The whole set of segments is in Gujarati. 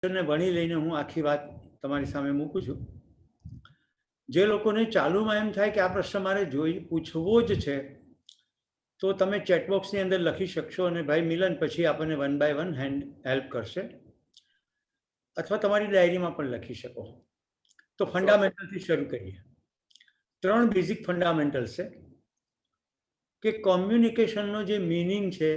ને વણી લઈને હું આખી વાત તમારી સામે મૂકું છું. જે લોકોને ચાલુમાં એમ થાય કે આ પ્રશ્ન મારે પૂછવો જ છે, તો તમે ચેટબોક્સની અંદર લખી શકશો અને ભાઈ મિલન પછી આપણને 1 by 1 હેલ્પ કરશે, અથવા તમારી ડાયરીમાં પણ લખી શકો. તો ફંડામેન્ટલથી શરૂ કરીએ. 3 બેઝિક ફંડામેન્ટલ્સ છે કે કોમ્યુનિકેશનનો જે મિનિંગ છે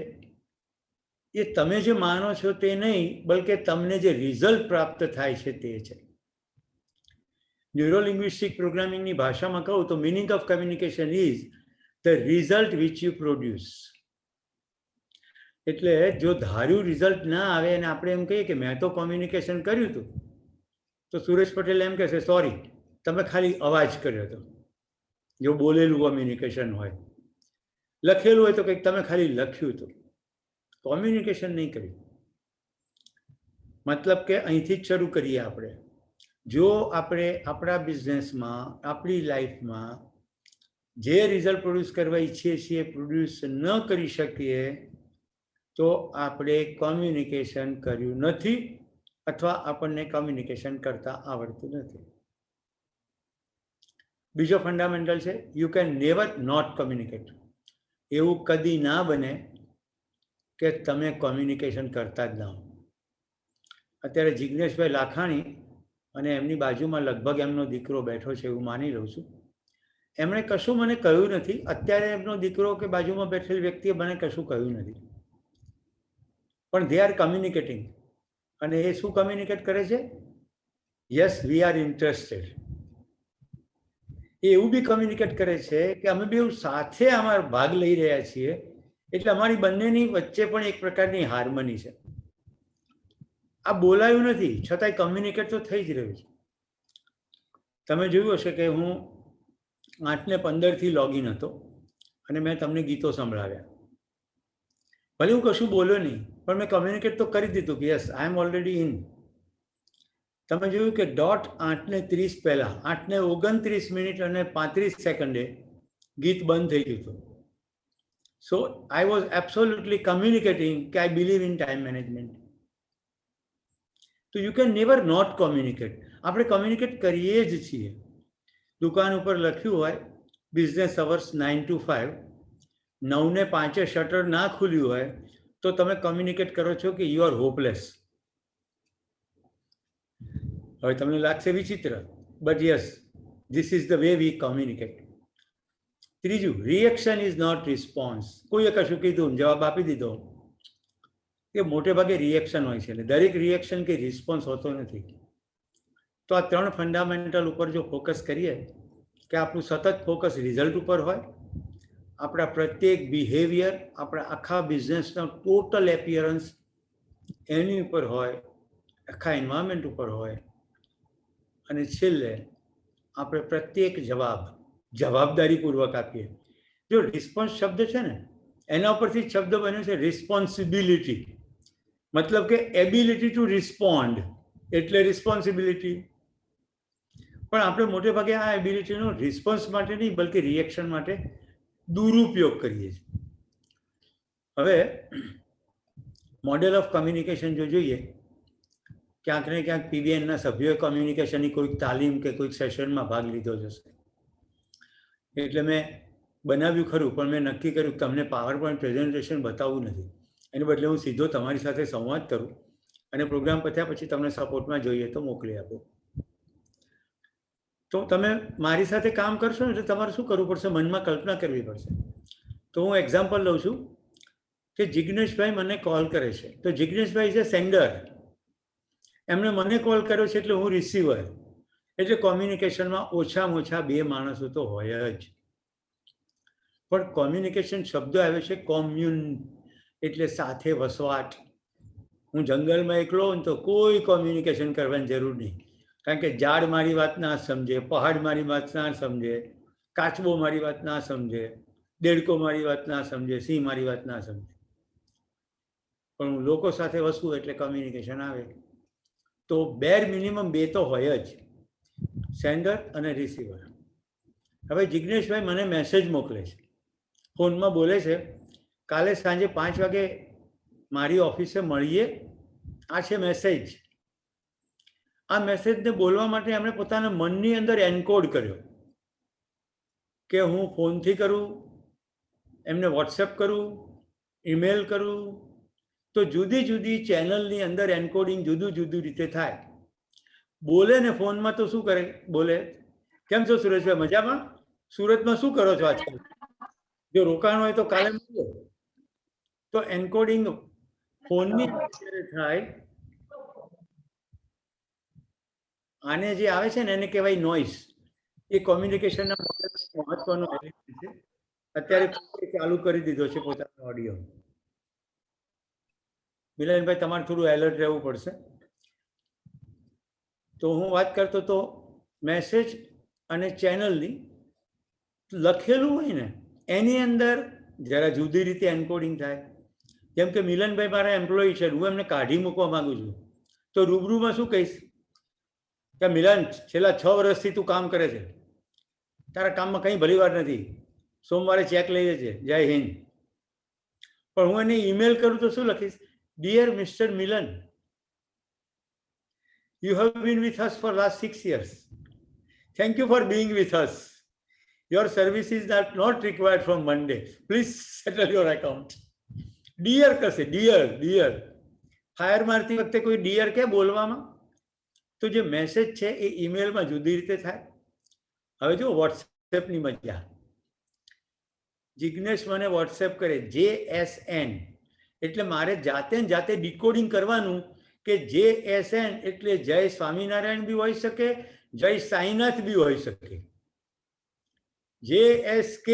એ તમે જે માનો છો તે નહીં, બલકે તમને જે રિઝલ્ટ પ્રાપ્ત થાય છે તે છે. ન્યુરોલિંગ્વિસ્ટિક પ્રોગ્રામિંગની ભાષામાં કહું તો meaning of communication is the result which you produce. એટલે જો ધાર્યું રિઝલ્ટ ના આવે અને આપણે એમ કહીએ કે મેં તો કોમ્યુનિકેશન કર્યું હતું, તો સુરેશ પટેલ એમ કહેશે સોરી, તમે ખાલી અવાજ કર્યો હતો. જો બોલેલું કોમ્યુનિકેશન હોય, લખેલું હોય તો કંઈક તમે ખાલી લખ્યું હતું, કોમ્યુનિકેશન નહીં કર્યું. મતલબ કે અહીંથી જ શરૂ કરીએ આપણે. જો આપણે આપણા બિઝનેસમાં, આપણી લાઈફમાં જે રિઝલ્ટ પ્રોડ્યુસ કરવા ઈચ્છીએ છીએ પ્રોડ્યુસ ન કરી શકીએ, તો આપણે કોમ્યુનિકેશન કર્યું નથી, અથવા આપણને કોમ્યુનિકેશન કરતા આવડતું નથી. બીજો ફંડામેન્ટલ છે you can never not communicate. એવું કદી ના બને કે તમે કોમ્યુનિકેશન કરતા જ ના હો. અત્યારે જિગ્નેશભાઈ લાખાણી અને એમની બાજુમાં લગભગ એમનો દીકરો બેઠો છે એવું માની લઉં છું. એમણે કશું મને કહ્યું નથી. અત્યારે એમનો દીકરો કે બાજુમાં બેઠેલ વ્યક્તિએ મને કશું કહ્યું નથી, પણ દે આર કમ્યુનિકેટિંગ. અને એ શું કમ્યુનિકેટ કરે છે? Yes, we are interested. એ એવું બી કમ્યુનિકેટ કરે છે કે અમે બે સાથે આમાં ભાગ લઈ રહ્યા છીએ, એટલે અમારી બંનેની વચ્ચે પણ એક પ્રકારની હાર્મની છે. આ બોલાયું નથી, છતાંય કમ્યુનિકેટ તો થઈ જ રહ્યું છે. તમે જોયું હશે કે હું 8:15 લોગિન હતો અને મેં તમને ગીતો સંભળાવ્યા. ભલે હું કશું બોલ્યો નહીં, પણ મેં કમ્યુનિકેટ તો કરી દીધું કે yes, I am already in. તમે જોયું કે ડોટ 8:30 પહેલા 8:29 અને 35 સેકન્ડે ગીત બંધ થઈ ગયું હતું. So I was absolutely communicating કે I believe in time management. તો you can never not communicate. આપણે કોમ્યુનિકેટ કરીએ જ છીએ. દુકાન ઉપર લખ્યું હોય બિઝનેસ અવર્સ 9 to 5, 9:05 શટર ના ખુલ્યું હોય તો તમે કોમ્યુનિકેટ કરો છો કે યુ આર હોપલેસ. હવે તમને લાગશે વિચિત્ર, but yes, this is the way V communicate. ત્રીજું, રિએક્શન ઇઝ નોટ રિસ્પોન્સ. કોઈએ કશું કીધું, જવાબ આપી દીધો, એ મોટે ભાગે રિએક્શન હોય છે. દરેક રિએક્શન કે રિસ્પોન્સ હોતો નથી. તો આ 3 ફંડામેન્ટલ ઉપર જો ફોકસ કરીએ કે આપણું સતત ફોકસ રિઝલ્ટ ઉપર હોય, આપણા પ્રત્યેક બિહેવિયર, આપણા આખા બિઝનેસનો ટોટલ એપિયરન્સ એની ઉપર હોય, આખા એન્વાયરમેન્ટ ઉપર હોય, અને છેલ્લે આપણે પ્રત્યેક જવાબદારીપૂર્વક આપીએ. જો રિસ્પોન્સ શબ્દ છે ને, એના ઉપરથી શબ્દ બન્યો છે રિસ્પોન્સિબિલિટી. મતલબ કે એબિલિટી ટુ રિસ્પોન્ડ એટલે રિસ્પોન્સિબિલિટી. પણ આપણે મોટે ભાગે આ એબિલિટીનો રિસ્પોન્સ માટે નહીં, બલકે રિએક્શન માટે દુરુપયોગ કરીએ છીએ. હવે મોડેલ ઓફ કમ્યુનિકેશન જો જોઈએ, ક્યાંક ને ક્યાંક પીવીએનના સભ્યોએ કમ્યુનિકેશનની કોઈક તાલીમ કે કોઈક સેશનમાં ભાગ લીધો જશે. એટલે મેં બનાવ્યું ખરું, પણ મેં નક્કી કર્યું તમને પાવર પોઈન્ટ પ્રેઝન્ટેશન બતાવવું નથી. એને બદલે હું સીધો તમારી સાથે સંવાદ કરું અને પ્રોગ્રામ પત્યા પછી તમને સપોર્ટમાં જોઈએ તો મોકલી આપો. તો તમે મારી સાથે કામ કરશો ને એટલે તમારે શું કરવું પડશે? મનમાં કલ્પના કરવી પડશે. તો હું એક્ઝામ્પલ લઉં છું કે જિગ્નેશભાઈ મને કોલ કરે છે, તો જિગ્નેશભાઈ છે સેન્ડર, એમણે મને કોલ કર્યો છે એટલે હું રિસીવર. એટલે કોમ્યુનિકેશનમાં ઓછામાં ઓછા 2 માણસો તો હોય જ. પણ કોમ્યુનિકેશન શબ્દ આવે છે કોમ્યુન, એટલે સાથે વસવાટ. હું જંગલમાં એકલો હોય તો કોઈ કોમ્યુનિકેશન કરવાની જરૂર નહીં, કારણ કે ઝાડ મારી વાત ના સમજે, પહાડ મારી વાત ના સમજે, કાચબો મારી વાત ના સમજે, દેડકો મારી વાત ના સમજે, સિંહ મારી વાત ના સમજે. પણ હું લોકો સાથે વસવું એટલે કોમ્યુનિકેશન આવે. તો બેર મિનિમમ 2 તો હોય જ, સેન્ડર અને રિસીવર. હવે જિગ્નેશભાઈ મને મેસેજ મોકલે છે, ફોનમાં બોલે છે, કાલે સાંજે 5 વાગે મારી ઓફિસે મળીએ, આ છે મેસેજ. આ મેસેજને બોલવા માટે એમણે પોતાના મનની અંદર એન્કોડ કર્યો કે હું ફોનથી કરું, એમને વોટ્સએપ કરું, ઈમેલ કરું, તો જુદી જુદી ચેનલની અંદર એન્કોડિંગ જુદું જુદું રીતે થાય. બોલે ને ફોનમાં તો શું કરે, બોલે કેમ છો સુરેશભાઈ, મજામાં? સુરતમાં શું કરો છો આજકાલ? જો રોકાણ હોય તો કાલે મળો. તો એન્કોડિંગ ફોનની થાય. આને જે આવે છે ને એને કહેવાય નોઇસ. એ કોમ્યુનિકેશનના મહત્વનો એલિમેન્ટ છે. અત્યારે ચાલુ કરી દીધો છે પોતાનો ઓડિયો. મિલનભાઈ તમારે થોડું એલર્ટ રહેવું પડશે. તો હું વાત કરતો તો મેસેજ અને ચેનલની લખેલું હોય ને એની અંદર જરા જુદી રીતે એન્કોડિંગ થાય. જેમ કે મિલનભાઈ મારા એમ્પ્લોયી છે, હું એમને કાઢી મૂકવા માંગુ છું, તો રૂબરૂમાં શું કહીશ કે મિલન છેલ્લા 6 વર્ષથી તું કામ કરે છે, તારા કામમાં કંઈ ભલી વાર નથી, સોમવારે ચેક લઈએ છે, જય હિન્દ. પણ હું એને ઈમેલ કરું તો શું લખીશ? Dear mister Milan, you have been with us for last 6 years. Thank you for being with us. Your services are not required from Monday. Please settle your account. Dear કરશે, ડિયર. ફાયર મારતી વખતે કોઈ ડિયર કે બોલવામાં? તો જે મેસેજ છે એ ઈમેલમાં જુદી રીતે થાય. હવે જો વોટ્સએપની મજા. જિગ્નેશ મને વોટ્સએપ કરે JSN, એટલે મારે જાતે ડિકોડિંગ કરવાનું કે JSN એટલે જય સ્વામિનારાયણ બી હોઈ શકે, જય સાઈનાથ બી હોઈ શકે. JSK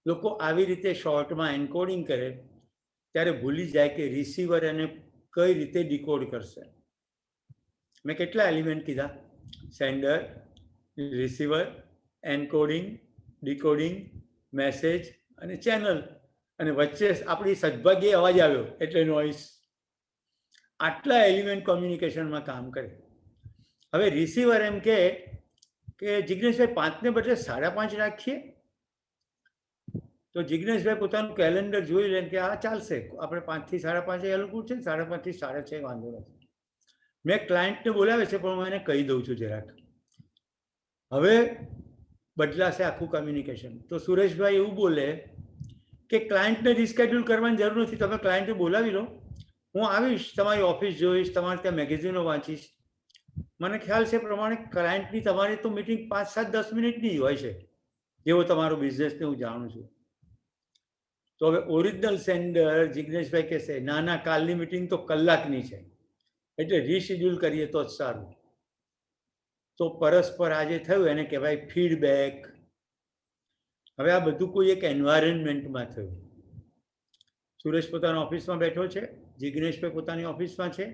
લોકો આવી રીતે શોર્ટમાં એન્કોડિંગ કરે ત્યારે ભૂલી જાય કે રિસીવર એને કઈ રીતે ડિકોડ કરશે. મેં કેટલા એલિમેન્ટ કીધા? Sender, receiver, encoding, decoding, message અને ચેનલ, અને વચ્ચે આપણી સદભાગ્યે અવાજ આવ્યો એટલે નોઇસ. આટલા એલિમેન્ટ કોમ્યુનિકેશનમાં કામ કરે. હવે રિસીવર એમ કે જિગ્નેશભાઈ 5 ને બદલે 5:30 રાખીએ, તો જિગ્નેશભાઈ પોતાનું કેલેન્ડર જોઈ લે કે આ ચાલશે, આપણે 5 થી 5:30 અનુકૂળ છે, 5:30 થી 6:30 વાંધો નથી. મેં ક્લાયન્ટને બોલાવે છે પણ હું એને કહી દઉં છું જરાક. હવે બદલાશે આખું કોમ્યુનિકેશન. તો સુરેશભાઈ એવું બોલે કે ક્લાયન્ટને રિસ્કેડ્યુલ કરવાની જરૂર નથી, તમે ક્લાયન્ટને બોલાવી લો, હું આવીશ, તમારી ઓફિસ જોઈશ, તમારે ત્યાં મેગેઝિનો વાંચીશ. મને ખ્યાલ છે પ્રમાણે ક્લાયન્ટની તમારી તો મિટિંગ 5, 7, 10 મિનિટની હોય છે, જેવો તમારો બિઝનેસને હું જાણું છું. તો હવે ઓરિજિનલ સેન્ડર જિગ્નેશભાઈ કહેશે ના કાલની મિટિંગ તો કલાકની છે, એટલે રીશેડ્યુલ કરીએ તો જ સારું. તો પરસ્પર આજે થયું એને કહેવાય ફીડબેક. હવે આ બધું કોઈ એક એન્વાયરમેન્ટમાં થયું. સુરેશ પોતાના ઓફિસમાં બેઠો છે, જિગ્નેશભાઈ પોતાની ઓફિસમાં છે,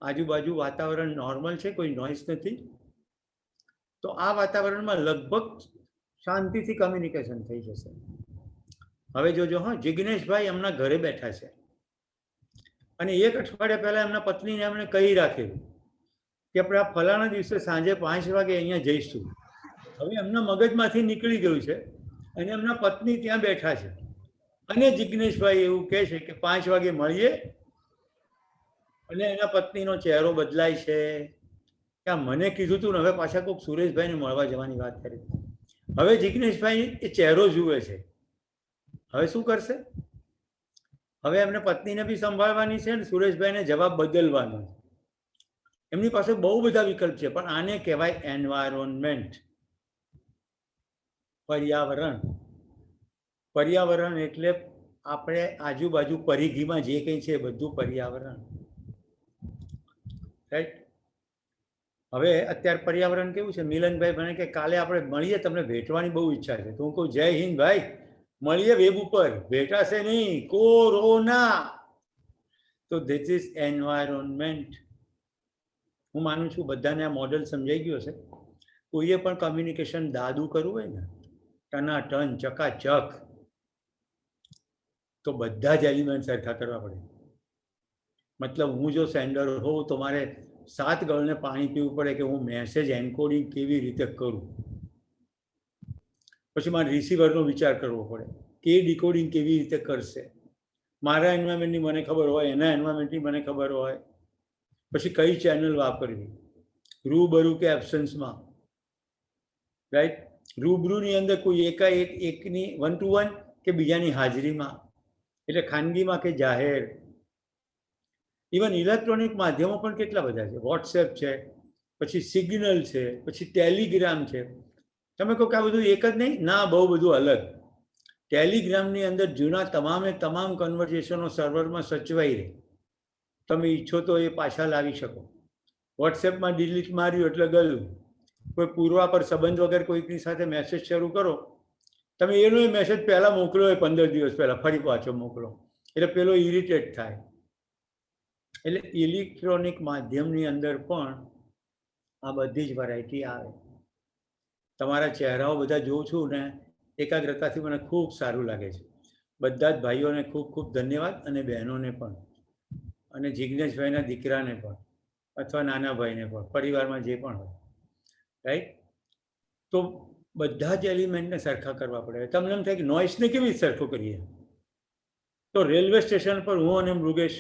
આજુબાજુ વાતાવરણ નોર્મલ છે, કોઈ નોઇસ નથી. તો આ વાતાવરણમાં લગભગ શાંતિથી કમ્યુનિકેશન થઈ જશે. હવે જોજો હા, જિગ્નેશભાઈ એમના ઘરે બેઠા છે અને 1 અઠવાડિયા પહેલા એમના પત્નીને એમણે કહી રાખેલું કે આપણે આ ફલાણા દિવસે સાંજે 5 વાગે અહીંયા જઈશું. હવે એમના મગજમાંથી નીકળી ગયું છે અને એમના પત્ની ત્યાં બેઠા છે અને જિગ્નેશભાઈ એવું કહે છે કે 5 વાગે મળીએ, અને એના પત્નીનો ચહેરો બદલાય છે કે મને કીધું તું ને હવે પાછા કોઈક સુરેશભાઈને મળવા જવાની વાત કરી. હવે જિગ્નેશભાઈ એ ચહેરો જુએ છે. હવે શું કરશે? હવે એમને પત્નીને બી સંભાળવાની છે અને સુરેશભાઈને જવાબ બદલવાનો. એમની પાસે બહુ બધા વિકલ્પ છે, પણ આને કહેવાય એન્વાયરોનમેન્ટ, પર્યાવરણ. પર્યાવરણ એટલે આપણે આજુબાજુ પરિઘીમાં જે કંઈ છે બધું પર્યાવરણ, રાઈટ? હવે અત્યારે પર્યાવરણ કેવું છે? મિલનભાઈ મને કે કાલે આપણે મળીએ, તમને ભેટવાની બહુ ઈચ્છા છે. તો હું કહું જય હિન્દ ભાઈ, મળીએ વેબ ઉપર, ભેટાશે નહીં, કોરોના. તો ધીસ ઇઝ એન્વાયરોનમેન્ટ. હું માનું છું બધાને આ મોડેલ સમજાઈ ગયું હશે. કોઈએ પણ કમ્યુનિકેશન દાદું કરવું હોય ને, ટનાટન ચકાચક, તો બધા જ એલિમેન્ટ સરખા કરવા પડે. મતલબ હું જો સેન્ડર હોઉં તો મારે 7 ગળને પાણી પીવું પડે કે હું મેસેજ એન્કોડિંગ કેવી રીતે કરું. પછી મારે રિસીવરનો વિચાર કરવો પડે કે એ ડિકોડિંગ કેવી રીતે કરશે. મારા એન્વાયરમેન્ટની મને ખબર હોય, એના એન્વાયરમેન્ટની મને ખબર હોય, પછી કઈ ચેનલ વાપરવી. રૂબરૂ કે એબ્સન્સમાં, રાઈટ? રૂબરૂની અંદર કોઈ એકની 1 to 1 કે બીજાની હાજરીમાં, એટલે ખાનગીમાં કે જાહેર. ઇવન ઇલેક્ટ્રોનિક માધ્યમો પણ કેટલા બધા છે. વોટ્સએપ છે, પછી સિગ્નલ છે, પછી ટેલિગ્રામ છે. તમે કહો કે આ બધું એક જ નહીં? ના, બહુ બધું અલગ. ટેલિગ્રામની અંદર જૂના તમામ કન્વર્ઝેશનો સર્વરમાં સચવાઈ રહે. તમે ઈચ્છો તો એ પાછા લાવી શકો. વોટ્સએપમાં ડિલીટ માર્યું એટલે ગયું. કોઈ પૂર્વા પર સંબંધ વગર કોઈકની સાથે મેસેજ શરૂ કરો, તમે એનો એ મેસેજ પહેલાં મોકલ્યો હોય 15 દિવસ પહેલાં, ફરી પાછો મોકલો, એટલે પેલો ઇરિટેટ થાય. એટલે ઇલેક્ટ્રોનિક માધ્યમની અંદર પણ આ બધી જ વેરાયટી આવે. તમારા ચહેરાઓ બધા જોઉં છું ને, એકાગ્રતાથી મને ખૂબ સારું લાગે છે. બધા જ ભાઈઓને ખૂબ ખૂબ ધન્યવાદ, અને બહેનોને પણ, અને જિજ્ઞેશભાઈના દીકરાને પણ, અથવા નાના ભાઈને પણ, પરિવારમાં જે પણ હોય, રાઈટ? તો બધા જ એલિમેન્ટને સરખા કરવા પડે. તમને એમ થાય કે નોઇસને કેવી રીતે સરખો કરીએ? તો રેલવે સ્ટેશન પર હું અને મૃગેશ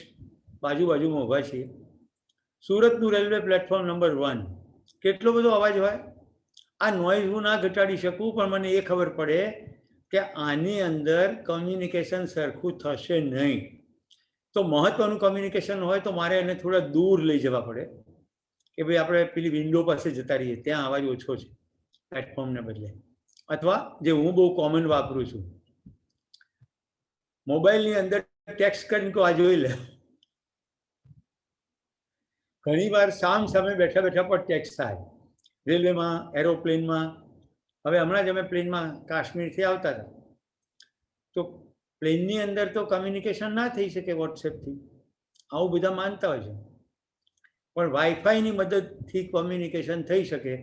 બાજુમાં ઊભા છીએ. સુરતનું રેલવે પ્લેટફોર્મ નંબર 1, કેટલો બધો અવાજ હોય. આ નોઇઝ હું ના ઘટાડી શકું, પણ મને એ ખબર પડે કે આની અંદર કમ્યુનિકેશન સરખું થશે નહીં. તો મહત્વનું કમ્યુનિકેશન હોય તો મારે એને થોડા દૂર લઈ જવા પડે, કે ભાઈ આપણે પેલી વિન્ડો પાસે જતા રહીએ, ત્યાં અવાજ ઓછો છે પ્લેટફોર્મને બદલે. અથવા જે હું બહુ કોમન વાપરું છું, મોબાઈલની અંદર ટેક્સ્ટ કરીને કહો આ જોઈ લે. ઘણી વાર સામે બેઠા પણ ટેક્સ્ટ થાય, રેલવેમાં, એરોપ્લેનમાં. હવે હમણાં જ અમે પ્લેનમાં કાશ્મીરથી આવતા હતા, તો પ્લેનની અંદર તો કમ્યુનિકેશન ના થઈ શકે વોટ્સએપથી, આવું બધા માનતા હોય છે. પણ વાઈફાઈની મદદથી કમ્યુનિકેશન થઈ શકે.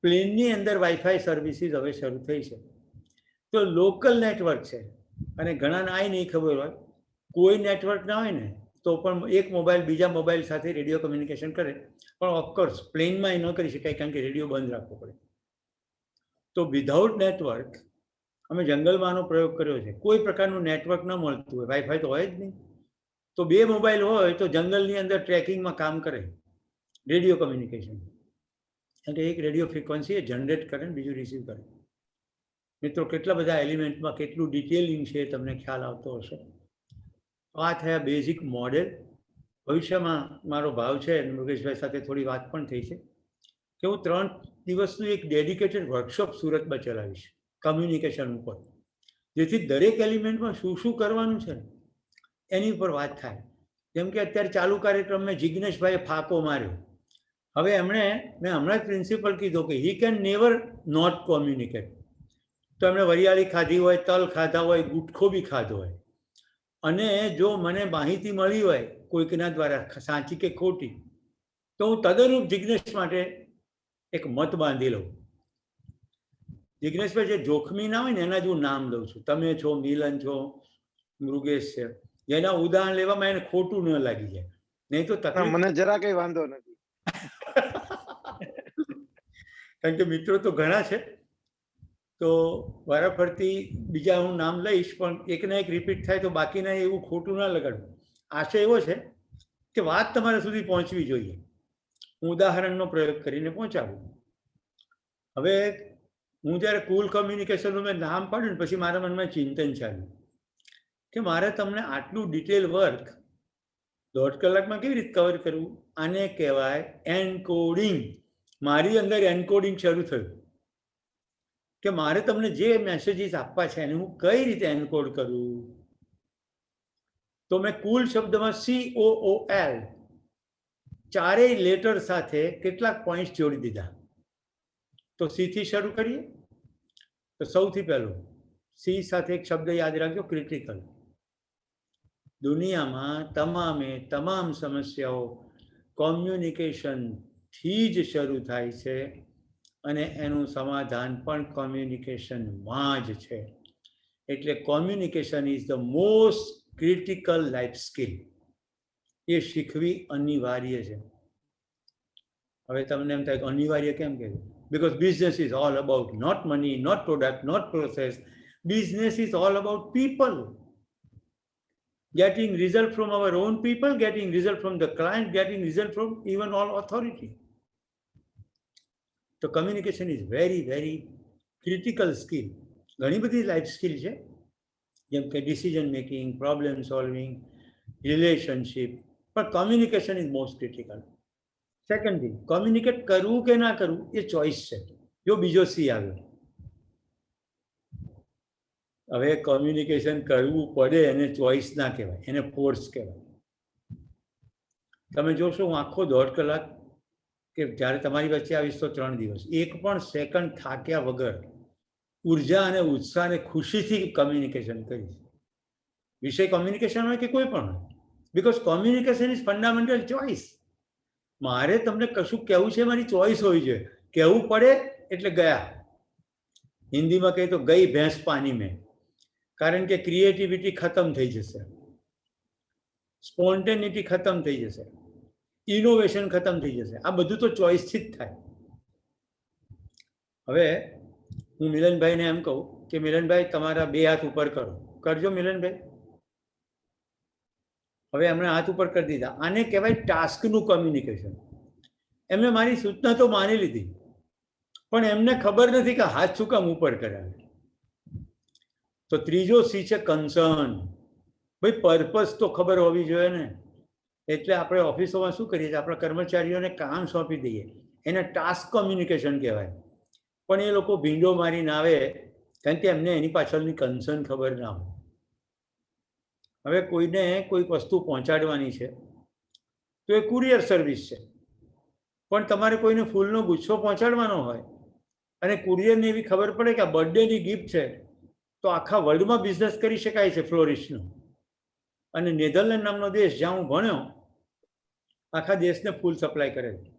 પ્લેનની અંદર વાઈફાઈ સર્વિસીસ હવે શરૂ થઈ છે. તો લોકલ નેટવર્ક છે, અને ઘણાને આ નહીં ખબર હોય, કોઈ નેટવર્ક ના હોય ને તો પણ એક મોબાઈલ બીજા મોબાઈલ સાથે રેડિયો કમ્યુનિકેશન કરે. પણ ઓફકોર્સ પ્લેનમાં એ ન કરી શકાય, કારણ કે રેડિયો બંધ રાખવો પડે. તો વિધાઉટ નેટવર્ક, અમે જંગલમાં આનો પ્રયોગ કર્યો છે. કોઈ પ્રકારનું નેટવર્ક ન મળતું હોય, વાઈફાઈ તો હોય જ નહીં, તો 2 મોબાઈલ હોય તો જંગલની અંદર ટ્રેકિંગમાં કામ કરે રેડિયો કમ્યુનિકેશન. કારણ કે એક રેડિયો ફ્રીક્વન્સી એ જનરેટ કરે ને બીજું રિસીવ કરે. મિત્રો, કેટલા બધા એલિમેન્ટમાં કેટલું ડિટેલિંગ છે તમને ખ્યાલ આવતો હશે. આ થયા બેઝિક મોડેલ. ભવિષ્યમાં મારો ભાવ છે, મૃગેશભાઈ સાથે થોડી વાત પણ થઈ છે, કે હું 3 દિવસનું એક ડેડિકેટેડ વર્કશોપ સુરતમાં ચલાવીશ કમ્યુનિકેશન ઉપર, જેથી દરેક એલિમેન્ટમાં શું કરવાનું છે એની ઉપર વાત થાય. જેમ કે અત્યારે ચાલુ કાર્યક્રમમાં જિજ્ઞેશભાઈએ ફાંકો માર્યો. હવે મેં હમણાં જ પ્રિન્સિપલ કીધું કે he can never not communicate. તો એમણે વરિયાળી ખાધી હોય, તલ ખાધા હોય, ગુટખો બી ખાધો હોય, અને જો મને માહિતી મળી હોય કોઈકના દ્વારા, સાચી કે ખોટી, તો હું તદનુરૂપ જિજ્ઞેશ માટે એક મત બાંધી લઉં. જિજ્ઞેશભાઈ જે જોખમી ના હોય ને એના જ હું નામ લઉં છું. તમે છો, મિલન છો, મૃગેશ છે, જેના ઉદાહરણ લેવામાં એને ખોટું ન લાગી જાય. નહીં તો તકલીફ. મને જરા કઈ વાંધો નથી. કારણ કે મિત્રો તો ઘણા છે, તો વારાફરતી બીજા હું નામ લઈશ, પણ એકના એક રિપીટ થાય તો બાકીના એવું ખોટું ના લગાડવું. આશય એવો છે કે વાત તમારા સુધી પહોંચવી જોઈએ. હું ઉદાહરણનો પ્રયોગ કરીને પહોંચાડું. હવે હું જ્યારે કુલ કમ્યુનિકેશનનું મેં નામ પાડ્યું ને, પછી મારા મનમાં ચિંતન ચાલ્યું કે મારે તમને આટલું ડિટેલ વર્ક 1.5 કલાકમાં કેવી રીતે કવર કરવું. આને કહેવાય એન્કોડિંગ. મારી અંદર એન્કોડિંગ શરૂ થયું કે મારે તમને જે મેસેજીસ આપવા છે એને હું કઈ રીતે એન્કોડ કરું. તો મેં કુલ શબ્દમાં COOL 4 લેટર સાથે કેટલાક પોઈન્ટ જોડી દીધા. તો સી થી શરૂ કરીએ. તો સૌથી પહેલું સી સાથે એક શબ્દ યાદ રાખજો, ક્રિટિકલ. દુનિયામાં તમામ સમસ્યાઓ કોમ્યુનિકેશનથી જ શરૂ થાય છે, અને એનું સમાધાન પણ કોમ્યુનિકેશનમાં જ છે. એટલે communication is the most critical life skill. એ શીખવી અનિવાર્ય છે. હવે તમને એમ થાય અનિવાર્ય કેમ કે, because business is all about not money, not product, not process. Business is all about people. Getting result from our own people, getting result from the client, getting result from even all authority. તો communication is very very critical skill. ઘણી બધી લાઈફ સ્કિલ છે, જેમ કે decision making, problem solving, relationship, પણ communication is most critical. Second thing, communicate કરવું કે ના કરવું એ ચોઇસ છે. જો બીજો સી આવ્યો, હવે કોમ્યુનિકેશન કરવું પડે એને ચોઇસ ના કહેવાય, એને ફોર્સ કહેવાય. તમે જોશો હું આખો 1.5 કલાક કે જ્યારે તમારી વચ્ચે આવીશ તો 3 દિવસ એક પણ સેકન્ડ થાક્યા વગર ઉર્જા અને ઉત્સાહ અને ખુશીથી કોમ્યુનિકેશન કરીશ. વિષય કોમ્યુનિકેશન હોય કે કોઈ પણ હોય, because communication is fundamental choice. મારે તમને કશું કહેવું છે, મારી ચોઇસ હોવી જોઈએ. કહેવું પડે એટલે ગયા. હિન્દીમાં કહીએ તો ગઈ ભેંસ પાણી મેં. કારણ કે ક્રિએટિવિટી ખતમ થઈ જશે, સ્પોન્ટેનિટી ખતમ થઈ જશે, ઇનોવેશન ખતમ થઈ જશે. આ બધું તો ચોઇસથી જ થાય. હવે હું મિલનભાઈને એમ કહું કે મિલનભાઈ તમારા 2 હાથ ઉપર કરો, કરજો મિલનભાઈ. હવે એમણે હાથ ઉપર કરી દીધા. આને કહેવાય ટાસ્કનું કમ્યુનિકેશન. એમને મારી સૂચના તો માની લીધી, પણ એમને ખબર નથી કે હાથ શું કામ ઉપર કરાવે. તો ત્રીજો સી છે કન્સર્ન. ભાઈ પર્પઝ તો ખબર હોવી જોઈએ ને. એટલે આપણે ઓફિસોમાં શું કરીએ છીએ, આપણા કર્મચારીઓને કામ સોંપી દઈએ, એને ટાસ્ક કોમ્યુનિકેશન કહેવાય. પણ એ લોકો ભીંડો મારીને આવે, કારણ કે એમને એની પાછળની કન્સર્ન ખબર ના હોય. હવે કોઈને કોઈક વસ્તુ પહોંચાડવાની છે તો એ કુરિયર સર્વિસ છે, પણ તમારે કોઈને ફૂલનો ગુચ્છો પહોંચાડવાનો હોય અને કુરિયરને એવી ખબર પડે કે આ બર્થડેની ગિફ્ટ છે, તો આખા વર્લ્ડમાં બિઝનેસ કરી શકાય છે ફ્લોરિસ્ટનો. અને નેધરલેન્ડ નામનો દેશ જ્યાં હું ભણ્યો, આખા દેશને ફૂલ સપ્લાય કરે છે.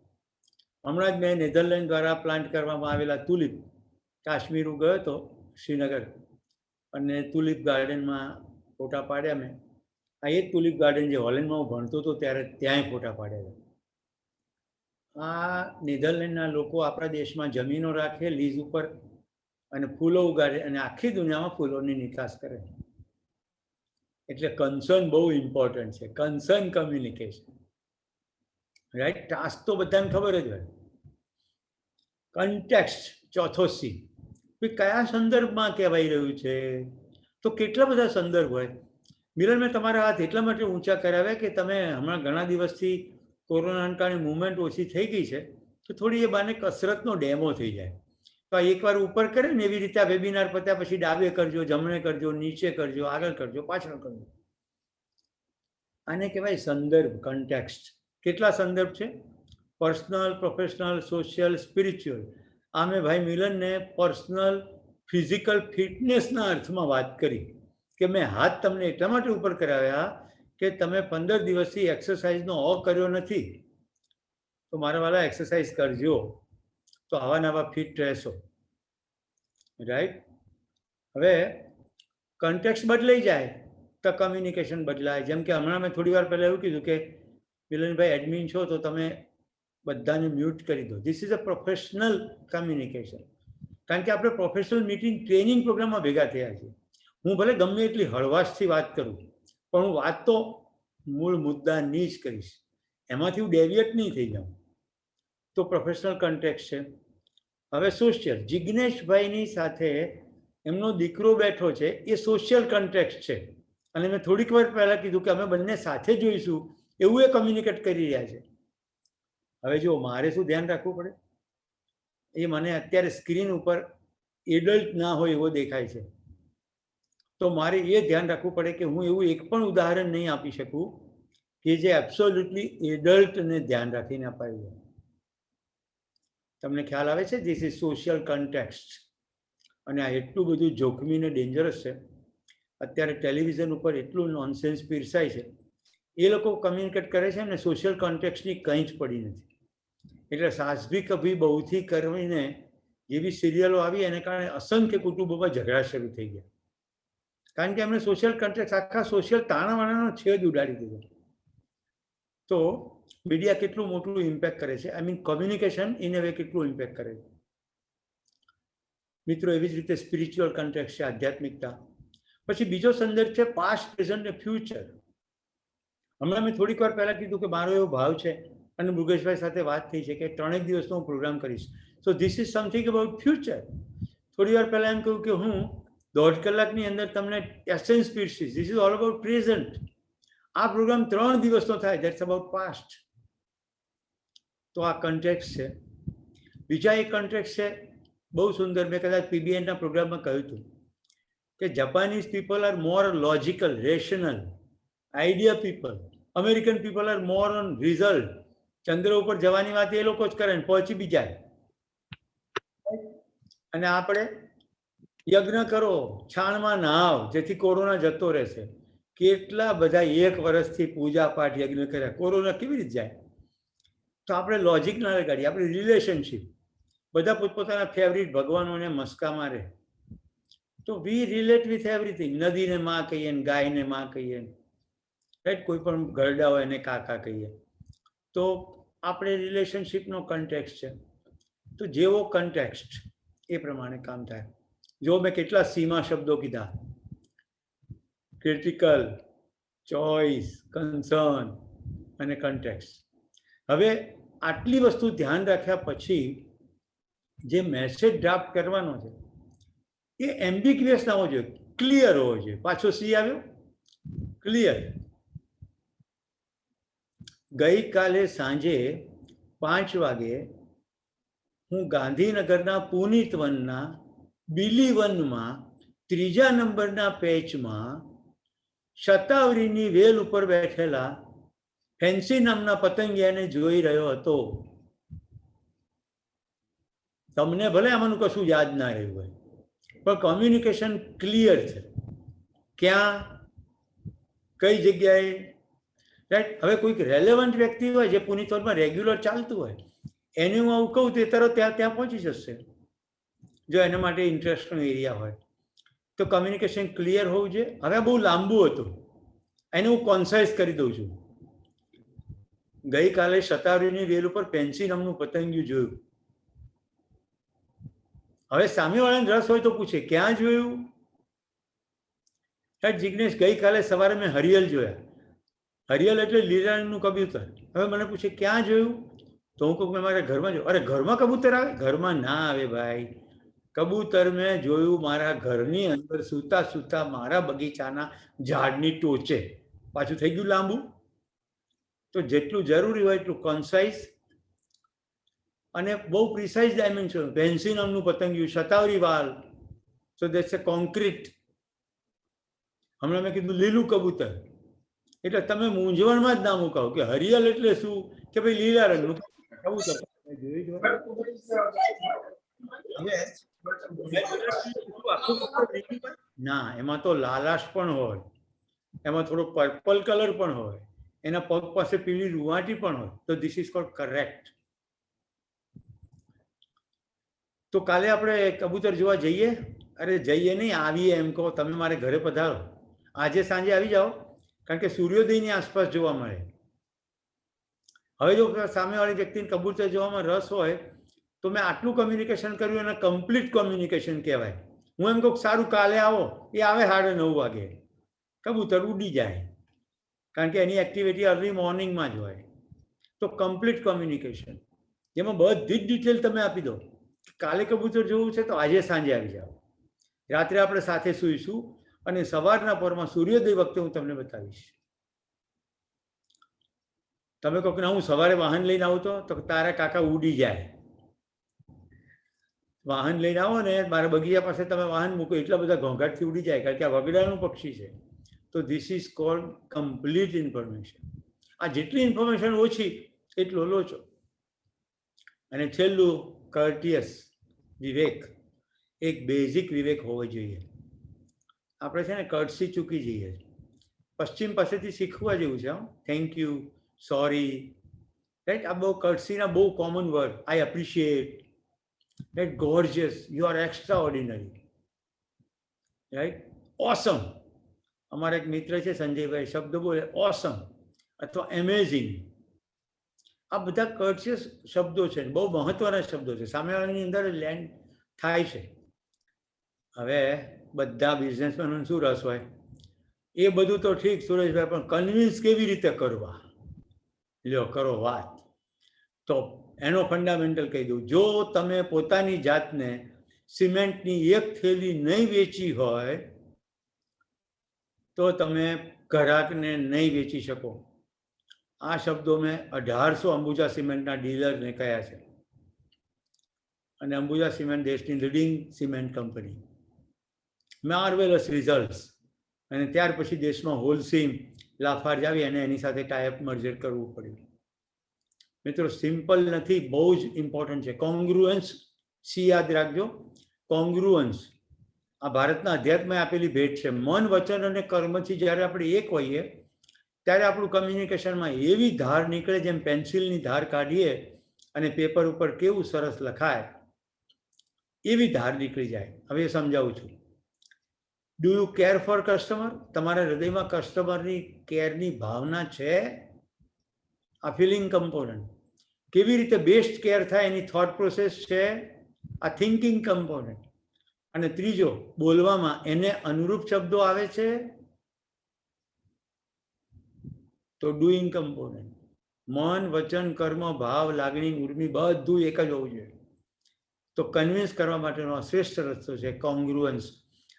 હમણાં જ મેં નેધરલેન્ડ દ્વારા પ્લાન્ટ કરવામાં આવેલા તુલિપ, કાશ્મીર હું ગયો હતો શ્રીનગર, અને તુલિપ ગાર્ડનમાં ફોટા પાડ્યા મેં. આ એ જ તુલિપ ગાર્ડન જે હોલેન્ડમાં હું ભણતો હતો ત્યારે ત્યાંય ફોટા પાડ્યા. આ નેધરલેન્ડના લોકો આપણા દેશમાં જમીનો રાખે લીઝ ઉપર અને ફૂલો ઉગાડે અને આખી દુનિયામાં ફૂલોની નિકાસ કરે. એટલે કન્સર્ન બહુ ઇમ્પોર્ટન્ટ છે, કન્સર્ન કમ્યુનિકેશન, રાઈટ. ટાસ્ક તો બધાને ખબર જ હોય. કન્ટેક્સ્ટ, ચોથો સી. કયા સંદર્ભમાં કહેવાઈ રહ્યું છે, તો કેટલા બધા સંદર્ભ હોય. મિલન, મેં તમારા હાથ એટલા માટે ઊંચા કરાવ્યા કે તમે હમણાં ઘણા દિવસથી કોરોનાના કારણે મુવમેન્ટ ઓછી થઈ ગઈ છે, તો થોડી એ બાને કસરતનો ડેમો થઈ જાય. તો એકવાર ઉપર કરે ને એવી રીતે આ વેબિનાર પત્યા પછી ડાબે કરજો, જમણે કરજો, નીચે કરજો, આગળ કરજો, પાછળ કરજો. આને કહેવાય સંદર્ભ, કન્ટેક્સ્ટ. કેટલા સંદર્ભ છે? Personal, professional, social, spiritual. આ મેં ભાઈ મિલનને પર્સનલ ફિઝિકલ ફિટનેસના અર્થમાં વાત કરી કે મેં હાથ તમને એટલા માટે ઉપર કરાવ્યા કે તમે 15 દિવસથી એક્સરસાઇઝનો કર્યો નથી, તો મારા વાળા એક્સરસાઇઝ કરજો, તો આવા નવા ફિટ રહેશો, રાઈટ. હવે કન્ટેક્સ્ટ બદલાઈ જાય તો કમ્યુનિકેશન બદલાય. જેમ કે હમણાં મેં થોડી વાર પહેલાં એવું કીધું કે મિલનભાઈ એડમિન છો તો તમે બધાને મ્યુટ કરી દો. This is a professional communication. કારણ કે આપણે પ્રોફેશનલ મીટિંગ, ટ્રેનિંગ પ્રોગ્રામમાં ભેગા થયા છીએ. હું ભલે ગમે એટલી હળવાશથી વાત કરું, પણ હું વાત તો મૂળ મુદ્દાની જ કરીશ, એમાંથી હું ડેવિએટ નહીં થઈ જાઉં. તો પ્રોફેશનલ કન્ટેક્સ્ટ છે. હવે સોશિયલ, જિજ્ઞેશભાઈની સાથે એમનો દીકરો બેઠો છે, એ સોશિયલ કન્ટેક્સ્ટ છે. અને મેં થોડીક વાર પહેલાં કીધું કે અમે બંને સાથે જોઈશું, એવું એ કમ્યુનિકેટ કરી રહ્યા છે. હવે જો મારે શું ધ્યાન રાખવું પડે, એ મને અત્યારે સ્ક્રીન ઉપર એડલ્ટ ના હોય એવો દેખાય છે, તો મારે એ ધ્યાન રાખવું પડે કે હું એવું એક પણ ઉદાહરણ નહીં આપી શકું કે જે એબ્સોલ્યુટલી એડલ્ટને ધ્યાન રાખીને અપાયું હોય. તમને ખ્યાલ આવે છે? This is social context. અને આ એટલું બધું જોખમી ને ડેન્જરસ છે. અત્યારે ટેલિવિઝન ઉપર એટલું નોનસેન્સ પીરસાય છે, એ લોકો કમ્યુનિકેટ કરે છે ને સોશિયલ કોન્ટેક્સ્ટની કંઈ જ પડી નથી. એટલે સાસ ભી કભી બહુથી કરીને જેવી સિરિયલો આવી, એને કારણે અસંખ્ય કુટુંબોમાં ઝઘડા શરૂ થઈ ગયા, કારણ કે એમણે સોશિયલ કોન્ટેક્ટ, આખા સોશિયલ તાણાવાણાનો છેદ ઉડાડી દીધો. તો મીડિયા કેટલું મોટું ઇમ્પેક્ટ કરે છે, I mean communication in A way કેટલું ઇમ્પેક્ટ કરે છે. મિત્રો, એવી જ રીતે સ્પિરિચ્યુઅલ કન્ટેક્ટ છે, આધ્યાત્મિકતા. પછી બીજો સંદર્ભ છે પાસ્ટ, પ્રેઝન્ટ અને ફ્યુચર. હમણાં મેં થોડીક વાર પહેલાં કીધું કે મારો એવો ભાવ છે, અને મૃગેશભાઈ સાથે વાત થઈ છે કે 3 દિવસનો હું પ્રોગ્રામ કરીશ, so this is something about future. થોડી વાર પહેલાં એમ કહ્યું કે હું 1.5 કલાકની અંદર તમને એસેન્સ પીરસીશ. This is all about present. આ પ્રોગ્રામ 3 દિવસનો થાય, ધેટ્સ અબાઉટ પાસ્ટ. તો આ કન્ટેક્સ્ટ છે. બીજા એક કન્ટેક્સ્ટ છે બહુ સુંદર, મેં કદાચ પીબીએનના પ્રોગ્રામમાં કહ્યું હતું કે Japanese people are more logical, rational, idea people. American people are more on result. ચંદ્ર ઉપર જવાની વાત એ લોકો જ કરે ને પહોંચી બી જાય. અને આપણે યજ્ઞ કરો, છાણમાં નહાવ જેથી કોરોના જતો રહેશે. કેટલા બધા 1 વર્ષથી પૂજા પાઠ યજ્ઞ કર્યા, કોરોના કેવી રીતે જાય? તો આપણે લોજિક ના લગાડીએ, આપણે રિલેશનશીપ. બધા પોતપોતાના ફેવરિટ ભગવાનોને મસ્કા મારે. તો વી રિલેટ વિથ એવરીથિંગ. નદીને માં કહીએ ને ગાયને માં કહીએ, રાઈટ? કોઈ પણ ઘરડા હોય એને કાકા કહીએ. તો આપણે રિલેશનશીપનો કન્ટેક્સ્ટ છે. તો જેવો કન્ટેક્સ્ટ એ પ્રમાણે કામ થાય. જો મેં કેટલા સીમા શબ્દો કીધા: ક્રિટિકલ, ચોઇસ, કન્સર્ન અને કન્ટેક્સ્ટ. હવે આટલી વસ્તુ ધ્યાન રાખ્યા પછી જે મેસેજ ડ્રાફ્ટ કરવાનો છે એ એમ્બિગ્યુઅસ ના હોવો જોઈએ, ક્લિયર હોવો જોઈએ. પાછો સી આવ્યો, ક્લિયર. ગઈકાલે સાંજે 5 વાગે હું ગાંધીનગરના પુનિત વનના બિલી વનમાં 3જા નંબરના પેચમાં શતાવરીની વેલ ઉપર બેઠેલા ફેન્સી નામના પતંગિયાને જોઈ રહ્યો હતો. તમને ભલે આમાંનું કશું યાદ ના રહ્યું હોય, પણ કોમ્યુનિકેશન ક્લિયર છે. ક્યાં, કઈ જગ્યાએ, રાઈટ? હવે કોઈક રેલેવન્ટ વ્યક્તિ હોય જે પુનિત વનમાં રેગ્યુલર ચાલતું હોય, એને હું આવું કહું તે તરત ત્યાં પહોંચી જશે, જો એના માટે ઇન્ટરેસ્ટનો એરિયા હોય. તો કમ્યુનિકેશન ક્લિયર હોવું જોઈએ. હવે બહુ લાંબુ હતું, એને હું કોન્સાઇઝ કરી દઉં છું. ગઈકાલે શતાવરીની વેલ ઉપર પેન્સી નામનું પતંગિયું જોયું. હવે સામેવાળાને રસ હોય તો પૂછે, ક્યાં જોયું? જિગ્નેશ, ગઈકાલે સવારે મેં હરિયલ જોયા. હરિયલ એટલે લીલા રંગનું કબૂતર. હવે મને પૂછે ક્યાં જોયું? તો હું કહું મેં મારા ઘરમાં જોયું. અરે ઘરમાં કબૂતર આવે? ઘરમાં ના આવે ભાઈ. કબૂતર મેં જોયું મારા ઘરની અંદર સૂતા સૂતા મારા બગીચાના ઝાડની ટોચે. પાછું થઈ ગયું લાંબુ. તો જેટલું જરૂરી હોય એટલું કોન્સાઇઝ અને બહુ પ્રિસાઇઝ ડાયમેન્શન. પેન્સી નામનું પતંગિયું, શતાવરી વાલ, સો દેટ્સ એ કોન્ક્રીટ. હમણાં મેં કીધું લીલું કબૂતર, એટલે તમે મૂંઝવણમાં જ ના મુકાવો કે હરિયલ એટલે શું, કે ભાઈ લીલા રંગનું કબૂતર. ના, એમાં તો લાલાશ પણ હોય, એમાં થોડો પર્પલ કલર પણ હોય, એના પગ પાસે પીળી રૂવાટી પણ હોય. તો ધીસ ઇઝ કોલ્ડ કરેક્ટ. તો કાલે આપણે કબૂતર જોવા જઈએ? અરે જઈએ નહીં, આવીએ એમ કહો. તમે મારે ઘરે પધારો, આજે સાંજે આવી જાઓ, કારણ કે સૂર્યોદયની આસપાસ જોવા મળે. હવે જો સામેવાળી વ્યક્તિને કબૂતર જોવામાં રસ હોય તો મેં આટલું કમ્યુનિકેશન કર્યું એને કમ્પ્લીટ કોમ્યુનિકેશન કહેવાય. હું એમ કહું સારું કાલે આવો, એ આવે 9:30 વાગે, કબૂતર ઉડી જાય, કારણ કે એની એક્ટિવિટી અર્લી મોર્નિંગમાં જ હોય. તો કમ્પ્લીટ કોમ્યુનિકેશન, જેમાં બધી જ ડિટેલ તમે આપી દો. કાલે કબૂતર જોવું છે તો આજે સાંજે આવી જાઓ, રાત્રે આપણે સાથે સૂઈશું અને સવારના પરમાં સૂર્યોદય વખતે હું તમને બતાવીશ. તમે કહો કે હું સવારે વાહન લઈને આવું તો તારા કાકા ઉડી જાય. વાહન લઈને આવો ને મારા બગીચા પાસે તમે વાહન મૂકો, એટલા બધા ઘોંઘાટથી ઉડી જાય, કારણ કે આ વગડાનું પક્ષી છે. તો this is called complete information. આ જેટલી ઇન્ફોર્મેશન ઓછી એટલો લોચો. અને છેલ્લું કર્ટિયસ, વિવેક. એક બેઝિક વિવેક હોવો જોઈએ. આપણે છે ને કર્ટસી ચૂકી જઈએ. પશ્ચિમ પાસેથી શીખવા જેવું છે. Thank you, sorry, right? આ બહુ કર્ટસીના બહુ common word. I appreciate, right? Gorgeous, you are extraordinary, right? Awesome. અમારા એક મિત્ર છે સંજયભાઈ, શબ્દ બોલે ઓસમ અથવા એમેઝિંગ. આ બધા કર્ટિયસ શબ્દો છે, બહુ મહત્વના શબ્દો છે, સામેવાળાની અંદર લેન્ડ થાય છે. હવે બધા બિઝનેસમેનોને શું રસ હોય? એ બધું તો ઠીક સુરેશભાઈ, પણ કન્વિન્સ કેવી રીતે કરવા? લ્યો કરો વાત. તો એનો ફંડામેન્ટલ કહી દઉં. જો તમે પોતાની જાતને સિમેન્ટની એક થેલી નહીં વેચી હોય તો તમે ગ્રાહકને નહીં વેચી શકો. આ શબ્દો મેં 1800 અંબુજા સિમેન્ટના ડીલરને કહ્યા છે. અને અંબુજા સિમેન્ટ દેશની leading cement company, marvellous results. અને ત્યાર પછી દેશમાં હોલસીમ લાફાર્જ આવી અને એની સાથે ટાઈપ મર્જર કરવું પડ્યું. મિત્રો સિમ્પલ નથી, બહુ જ ઇમ્પોર્ટન્ટ છે. કોંગ્રુઅન્સ સી યાદ રાખજો. કોંગ્રુઅન્સ આ ભારતના અધ્યાત્મએ આપેલી ભેટ છે. મન, વચન અને કર્મથી જ્યારે આપણે એક હોઈએ ત્યારે આપણું કમ્યુનિકેશનમાં એવી ધાર નીકળે, જેમ પેન્સિલની ધાર કાઢીએ અને પેપર ઉપર કેવું સરસ લખાય એવી ધાર નીકળી જાય. હવે સમજાવું છું. Do you care for customer? તમારા હૃદયમાં કસ્ટમરની કેરની ભાવના છે? આ ફિલિંગ કમ્પોનન્ટ. કેવી રીતે બેસ્ટ કેર થાય એની થોટ પ્રોસેસ છે, આ થિંકિંગ કમ્પોનન્ટ. અને ત્રીજો, બોલવામાં એને અનુરૂપ શબ્દો આવે છે તો ડુઈંગ કમ્પોનન્ટ. મન, વચન, કર્મ, ભાવ, લાગણી, ઉર્મિ બધું એક જ હોવું જોઈએ. તો કન્વિન્સ કરવા માટેનો શ્રેષ્ઠ રસ્તો છે કોંગ્રુઅન્સ.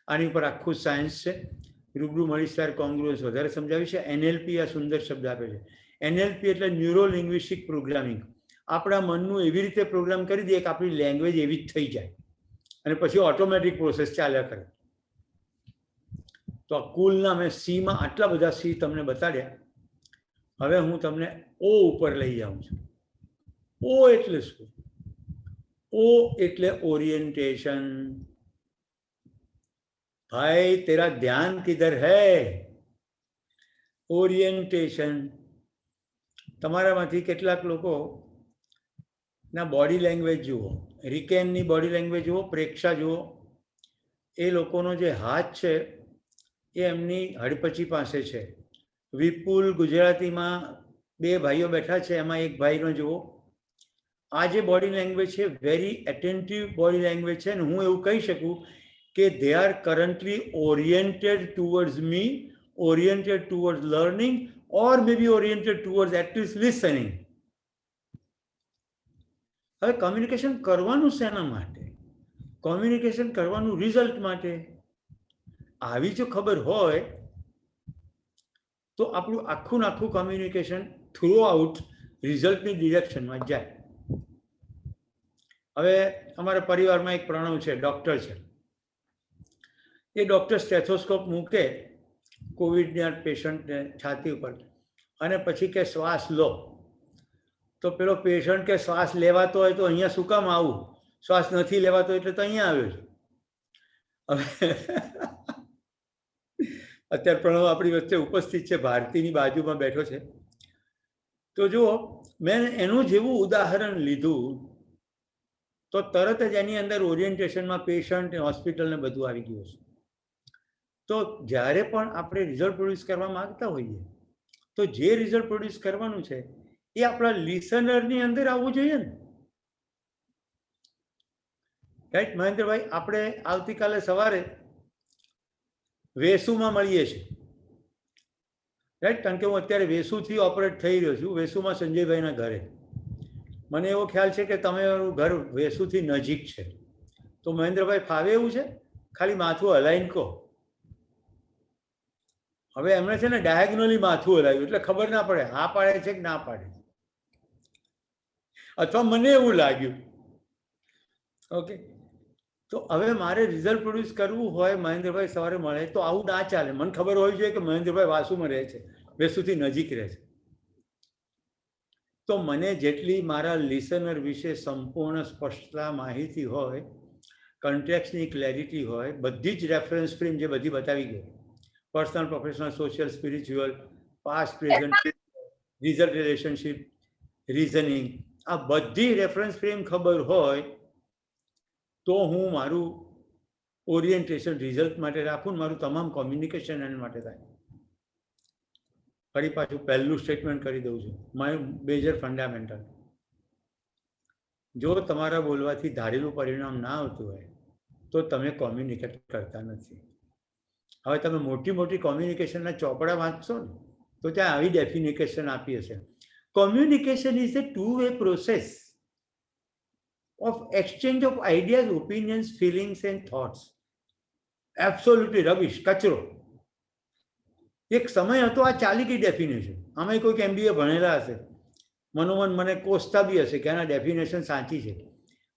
આની ઉપર આખું સાયન્સ છે. રૂબરૂ મળીશ ત્યારે કોંગ્રુઅન્સ વધારે સમજાવી છે. NLP આ સુંદર શબ્દ આપે છે. NLP એટલે ન્યુરો લિંગ્વિસ્ટિક પ્રોગ્રામિંગ. આપણા મનનું એવી રીતે પ્રોગ્રામ કરી દઈએ કે આપણી લેંગ્વેજ એવી જ થઈ જાય અને પછી ઓટોમેટિક પ્રોસેસ ચાલ્યા કરે. તો આ કુલના મેં સીમાં આટલા બધા સી તમને બતાડ્યા. હવે હું તમને ઓ ઉપર લઈ જાઉં છું. ઓ એટલે શું? ઓ એટલે ઓરિએન્ટેશન. ભાઈ તેરા ધ્યાન કિધર હૈ? ઓરિએન્ટેશન. તમારામાંથી કેટલાક લોકો ના બોડી લેંગ્વેજ જુઓ, રિકેનની બોડી લેંગ્વેજ જુઓ, પ્રેક્ષા જુઓ. એ લોકોનો જે હાથ છે એ એમની હડપચી પાસે છે. વિપુલ ગુજરાતીમાં બે ભાઈઓ બેઠા છે, એમાં એક ભાઈનો જુઓ. આ જે બોડી લેંગ્વેજ છે વેરી એટેન્ટિવ બોડી લેંગ્વેજ છે. અને હું એવું કહી શકું કે they are currently oriented towards me, oriented towards learning, or may be oriented towards at least listening. હવે કમ્યુનિકેશન કરવાનું શેના માટે? કોમ્યુનિકેશન કરવાનું રિઝલ્ટ માટે. આવી જો ખબર હોય તો આપણું આખું આખું કમ્યુનિકેશન થ્રુ આઉટ રિઝલ્ટની ડિરેક્શનમાં જાય. હવે અમારા પરિવારમાં એક પ્રણવ છે, ડૉક્ટર છે. એ ડૉક્ટર સ્ટેથોસ્કોપ મૂકે કોવિડના પેશન્ટને છાતી ઉપર અને પછી કે શ્વાસ લો. તો પેલો પેશન્ટ કે શ્વાસ લેવાતો હોય તો અહીંયા શું કામ આવું? શ્વાસ નથી લેવાતો એટલે તો અહીંયા આવ્યો છે. હવે અત્યારે પ્રણવ આપણી વચ્ચે ઉપસ્થિત છે, ભારતીની બાજુમાં બેઠો છે. તો જુઓ, મેં એનું જેવું ઉદાહરણ લીધું તો તરત જ એની અંદર ઓરિએન્ટેશનમાં પેશન્ટ, હોસ્પિટલ ને બધું આવી ગયું છે. તો જ્યારે પણ આપણે રિઝલ્ટ પ્રોડ્યુસ કરવા માંગતા હોઈએ તો જે રિઝલ્ટ પ્રોડ્યુસ કરવાનું છે એ આપણા લિસનરની અંદર આવવું જોઈએ ને. રાઈટ મહેન્દ્રભાઈ? આપણે આવતીકાલે સવારે વેસુમાં મળીએ છીએ, રાઈટ? કારણ કે હું અત્યારે વેસુથી ઓપરેટ થઈ રહ્યો છું, વેસુમાં સંજયભાઈના ઘરે. મને એવો ખ્યાલ છે કે તમારું ઘર વેસુથી નજીક છે. તો મહેન્દ્રભાઈ ફાવે એવું છે? ખાલી માથું હલાઈને કહો. હવે એમણે છે ને ડાયગનલી માથું હલાવ્યું એટલે ખબર ના પડે હા પાડે છે કે ના પાડે, અથવા મને એવું લાગ્યું. ઓકે, તો હવે મારે રિઝલ્ટ પ્રોડ્યુસ કરવું હોય, મહેન્દ્રભાઈ સવારે મળે તો આવું ના ચાલે. મને ખબર હોવી જોઈએ કે મહેન્દ્રભાઈ વાસુમાં રહે છે, વેસુથી નજીક રહે છે. તો મને જેટલી મારા લિસનર વિશે સંપૂર્ણ સ્પષ્ટતા માહિતી હોય, કન્ટેક્સની ક્લેરિટી હોય, બધી જ રેફરન્સ ફ્રેમ જે બધી બતાવી ગઈ, personal, professional, social, spiritual, past, present, result, relationship, reasoning, આ બધી રેફરન્સ ફ્રેમ ખબર હોય તો હું મારું ઓરિએન્ટેશન રિઝલ્ટ માટે રાખું, મારું તમામ કોમ્યુનિકેશન એના માટે થાય. ફરી પાછું પહેલું સ્ટેટમેન્ટ કરી દઉં છું, માય મેજર ફંડામેન્ટલ. જો તમારા બોલવાથી ધારેલું પરિણામ ના આવતું હોય તો તમે કોમ્યુનિકેટ કરતા નથી. હવે તમે મોટી મોટી કોમ્યુનિકેશનના ચોપડા વાંચશો ને તો ત્યાં આવી ડેફિનેશન આપી હશે. Communication is A 2-way process. of exchange of ideas, opinions, feelings and thoughts. Absolutely rubbish, કચરો. એક સમય હતો આ ચાલી ગઈ ડેફિનેશન. આમાં કોઈક MBA ભણેલા હશે, મનોમન મને કોસતા બી હશે કે આના ડેફિનેશન સાચી છે.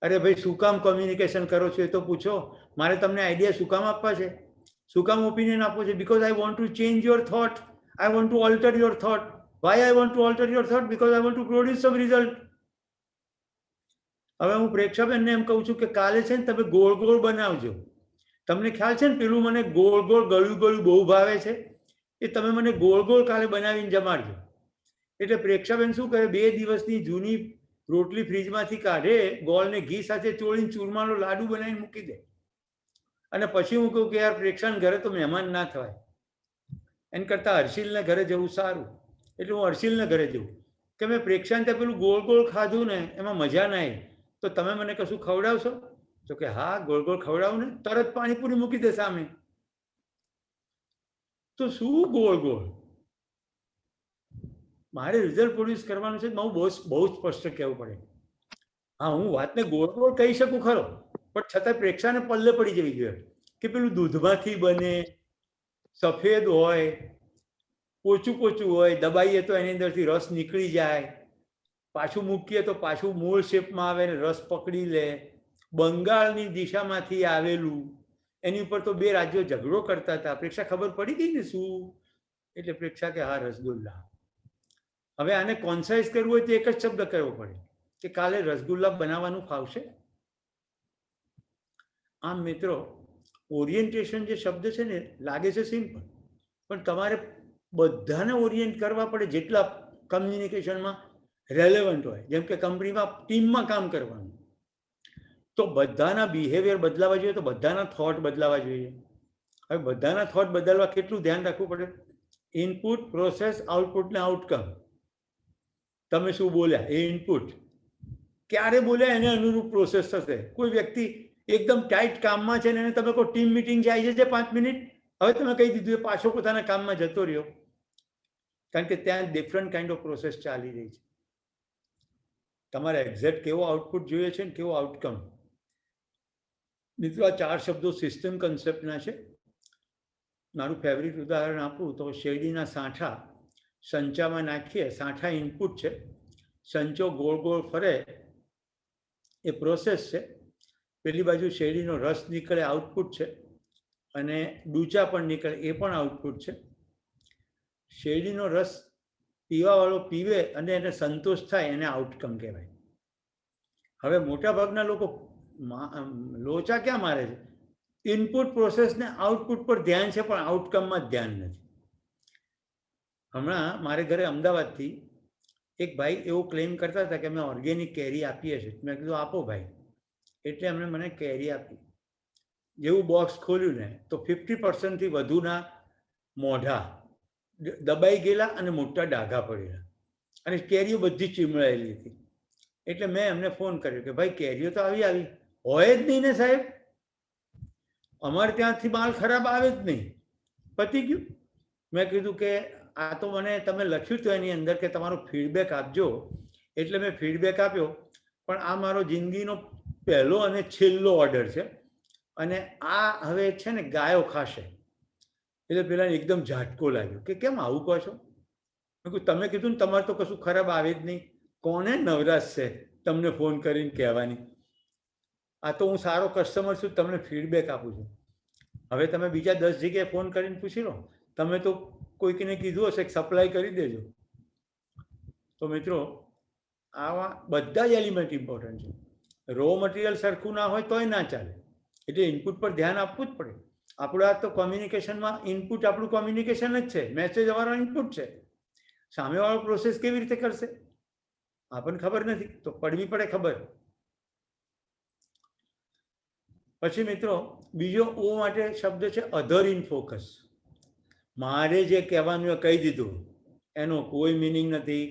અરે ભાઈ, શું કામ કોમ્યુનિકેશન કરો છો એ તો પૂછો. મારે તમને આઈડિયા શું કામ આપવા છે, શું કામ ઓપિનિયન આપવો છે? Because I want to change your thought, I want to alter your thought. Why I want to alter your thought? Because I want to produce some result. હવે હું પ્રેક્ષાબેનને એમ કહું છું કે કાલે છે ને તમે ગોળ ગોળ બનાવજો. તમને ખ્યાલ છે ને પેલું મને ગોળ ગોળ ગળ્યું ગળ્યું બહુ ભાવે છે, એ તમે મને ગોળ ગોળ કાલે બનાવીને જમાડજો. એટલે પ્રેક્ષાબેન શું કરે, 2 દિવસની જૂની રોટલી ફ્રીજમાંથી કાઢે, ગોળને ઘી સાથે ચોળીને ચૂરમાનો લાડુ બનાવીને મૂકી દે. અને પછી હું કહું કે યાર પ્રેક્ષાને ઘરે તો મહેમાન ના થવાય, એના કરતાં હર્ષિલને ઘરે જવું સારું. એટલે હું હર્ષિલને ઘરે જઉં કે મેં પ્રેક્ષાને ત્યાં પેલું ગોળ ગોળ ખાધું ને એમાં મજા ના આવી, તો તમે મને કશું ખવડાવશો? તો કે હા, ગોળ ગોળ ખવડાવું ને. તરત પાણીપુરી મૂકી દે સામે. તો શું ગોળ ગોળ? મારે રિઝલ્ટ પ્રોડ્યુસ કરવાનું છે, બહુ સ્પષ્ટ કહેવું પડે. હા, હું વાતને ગોળ ગોળ કહી શકું ખરો, પણ છતાં પ્રેક્ષાને પલ્લે પડી જવી જોઈએ કે પેલું દૂધમાંથી બને, સફેદ હોય, પોચું પોચું હોય, દબાઈએ તો એની અંદરથી રસ નીકળી જાય, પાછું મૂકીએ તો પાછું મૂળ શેપમાં આવે ને રસ પકડી લે. બંગાળની દિશામાંથી આવેલું, એની ઉપર તો 2 રાજ્યો ઝઘડો કરતા હતા. પ્રેક્ષા ખબર પડી ગઈ ને શું? એટલે પ્રેક્ષા કે હા, રસગુલ્લા. હવે આને કોન્સાઇઝ કરવું હોય તો એક જ શબ્દ કરવો પડે કે કાલે રસગુલ્લા બનાવવાનું ફાવશે. આમ મિત્રો, ઓરિએન્ટેશન જે શબ્દ છે ને લાગે છે સિમ્પલ, પણ તમારે બધાને ઓરિએન્ટ કરવા પડે જેટલા કમ્યુનિકેશનમાં રેલેવન્ટ હોય. જેમ કે કંપનીમાં ટીમમાં કામ કરવાનું, તો બધાના બિહેવિયર બદલાવા જોઈએ, તો બધાના થોટ બદલાવા જોઈએ. હવે બધાના થોટ બદલવા કેટલું ધ્યાન રાખવું પડે? ઇનપુટ, પ્રોસેસ, આઉટપુટ ને આઉટકમ. તમે શું બોલ્યા એ ઇનપુટ, ક્યારે બોલ્યા એને અનુરૂપ પ્રોસેસ થશે. કોઈ વ્યક્તિ એકદમ ટાઈટ કામમાં છે ને એને તમે કોઈ ટીમ મિટિંગ જાય છે 5 મિનિટ, હવે તમે કહી દીધું એ પાછો પોતાના કામમાં જતો રહ્યો, કારણ કે ત્યાં ડિફરન્ટ કાઇન્ડ ઓફ પ્રોસેસ ચાલી રહી છે. તમારે એક્ઝેક્ટ કેવો આઉટપુટ જોઈએ છે ને કેવો આઉટકમ. મિત્રો, આ 4 શબ્દો સિસ્ટમ કન્સેપ્ટના છે. મારું ફેવરિટ ઉદાહરણ આપું તો શેરડીના સાંઠા સંચામાં નાખીએ. સાંઠા ઇનપુટ છે, સંચો ગોળ ગોળ ફરે એ પ્રોસેસ છે, પેલી બાજુ શેરડીનો રસ નીકળે આઉટપુટ છે, અને ડૂચા પણ નીકળે એ પણ આઉટપુટ છે. શેરડીનો રસ પીવાવાળો પીવે અને એને સંતોષ થાય એને આઉટકમ કહેવાય. હવે મોટાભાગના લોકો લોચા ક્યાં મારે છે? ઇનપુટ પ્રોસેસ ને આઉટપુટ પર ધ્યાન છે, પણ આઉટકમમાં જ ધ્યાન નથી. હમણાં મારે ઘરે અમદાવાદથી એક ભાઈ એવો ક્લેમ કરતા હતા કે અમે ઓર્ગેનિક કેરી આપીએ છીએ. મેં કીધું આપો ભાઈ. એટલે એમણે મને કેરી આપી. જેવું બોક્સ ખોલ્યું ને તો 50% વધુના મોઢા દબાઈ ગયેલા અને મોટા ડાઘા પડેલા, અને કેરીઓ બધી ચીમળાયેલી હતી. એટલે મેં એમને ફોન કર્યો કે ભાઈ કેરીઓ તો આવી હોય જ નહીં ને સાહેબ, અમારે ત્યાંથી માલ ખરાબ આવે જ નહીં. પતી ગયું. મેં કીધું કે આ તો મને તમે લખ્યું હતું એની અંદર કે તમારો ફીડબેક આપજો, એટલે મેં ફીડબેક આપ્યો, પણ આ મારો જિંદગીનો પહેલો અને છેલ્લો ઓર્ડર છે, અને આ હવે છે ને ગાયો ખાશે. એટલે પેલા એકદમ ઝાટકો લાગ્યો કે કેમ આવું કહો છો? મેં કીધું તમે કીધું ને તમારે તો કશું ખરાબ આવે જ નહીં, કોને નવરાશ છે તમને ફોન કરીને કહેવાની? આ તો હું સારો કસ્ટમર છું, તમને ફીડબેક આપું છું. હવે તમે બીજા 10 જગ્યાએ ફોન કરીને પૂછી લો, તમે તો કોઈકને કીધું હશે કે સપ્લાય કરી દેજો. તો મિત્રો, આવા બધા જ એલિમેન્ટ ઇમ્પોર્ટન્ટ છે. રો મટીરિયલ સરખું ના હોય તોય ના ચાલે, એટલે ઇનપુટ પર ધ્યાન આપવું જ પડે. આપણું આ તો કોમ્યુનિકેશનમાં ઇનપુટ આપણું કોમ્યુનિકેશન જ છે, મેસેજ અમારો ઇનપુટ છે. સામેવાળો પ્રોસેસ કેવી રીતે કરશે આપણને ખબર નથી, તો પડવી પડે ખબર. પછી મિત્રો, બીજો ઓ માટે શબ્દ છે અધર ઇન ફોકસ. મારે જે કહેવાનું એ કહી દીધું, એનો કોઈ મિનિંગ નથી.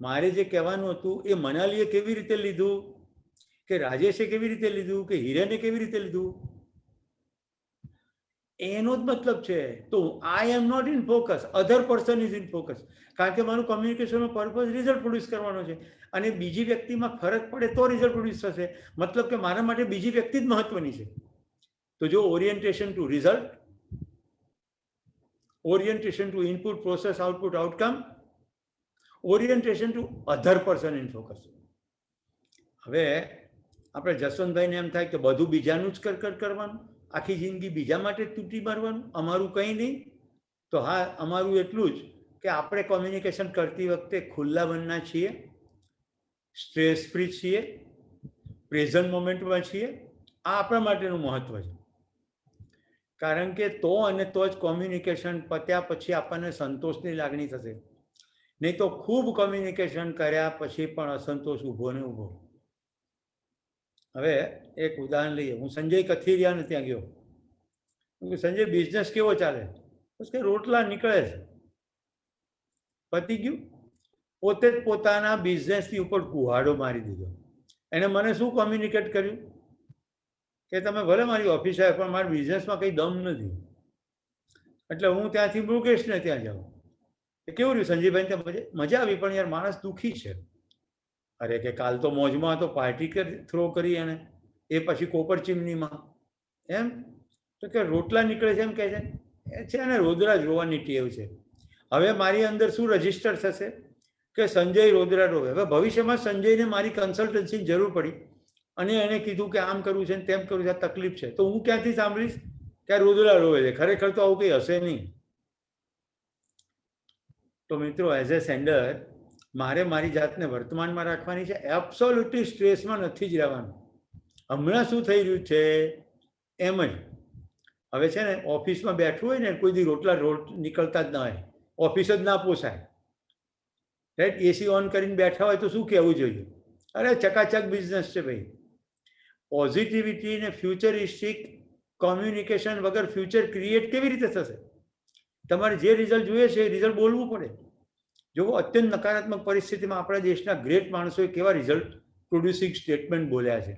મારે જે કહેવાનું હતું એ મનાલીએ કેવી રીતે લીધું, કે રાજેશે કેવી રીતે લીધું, કે હિરેને કેવી રીતે લીધું, એનો જ મતલબ છે. તો I am not in focus, other person is in focus. કારણ કે મારું કમ્યુનિકેશનનો પર્પઝ રિઝલ્ટ પ્રોડ્યુસ કરવાનો છે, અને બીજી વ્યક્તિમાં ફરક પડે તો રિઝલ્ટ પ્રોડ્યુસ થશે. મતલબ કે મારા માટે બીજી વ્યક્તિ જ મહત્વની છે. તો જો orientation to result, orientation to input, process, output, outcome, orientation to other person in focus. હવે આપણે જસવંતભાઈને એમ થાય કે બધું બીજાનું જ કરવાનું, આખી જિંદગી બીજા માટે તૂટી મારવાનું, અમારું કંઈ નહીં. તો હા, અમારું એટલું જ કે આપણે કોમ્યુનિકેશન કરતી વખતે ખુલ્લા મનના છીએ, સ્ટ્રેસ ફ્રી છીએ, પ્રેઝન્ટ મોમેન્ટમાં છીએ. આ આપણા માટેનું મહત્વ છે. કારણ કે તો અને તો જ કોમ્યુનિકેશન પત્યા પછી આપણને સંતોષની લાગણી થશે. નહીં તો ખૂબ કોમ્યુનિકેશન કર્યા પછી પણ અસંતોષ ઊભો ને ઊભો. હવે એક ઉદાહરણ લઈએ. હું સંજય કથિરિયાને ત્યાં ગયો. સંજય, બિઝનેસ કેવો ચાલે? બસ કે રોટલા નીકળે છે. પતી ગયું. પોતે જ પોતાના બિઝનેસની ઉપર કુહાડો મારી દીધો. એને મને શું કોમ્યુનિકેટ કર્યું કે તમે ભલે મારી ઓફિસ આવે પણ મારા બિઝનેસમાં કંઈ દમ નથી. એટલે હું ત્યાંથી મૃગેશને ત્યાં જાઉં. એ કેવું રહ્યું સંજયભાઈ? ત્યાં મજા આવી, પણ યાર માણસ દુઃખી છે. અરે કે કાલ તો મોજમાં હતો, પાર્ટી થ્રો કરી એને, એ પછી કોપર ચીમનીમાં. એમ તો કે રોટલા નીકળે છે એમ કહે છે. એ છે ને રોદરા જોવાની ટેવ છે. હવે મારી અંદર શું રજીસ્ટર થશે કે સંજય રોદરા રોવે. હવે ભવિષ્યમાં સંજયને મારી કન્સલ્ટન્સીની જરૂર પડી અને એને કીધું કે આમ કરવું છે ને તેમ કરવું છે, આ તકલીફ છે, તો હું ક્યાંથી સાંભળીશ કે રોદરા રોવે છે? ખરેખર તો આવું કંઈ હશે નહીં. તો મિત્રો, એઝ એ સેન્ડર મારે મારી જાતને વર્તમાનમાં રાખવાની છે. એબ્સોલ્યુટલી સ્ટ્રેસમાં નથી જ રહેવાનું. હમણાં શું થઈ રહ્યું છે એમ જ. હવે છે ને, ઓફિસમાં બેઠવું હોય ને, કોઈ દી રોટલા નીકળતા જ ના હોય, ઓફિસ જ ના પોસાય, રાઈટ? એસી ઓન કરીને બેઠા હોય તો શું કહેવું જોઈએ? અરે ચકાચક બિઝનેસ છે ભાઈ. પોઝિટિવિટી ને ફ્યુચરિસ્ટિક કોમ્યુનિકેશન વગર ફ્યુચર ક્રિએટ કેવી રીતે થશે? તમારે જે રિઝલ્ટ જોઈએ છે એ રિઝલ્ટ બોલવું પડે. જો અત્યંત નકારાત્મક પરિસ્થિતિમાં આપણા દેશના ગ્રેટ માણસોએ કેવા રિઝલ્ટ પ્રોડ્યુસિંગ સ્ટેટમેન્ટ બોલ્યા છે.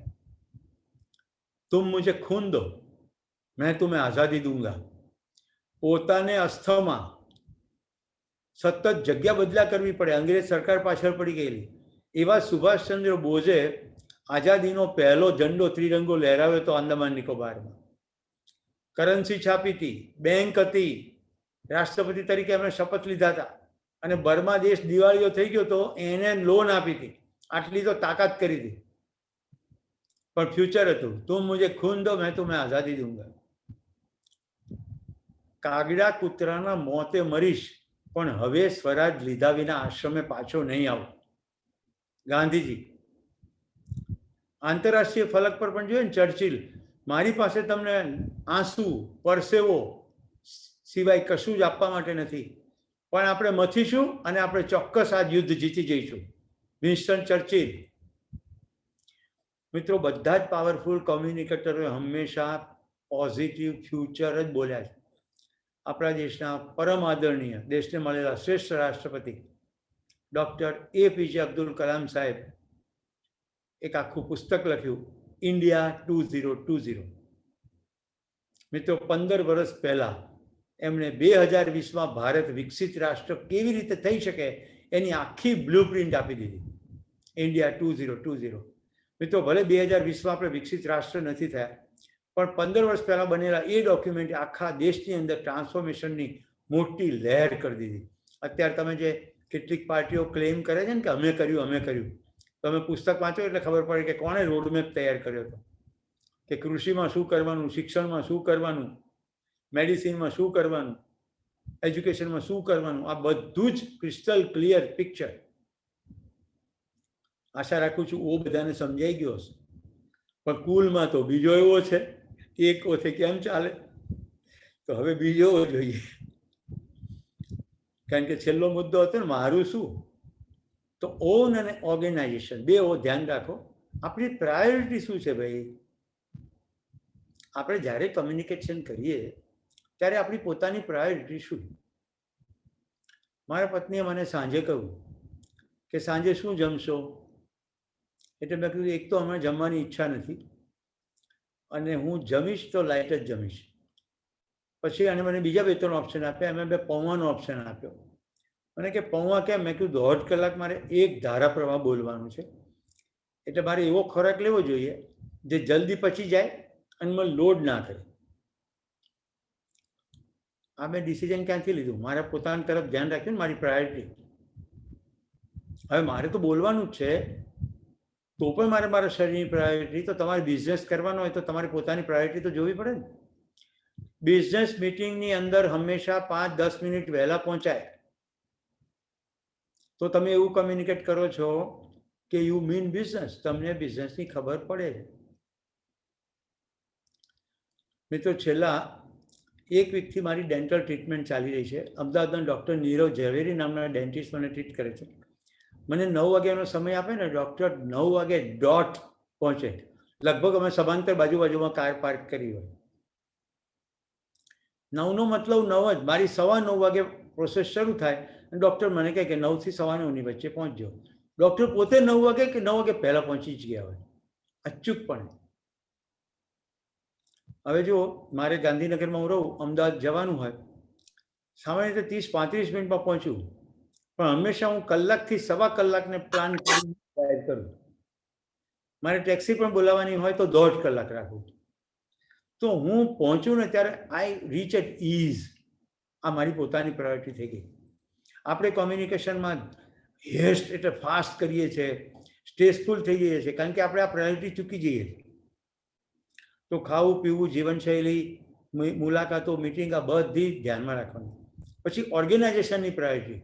તુમ મુझे खून दो, मैं तुम्हें आज़ादी दूंगा. પોતાને અસ્થમાં સતત જગ્યા બદલા કરવી પડે, અંગ્રેજ સરકાર પાછળ પડી ગયેલી. એવા સુભાષચંદ્ર બોઝે આઝાદીનો પહેલો ઝંડો ત્રિરંગો લહેરાવ્યો હતો આંદામાન નિકોબારમાં. કરન્સી છાપી હતી, બેંક હતી, રાષ્ટ્રપતિ તરીકે એમણે શપથ લીધા હતા, અને બર્મા દેશ દિવાળીઓ થઈ ગયો તો એને લોન આપી હતી. આટલી તો તાકાત કરી હતી. પણ ફ્યુચર હતું, તું મુझे खून दो, मैं तुम्हें आज़ादी दूंगा. કાગડા કૂતરાના મોતે મરીશ, પણ હવે સ્વરાજ લીધા વિના આશ્રમે પાછો નહીં આવો. ગાંધીજી. આંતરરાષ્ટ્રીય ફલક પર પણ જોઈએ ને, ચર્ચિલ, મારી પાસે તમને આંસુ પરસેવો સિવાય કશું જ આપવા માટે નથી, પણ આપણે મથીશું અને આપણે ચોક્કસ આ યુદ્ધ જીતી જઈશું. Winston Churchill. મિત્રો, બધા જ પાવરફુલ કોમ્યુનિકેટરોએ હંમેશા પોઝિટિવ ફ્યુચર જ બોલ્યા છે. આપણા દેશના પરમ આદરણીય, દેશને મળેલા શ્રેષ્ઠ રાષ્ટ્રપતિ ડૉક્ટર APJ અબ્દુલ કલામ સાહેબ એક આખું પુસ્તક લખ્યું, ઇન્ડિયા 2020. મિત્રો, 15 વર્ષ પહેલા એમણે 2020માં ભારત વિકસિત રાષ્ટ્ર કેવી રીતે થઈ શકે એની આખી બ્લુપ્રિન્ટ આપી દીધી. ઇન્ડિયા 2020. મિત્રો, ભલે 2020માં આપણે વિકસિત રાષ્ટ્ર નથી થયા, પણ 15 વર્ષ પહેલા બનેલા એ ડોક્યુમેન્ટ આખા દેશની અંદર ટ્રાન્સફોર્મેશનની મોટી લહેર કરી દીધી. અત્યારે તમે જે કેટલીક પાર્ટીઓ ક્લેમ કરે છે ને કે અમે કર્યું, તમે પુસ્તક વાંચો એટલે ખબર પડે કે કોણે રોડમેપ તૈયાર કર્યો હતો, કે કૃષિમાં શું કરવાનું, શિક્ષણમાં શું કરવાનું, મેડિસિનમાં શું કરવાનું, એજ્યુકેશનમાં શું કરવાનું, આ બધું જ ક્રિસ્ટલ ક્લિયર પિક્ચર. આશા રાખું છું ઓ બધાને સમજાઈ ગયો હશે. પણ કુલમાં તો બીજો એવો છે, એક ઓથે કેમ ચાલે? તો હવે બીજો જોઈએ, કારણ કે છેલ્લો મુદ્દો હતો ને મારું શું, તો ઓન અને ઓર્ગેનાઇઝેશન બે ધ્યાન રાખો. આપણી પ્રાયોરિટી શું છે ભાઈ? આપણે જ્યારે કમ્યુનિકેશન કરીએ ત્યારે આપણી પોતાની પ્રાયોરિટી શું? મારા પત્નીએ મને સાંજે કહ્યું કે સાંજે શું જમશો? એટલે મેં કીધું, એક તો હમણાં જમવાની ઈચ્છા નથી, અને હું જમીશ તો લાઇટ જ જમીશ. પછી અને મને બીજા 2-3 ઓપ્શન આપ્યા, એમાં મેં પૌવાનો ઓપ્શન આપ્યો. મને કે પૌવા કેમ? મેં કીધું 1.5 કલાક મારે એક ધારા પ્રવાહ બોલવાનું છે, એટલે મારે એવો ખોરાક લેવો જોઈએ જે જલ્દી પચી જાય અને મને લોડ ના કરે. આ મેં ડિસિઝન ક્યાંથી લીધું? મારા પોતાની તરફ ધ્યાન રાખ્યું ને, મારી પ્રાયોરિટી. હવે મારે તો બોલવાનું જ છે, તો પણ મારે મારા શરીરની પ્રાયોરિટી. તો તમારે બિઝનેસ કરવાનો હોય તો તમારે પોતાની પ્રાયોરિટી તો જોવી પડે ને. બિઝનેસ મિટિંગની અંદર હંમેશા 5-10 મિનિટ વહેલા પહોંચાય તો તમે એવું કમ્યુનિકેટ કરો છો કે યુ મીન બિઝનેસ, તમને બિઝનેસની ખબર પડે. મિત્રો, છેલ્લા 1 વીકથી મારી ડેન્ટલ ટ્રીટમેન્ટ ચાલી રહી છે. અમદાવાદના ડૉક્ટર નીરવ ઝવેરી નામના ડેન્ટિસ્ટ મને ટ્રીટ કરે છે. મને 9 વાગ્યાનો સમય આપે ને, ડૉક્ટર 9 વાગે ડોટ પહોંચે. લગભગ અમે સમાંતર બાજુમાં કાર પાર્ક કરી હોય. 9નો મતલબ 9 જ. મારી 9:15 વાગે પ્રોસેસ શરૂ થાય અને ડૉક્ટર મને કહે કે 9 થી 9:15ની વચ્ચે પહોંચજો. ડૉક્ટર પોતે 9 વાગે કે 9 વાગે પહેલાં પહોંચી જ ગયા હોય, અચૂકપણે. હવે જુઓ, મારે ગાંધીનગરમાં હું રહું, અમદાવાદ જવાનું હોય, સામાન્ય રીતે 30-35 મિનિટમાં પહોંચું, પણ હંમેશા હું કલાકથી સવા કલાકને પ્લાન કરીને તૈયાર કરું. મારે ટેક્સી પણ બોલાવવાની હોય તો 1.5 કલાક રાખું. તો હું પહોંચું ને ત્યારે આઈ રીચ એટ ઇઝ. આ મારી પોતાની પ્રાયોરિટી થઈ ગઈ. આપણે કોમ્યુનિકેશનમાં હેસ્ટ એટલે ફાસ્ટ કરીએ છીએ, સ્ટ્રેસફુલ થઈ જઈએ છીએ, કારણ કે આપણે આ પ્રાયોરિટી ચૂકી જઈએ છીએ. તો ખાવું પીવું, જીવનશૈલી, મુલાકાતો, મિટિંગ, આ બધી ધ્યાનમાં રાખવાની. પછી ઓર્ગેનાઇઝેશનની પ્રાયોરિટી.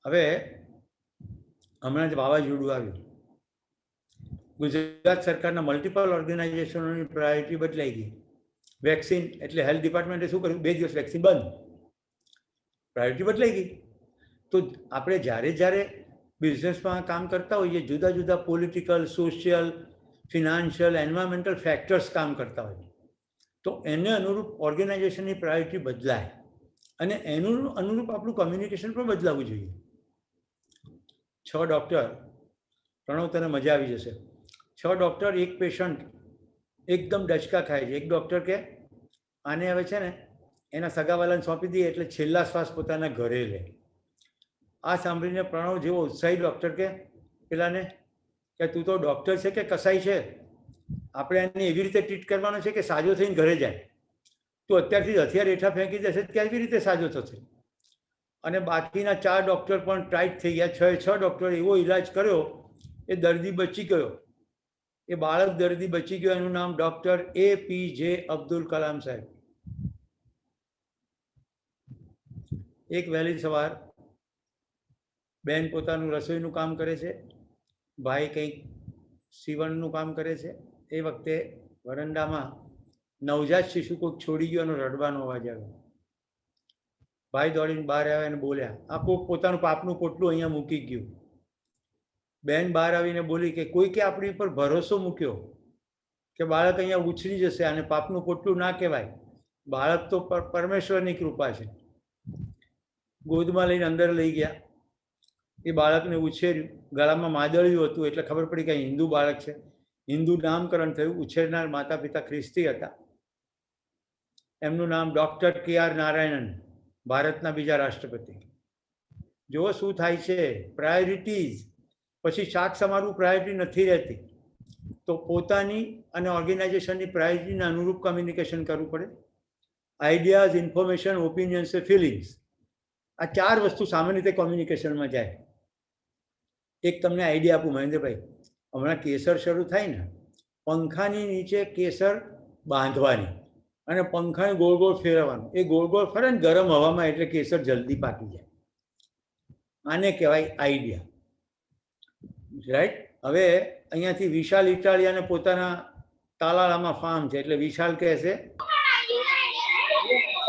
હવે હમણાં જ વાવાઝોડું આવ્યું, ગુજરાત સરકારના મલ્ટિપલ ઓર્ગેનાઇઝેશનોની પ્રાયોરિટી બદલાઈ ગઈ. વેક્સિન એટલે હેલ્થ ડિપાર્ટમેન્ટે શું કર્યું? 2 દિવસ વેક્સિન બંધ. પ્રાયોરિટી બદલાઈ ગઈ. તો આપણે જ્યારે બિઝનેસમાં કામ કરતા હોઈએ, જુદા જુદા political, social, financial, environmental factors કામ કરતા હોય, તો એને અનુરૂપ ઓર્ગેનાઇઝેશનની પ્રાયોરિટી બદલાય અને એનું અનુરૂપ આપણું કોમ્યુનિકેશન પણ બદલાવવું જોઈએ. 6 ડૉક્ટર, પ્રણવ તને મજા આવી જશે, 6 ડૉક્ટર, એક પેશન્ટ એકદમ ડચકા ખાય છે. એક ડૉક્ટર કે આને હવે છે ને એના સગાવાલાને સોંપી દઈએ એટલે છેલ્લા શ્વાસ પોતાના ઘરે લે. આ સાંભળીને પ્રણવ જેવો ઉત્સાહી ડૉક્ટર કે પેલાને કે તું તો ડૉક્ટર છે કે કસાઈ છે? આપણે એને એવી રીતે ટ્રીટ કરવાનો છે કે સાજો થઈને ઘરે જાય. તો અત્યારથી હથિયાર હેઠા ફેંકી દેશે તો કેવી રીતે સાજો થશે? અને બાકીના 4 ડૉક્ટર પણ ટાઈટ થઈ ગયા. 6 ડૉક્ટર એવો ઈલાજ કર્યો, એ દર્દી બચી ગયો. એ બાળક દર્દી બચી ગયો. એનું નામ ડૉક્ટર APJ અબ્દુલ કલામ સાહેબ. એક વહેલી સવાર બેન પોતાનું રસોઈનું કામ કરે છે, ભાઈ કંઈક સીવણનું કામ કરે છે. એ વખતે વરંડામાં નવજાત શિશુ કોઈક છોડી ગયો અને રડવાનો અવાજ આવ્યો. ભાઈ દોડીને બહાર આવ્યા અને બોલ્યા, આ કોઈક પોતાનું પાપનું પોટલું અહીંયા મૂકી ગયું. બેન બહાર આવીને બોલી કે કોઈકે આપણી ઉપર ભરોસો મૂક્યો કે બાળક અહીંયા ઉછરી જશે, આને પાપનું પોટલું ના કહેવાય, બાળક તો પરમેશ્વરની કૃપા છે. ગોદમાં લઈને અંદર લઈ ગયા. એ બાળકને ઉછેર્યું. ગળામાં માદળિયું હતું એટલે ખબર પડી કે હિન્દુ બાળક છે. હિન્દુ નામકરણ થયું. ઉછેરનાર માતા પિતા ખ્રિસ્તી હતા. એમનું નામ ડૉક્ટર KR નારાયણન, ભારતના બીજા રાષ્ટ્રપતિ. જો શું થાય છે, પ્રાયોરિટીઝ. પછી શાક સમારવું પ્રાયોરિટી નથી રહેતી. તો પોતાની અને ઓર્ગેનાઇઝેશનની પ્રાયોરિટીને અનુરૂપ કમ્યુનિકેશન કરવું પડે. આઈડિયાઝ, ઇન્ફોર્મેશન, ઓપિનિયન્સ, ફિલિંગ્સ, આ 4 વસ્તુ સામાન્ય રીતે કોમ્યુનિકેશનમાં જાય. એક તમને આઈડિયા આપું મહેન્દ્રભાઈ, હમણાં કેસર શરૂ થાય ને, પંખાની નીચે કેસર બાંધવાની અને પંખાને ગોળ ગોળ ફેરવવાનું. એ ગોળ ગોળ ફરે ને ગરમ હવામાં એટલે કેસર જલ્દી પાકી જાય. આને કહેવાય આઈડિયા, રાઈટ? હવે અહીંયાથી વિશાલ ઇટાલિયાને પોતાના તાલાળામાં ફાર્મ છે એટલે વિશાલ કહે છે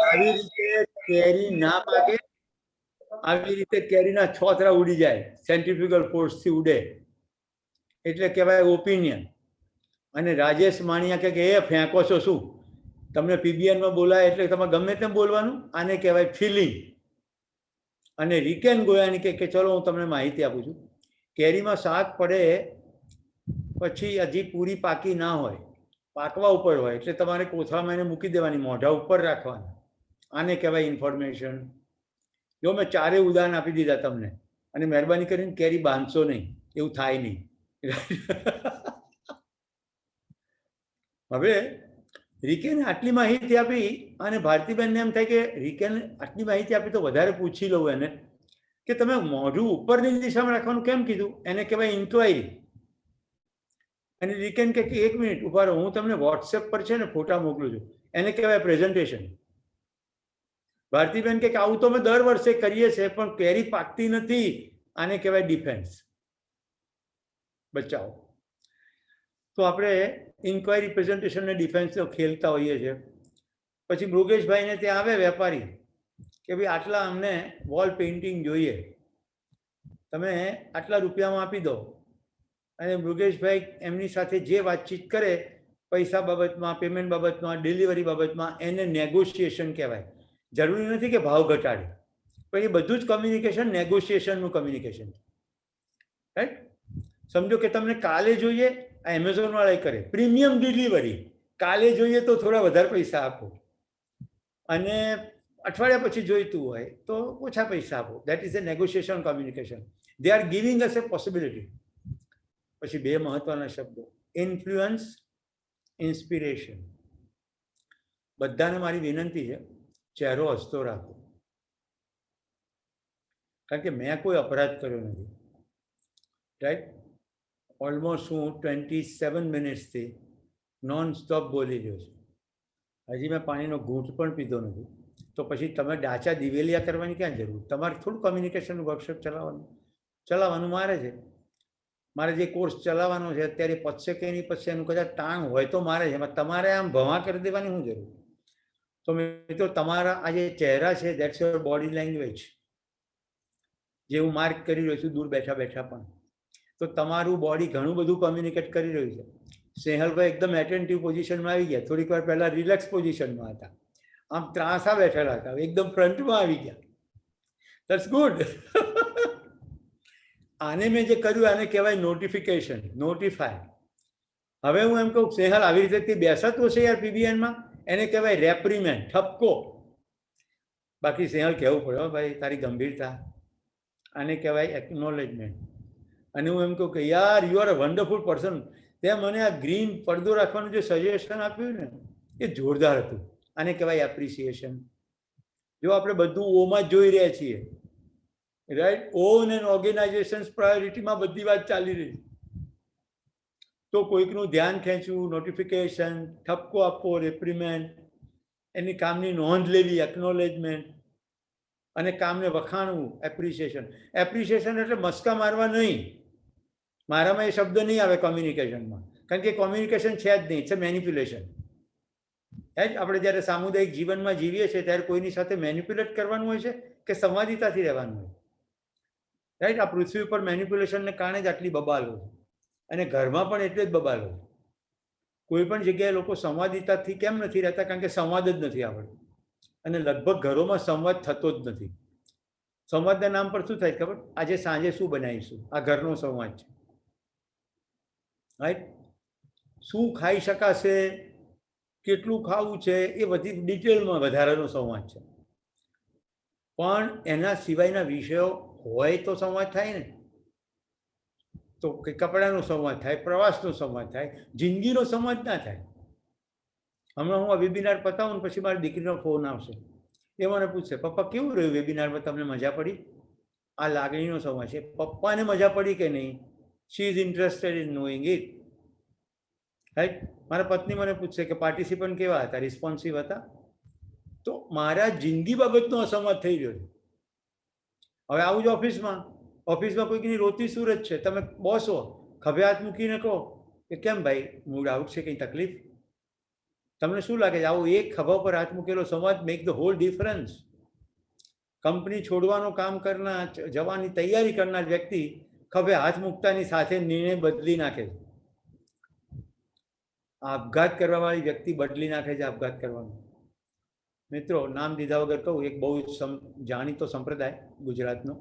આવી રીતે કેરી ના પાકે, આવી રીતે કેરીના છોતરા ઉડી જાય, સેન્ટ્રીફ્યુગલ ફોર્સથી ઉડે એટલે કહેવાય ઓપિનિયન. અને રાજેશ માણિયા કે એ ફેંકો છો શું? તમને PBNમાં બોલાય એટલે તમે ગમે તેમ બોલવાનું. આને કહેવાય ફિલિંગ. અને રિકેન ગોયાની કે ચલો હું તમને માહિતી આપું છું. કેરીમાં શાક પડે પછી હજી પૂરી પાકી ના હોય પાકવા ઉપર હોય એટલે તમારે કોથળામાં એને મૂકી દેવાની, મોઢા ઉપર રાખવાના. આને કહેવાય ઇન્ફોર્મેશન. જો મેં 4 ઉદાહરણ આપી દીધા તમને, અને મહેરબાની કરીને કેરી બાંધશો નહીં, એવું થાય નહીં. હવે રીકેને આટલી માહિતી આપી અને ભારતીબેનને એમ થાય કે રીકેને આટલી માહિતી આપી તો વધારે પૂછી લઉં એને કે તમે મોઢું ઉપરની દિશામાં રાખવાનું કેમ કીધું. એને કહેવાય ઇન્ક્વાયરી. અને રીકેન કે 1 મિનિટ ઉભા રહો, હું તમને વોટ્સએપ પર છે ને ફોટા મોકલું છું. એને કહેવાય પ્રેઝન્ટેશન. ભારતીબેન કે આવું તો અમે દર વર્ષે કરીએ છીએ પણ કેરી પાકતી નથી. આને કહેવાય ડિફેન્સ, બચાવ. તો આપણે ઇન્ક્વાયરી, પ્રેઝન્ટેશન ને ડિફેન્સનો ખેલતા હોઈએ છીએ. પછી મૃગેશભાઈને ત્યાં આવે વેપારી કે ભાઈ આટલા અમને વોલ પેઇન્ટિંગ જોઈએ, તમે આટલા રૂપિયામાં આપી દો. અને મૃગેશભાઈ એમની સાથે જે વાતચીત કરે પૈસા બાબતમાં, પેમેન્ટ બાબતમાં, ડિલિવરી બાબતમાં, એને નેગોશિએશન કહેવાય. જરૂરી નથી કે ભાવ ઘટાડે, પણ એ બધું જ કમ્યુનિકેશન નેગોશિએશનનું કમ્યુનિકેશન. રાઈટ? સમજો કે તમને કાલે જોઈએ, આ એમેઝોન વાળા કરે પ્રીમિયમ ડિલિવરી, કાલે જોઈએ તો થોડા વધારે પૈસા આપો, અને અઠવાડિયા પછી જોઈતું હોય તો ઓછા પૈસા આપો. That is a negotiation communication. They are giving us A possibility. પછી 2 મહત્વના શબ્દો, ઇન્ફ્લુઅન્સ, ઇન્સ્પિરેશન. બધાને મારી વિનંતી છે, ચહેરો હસતો રાખો, કારણ કે મેં કોઈ અપરાધ કર્યો નથી. રાઈટ? ઓલમોસ્ટ હું 27 મિનિટ્સથી નોન સ્ટોપ બોલી રહ્યો છું. હજી મેં પાણીનો ઘૂંટ પણ પીધો નથી. તો પછી તમે ડાચા દિવેલિયા કરવાની ક્યાં જરૂર? તમારે થોડું કમ્યુનિકેશનનું વર્કશોપ ચલાવવાનું મારે છે. મારે જે કોર્સ ચલાવવાનો છે અત્યારે પચશે કે નહીં પચશે એનું કદાચ ટાણ હોય તો મારે છે. તમારે આમ ભવા કરી દેવાની શું જરૂર? તો મિત્રો, તમારા આ જે ચહેરા છે, દેટ્સ યોર બોડી લેંગ્વેજ, જે હું માર્ક કરી રહ્યો છું દૂર બેઠા બેઠા પણ. તો તમારું બોડી ઘણું બધું કમ્યુનિકેટ કરી રહ્યું છે. સ્નેહલભાઈ એકદમ એટેન્ટિવ પોઝિશનમાં આવી ગયા, થોડીક વાર પહેલા રિલેક્સ પોઝિશનમાં હતા, આમ ત્રાંસા બેઠેલા હતા, એકદમ ફ્રન્ટમાં આવી ગયા. That's good. આને મેં જે કર્યું આને કહેવાય નોટિફિકેશન, નોટિફાય. હવે હું એમ કહું, સ્નેહલ આવી રીતે બેસાતો છે યાર પીબીએનમાં, એને કહેવાય રેપ્રીમેન્ડ, ઠપકો. બાકી સ્નેહલ કહેવું પડે ભાઈ તારી ગંભીરતા. આને કહેવાય એકનોલેજમેન્ટ. અને હું એમ કહું કે યાર you are a wonderful person, તે મને આ ગ્રીન પડદો રાખવાનું જે સજેશન આપ્યું ને એ જોરદાર હતું. આને કહેવાય એપ્રિસિએશન. જો આપણે બધું ઓમાં જ જોઈ રહ્યા છીએ, રાઈટ? ઓન એન્ડ ઓર્ગેનાઇઝેશન્સ પ્રાયોરિટીમાં બધી વાત ચાલી રહી, તો કોઈકનું ધ્યાન ખેંચવું, નોટિફિકેશન, ઠપકો આપવો, રેપ્રીમેન્ટ, એની કામની નોંધ લેવી, એકનોલેજમેન્ટ, અને કામને વખાણવું, એપ્રિસિએશન. એપ્રિસિએશન એટલે મસ્કા મારવા નહીં. મારામાં એ શબ્દ નહીં આવે કોમ્યુનિકેશનમાં, કારણ કે કોમ્યુનિકેશન છે જ નહીં, ઇટ્સ અ મેનિપ્યુલેશન. રાઈટ? આપણે જ્યારે સામુદાયિક જીવનમાં જીવીએ છીએ ત્યારે કોઈની સાથે મેનિપ્યુલેટ કરવાનું હોય છે કે સંવાદિતાથી રહેવાનું હોય? રાઈટ? આ પૃથ્વી ઉપર મેનિપ્યુલેશનને કારણે જ આટલી બબાલ હોય, અને ઘરમાં પણ એટલે જ બબાલ હોય. કોઈ પણ જગ્યાએ લોકો સંવાદિતાથી કેમ નથી રહેતા? કારણ કે સંવાદ જ નથી આવડતો, અને લગભગ ઘરોમાં સંવાદ થતો જ નથી. સંવાદના નામ પર શું થાય ખબર? આજે સાંજે શું બનાવીશું, આ ઘરનો સંવાદ છે. રાઈટ? શું ખાઈ શકાશે, કેટલું ખાવું છે, એ બધી ડિટેલમાં વધારાનો સંવાદ છે. પણ એના સિવાયના વિષયો હોય તો સંવાદ થાય ને. તો કપડાનો સંવાદ થાય, પ્રવાસનો સંવાદ થાય, જિંદગીનો સંવાદ ના થાય. હમણાં હું આ વેબિનાર પતાવું ને પછી મારી દીકરીનો ફોન આવશે, એ મને પૂછશે પપ્પા કેવું રહ્યું વેબિનારમાં, તમને મજા પડી? આ લાગણીનો સંવાદ છે. પપ્પાને મજા પડી કે નહીં, she is interested in knowing it. Right? મારા પત્ની મને પૂછશે કે પાર્ટિસિપન્ટ કેવા હતા, રિસ્પોન્સિવ હતા? તો મારા જિંદગી બાબતનો અસંવાદ થઈ રહ્યો છે. હવે આવું જ ઓફિસમાં કોઈકની રોતી સુરત છે, તમે બોસ હો, ખભે હાથ મૂકીને કહો કે કેમ ભાઈ મૂડ આઉટ છે, કંઈ તકલીફ? તમને શું લાગે છે આવું એક ખભા પર હાથ મૂકેલો સંવાદ make the whole difference? Company છોડવાનું કામ કરનાર, જવાની તૈયારી કરનાર વ્યક્તિ ખભે હાથ મૂકતાની સાથે નિર્ણય બદલી નાખે છે. આપઘાત કરવાવાળી વ્યક્તિ બદલી નાખે છે આપઘાત કરવાનું. મિત્રો, નામ દીધા વગર કહું, એક બહુ જાણીતો સંપ્રદાય ગુજરાતનો,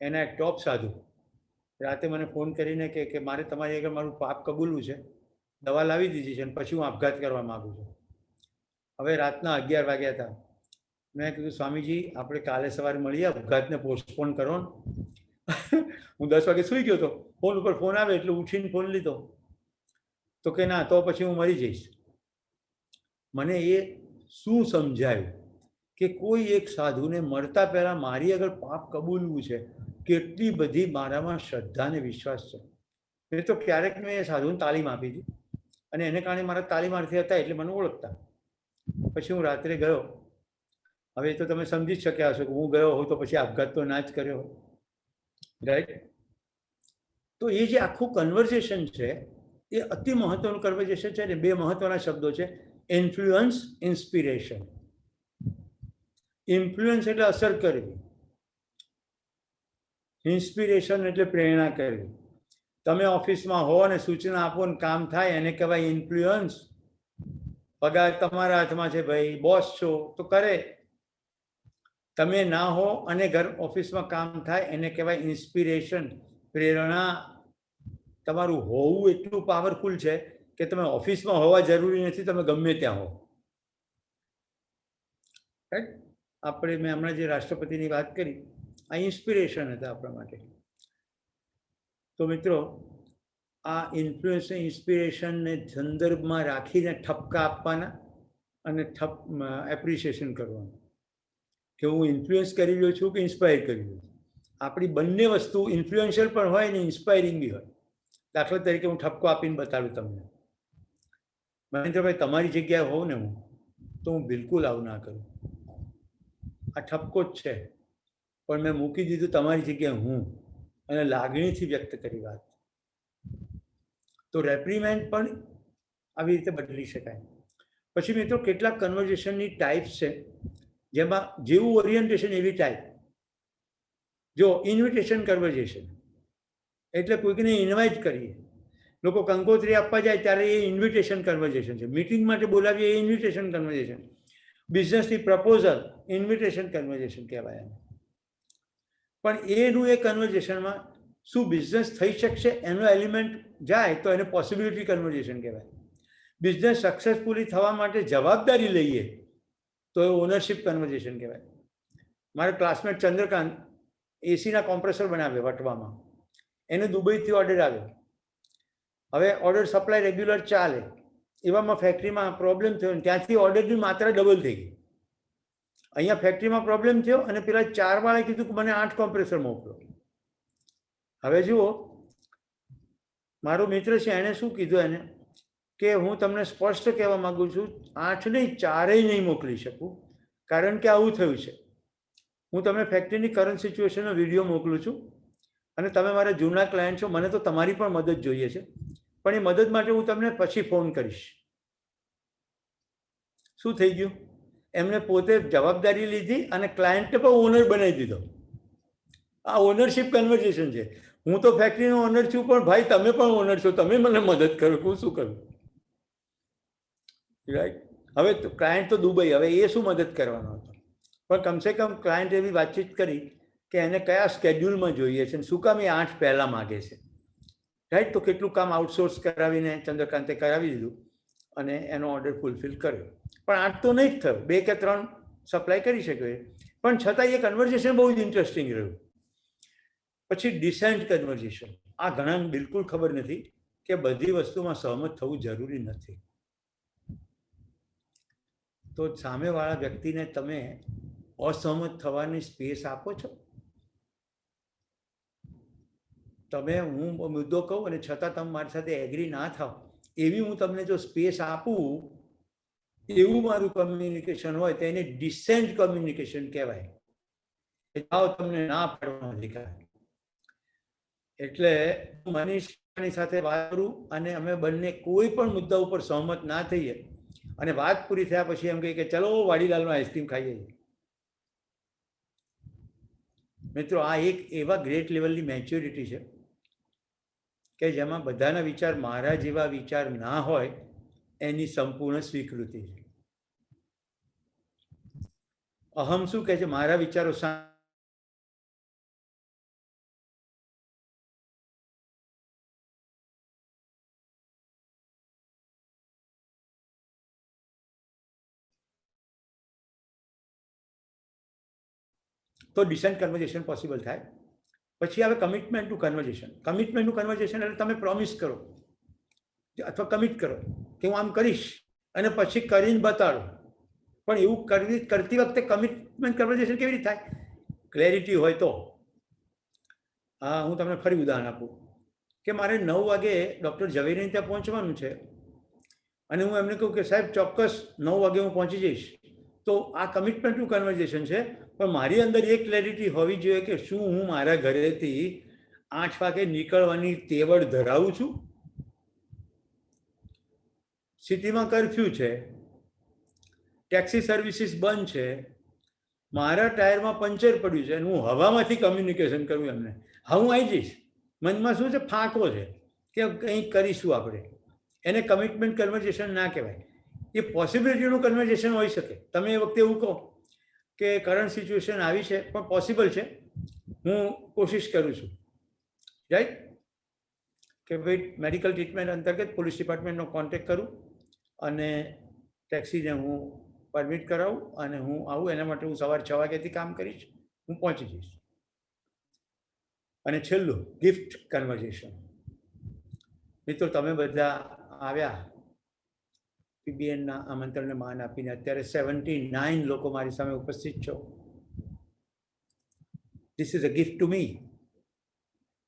એના એક ટોપ સાધુ રાતે મને ફોન કરીને કે મારે તમારી આગળ મારું પાપ કબૂલવું છે, દવા લાવી દીધી છે અને પછી હું આપઘાત કરવા માગું છું. હવે રાતના 11 વાગ્યા હતા. મેં કીધું સ્વામીજી આપણે કાલે સવારે મળીએ, આપઘાતને પોસ્ટપોન કરો. હું 10 વાગે સુઈ ગયો હતો. ફોન ઉપર ફોન આવે એટલે ઉઠીને ફોન લીધો. તો કે ના, તો પછી હું મરી જઈશ. મને એ શું સમજાયું કે કોઈ એક સાધુને મરતા પહેલા મારી આગળ પાપ કબૂલવું છે, કેટલી બધી મારામાં શ્રદ્ધા અને વિશ્વાસ છે. એ તો ક્યારેક મેં એ સાધુને તાલીમ આપી હતી અને એને કારણે મારા તાલીમાર્થી હતા એટલે મને ઓળખતા. પછી હું રાત્રે ગયો. હવે તો તમે સમજી જ શક્યા હશો કે હું ગયો હોઉં તો પછી આપઘાત તો ના જ કર્યો, રાઈટ? તો એ જે આખું કન્વર્ઝેશન છે એ અતિ મહત્વનું કન્વર્ઝેશન છે ને. બે મહત્વના શબ્દો છે, ઇન્ફ્લુઅન્સ, ઇન્સ્પિરેશન. ઇન્ફ્લુઅન્સ એટલે અસર કરવી, ઇન્સ્પિરેશન એટલે પ્રેરણા કરવી. તમે ઓફિસમાં હો અને સૂચના આપો ને કામ થાય એને કહેવાય ઇન્ફ્લુઅન્સ. પગાર તમારા હાથમાં છે ભાઈ, બોસ છો તો કરે. તમે ના હો અને ઘર ઓફિસમાં કામ થાય એને કહેવાય ઇન્સ્પિરેશન, પ્રેરણા. તમારું હોવું એટલું પાવરફુલ છે કે તમે ઓફિસમાં હોવા જરૂરી નથી, તમે ગમે ત્યાં હો. રાઈટ? આપણે મેં હમણાં જે રાષ્ટ્રપતિની વાત કરી, આ ઇન્સ્પિરેશન હતા આપણા માટે. તો મિત્રો, આ ઇન્ફ્લુઅન્સ ઇન્સ્પિરેશનને સંદર્ભમાં રાખીને ઠપકા આપવાના અને એપ્રિસિએશન કરવાનું કે હું ઇન્ફ્લુઅન્સ કરી રહ્યો છું કે ઇન્સ્પાયર કરી રહ્યો છું. આપણી બંને વસ્તુ ઇન્ફ્લુએન્શિયલ પણ હોય ને ઇન્સ્પાયરિંગ બી હોય. દાખલા તરીકે હું ઠપકો આપીને બતાડું તમને. મહેન્દ્રભાઈ, તમારી જગ્યાએ હોઉં ને હું, તો હું બિલકુલ આવું ના કરું. આ ઠપકો જ છે, પણ મેં મૂકી દીધું તમારી જગ્યાએ હું, અને લાગણીથી વ્યક્ત કરી વાત. તો રેપ્રિમેન્ડ પણ આવી રીતે બદલી શકાય. પછી મિત્રો, કેટલાક કન્વર્ઝેશનની ટાઈપ્સ છે જેમાં જેવું ઓરિએન્ટેશન એવી ટાઈપ. જો ઇન્વિટેશન કન્વર્ઝેશન એટલે કોઈકને ઇન્વાઇટ કરીએ. લોકો કંકોત્રી આપવા જાય ત્યારે એ ઇન્વિટેશન કન્વર્ઝેશન છે. મીટિંગ માટે બોલાવીએ એ ઇન્વિટેશન કન્વર્ઝેશન. બિઝનેસની પ્રપોઝલ, ઇન્વિટેશન કન્વર્ઝેશન કહેવાય. પણ એનું એ કન્વર્ઝેશનમાં શું બિઝનેસ થઈ શકશે એનો એલિમેન્ટ જાય તો એને પોસિબિલિટી કન્વર્ઝેશન કહેવાય. બિઝનેસ સક્સેસફુલી થવા માટે જવાબદારી લઈએ તો એ ઓનરશિપ કન્વર્ઝેશન કહેવાય. મારા ક્લાસમેટ ચંદ્રકાંત એસીના કોમ્પ્રેસર બનાવે વટવામાં. એને દુબઈથી ઓર્ડર આવ્યો. હવે ઓર્ડર સપ્લાય રેગ્યુલર ચાલે, એવામાં ફેક્ટરીમાં પ્રોબ્લેમ થયો અને ત્યાંથી ઓર્ડરની માત્રા ડબલ થઈ ગઈ. અહીંયા ફેક્ટરીમાં પ્રોબ્લેમ થયો અને પેલા 4 વાળાએ કીધું કે મને 8 કોમ્પ્રેસર મોકલો. હવે જુઓ, મારો મિત્ર છે, એણે શું કીધું એને કે હું તમને સ્પષ્ટ કહેવા માંગુ છું, 8 નહીં 4 નહીં મોકલી શકું, કારણ કે આવું થયું છે. હું તમને ફેક્ટરીની કરંટ સિચ્યુએશનનો વિડીયો મોકલું છું અને તમે મારા જૂના ક્લાયન્ટ છો, મને તો તમારી પણ મદદ જોઈએ છે, પણ એ મદદ માટે હું તમને પછી ફોન કરીશ. શું થઈ ગયું? એમને પોતે જવાબદારી લીધી અને ક્લાયન્ટને પણ ઓનર બનાવી દીધો. આ ઓનરશિપ કન્વર્ઝેશન છે. હું તો ફેક્ટરીનો ઓનર છું, પણ ભાઈ તમે પણ ઓનર છો, તમે મને મદદ કરો, હું શું કરું? રાઈટ? હવે ક્લાયન્ટ તો દુબઈ, હવે એ શું મદદ કરવાનો હતો? પણ કમસે કમ ક્લાયન્ટ એવી વાતચીત કરી કે એને કયા સ્કેડ્યુલમાં જોઈએ છે, શું કામ એ 8 પહેલાં માગે છે. રાઈટ? તો કેટલું કામ આઉટસોર્સ કરાવીને ચંદ્રકાંતે કરાવી દીધું અને એનો ઓર્ડર ફૂલફિલ કર્યો. પણ 8 તો નહીં જ થયો, 2 કે 3 સપ્લાય કરી શક્યો. પણ છતાં એ કન્વર્ઝેશન બહુ જ ઇન્ટરેસ્ટિંગ રહ્યું. પછી ડિસેન્ટ કન્વર્ઝેશન. આ ઘણાને બિલકુલ ખબર નથી કે બધી વસ્તુમાં સહમત થવું જરૂરી નથી. તો સામેવાળા વ્યક્તિને તમે અસહમત થવાની સ્પેસ આપો છો? તમે હું મુદ્દો કહું અને છતાં તમે મારી સાથે એગ્રી ના થાવ એવી હું તમને જો સ્પેસ આપું, એવું મારું કમ્યુનિકેશન હોય તો એને ડિસેન્ટ કમ્યુનિકેશન કહેવાય. જાઓ, તમને ના પાડવાનો અધિકાર. એટલે હું મનીષની સાથે વાત કરું અને અમે બંને કોઈ પણ મુદ્દા ઉપર સહમત ના થઈએ અને વાત પૂરી થયા પછી એમ કહીએ કે ચલો વાડીલાલમાં આઈસ્ક્રીમ ખાઈએ. મિત્રો, આ એક એવા ગ્રેટ લેવલની મેચ્યોરિટી છે કે જેમાં બધાના વિચાર મારા જેવા વિચાર ના હોય એની સંપૂર્ણ સ્વીકૃતિ છે. અહમ શું કહે છે? મારા વિચારો તો ડિસન્ટ કન્વર્ઝેશન પોસિબલ થાય. પછી આવે commitment to conversation. Commitment to conversation એટલે તમે પ્રોમિસ કરો અથવા કમિટ કરો કે હું આમ કરીશ અને પછી કરીને બતાડો. પણ એવું કરતી વખતે કમિટમેન્ટ કન્વર્ઝેશન કેવી રીતે થાય? ક્લેરિટી હોય તો. હા, હું તમને ફરી ઉદાહરણ આપું કે મારે 9 વાગે ડૉક્ટર ઝવેરીને ત્યાં પહોંચવાનું છે અને હું એમને કહું કે સાહેબ ચોક્કસ 9 વાગે હું પહોંચી જઈશ, તો આ કમિટમેન્ટનું કન્વર્ઝેશન છે. પણ મારી અંદર એ ક્લેરિટી હોવી જોઈએ કે શું હું મારા ઘરેથી 8 વાગે નીકળવાની તેવડ ધરાવું છું? સિટીમાં કર્ફ્યુ છે, ટેક્સી સર્વિસીસ બંધ છે, મારા ટાયરમાં પંચર પડ્યું છે અને હું હવામાંથી કમ્યુનિકેશન કરું એમને, હા હું આવી જઈશ. મનમાં શું છે? ફાંકો છે કે કંઈક કરીશું આપણે. એને કમિટમેન્ટ કન્વર્ઝેશન ના કહેવાય. એ પોસિબિલિટીનું કન્વર્ઝેશન હોઈ શકે. તમે એ વખતે એવું કહો કે કરંટ સિચ્યુએશન આવી છે પણ પોસિબલ છે, હું કોશિશ કરું છું, રાઈટ? કે ભાઈ મેડિકલ ટ્રીટમેન્ટ અંતર્ગત પોલીસ ડિપાર્ટમેન્ટનો કોન્ટેક્ટ કરું અને ટેક્સીને હું પરમિટ કરાવું અને હું આવું. એના માટે હું સવારે 6 વાગ્યાથી કામ કરીશ, હું પહોંચી જઈશ. અને છેલ્લું ગિફ્ટ કન્વર્ઝેશન. મિત્રો, તમે બધા આવ્યા પીબીએનના આમંત્રણને માન આપીને. અત્યારે 79 લોકો મારી સામે ઉપસ્થિત છો. This is a gift to me.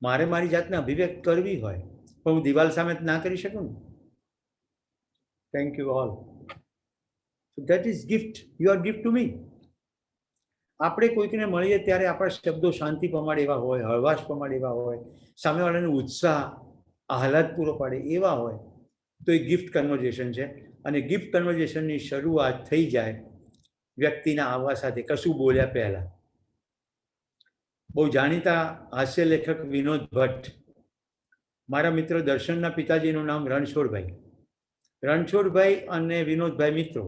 મારે મારી જાતને અભિવ્યક્ત કરવી હોય પણ હું દિવાલ સામે ના કરી શકું ને. Thank you all. So that is gift. You are gift to me. આપણે કોઈકને મળીએ ત્યારે આપણા શબ્દો શાંતિ પ્રમાણે એવા હોય, હળવાશ પ્રમાણે એવા હોય, સામેવાળાને ઉત્સાહ આહલાદ પૂરો પાડે એવા હોય, તો એ ગિફ્ટ કન્વર્ઝેશન છે. અને ગિફ્ટ કન્વર્ઝેશનની શરૂઆત થઈ જાય વ્યક્તિના આવવા સાથે, કશું બોલ્યા પહેલા. બહુ જાણીતા હાસ્ય લેખક વિનોદ ભટ્ટ, મારા મિત્ર દર્શનના પિતાજીનું નામ રણછોડભાઈ. રણછોડભાઈ અને વિનોદભાઈ મિત્રો.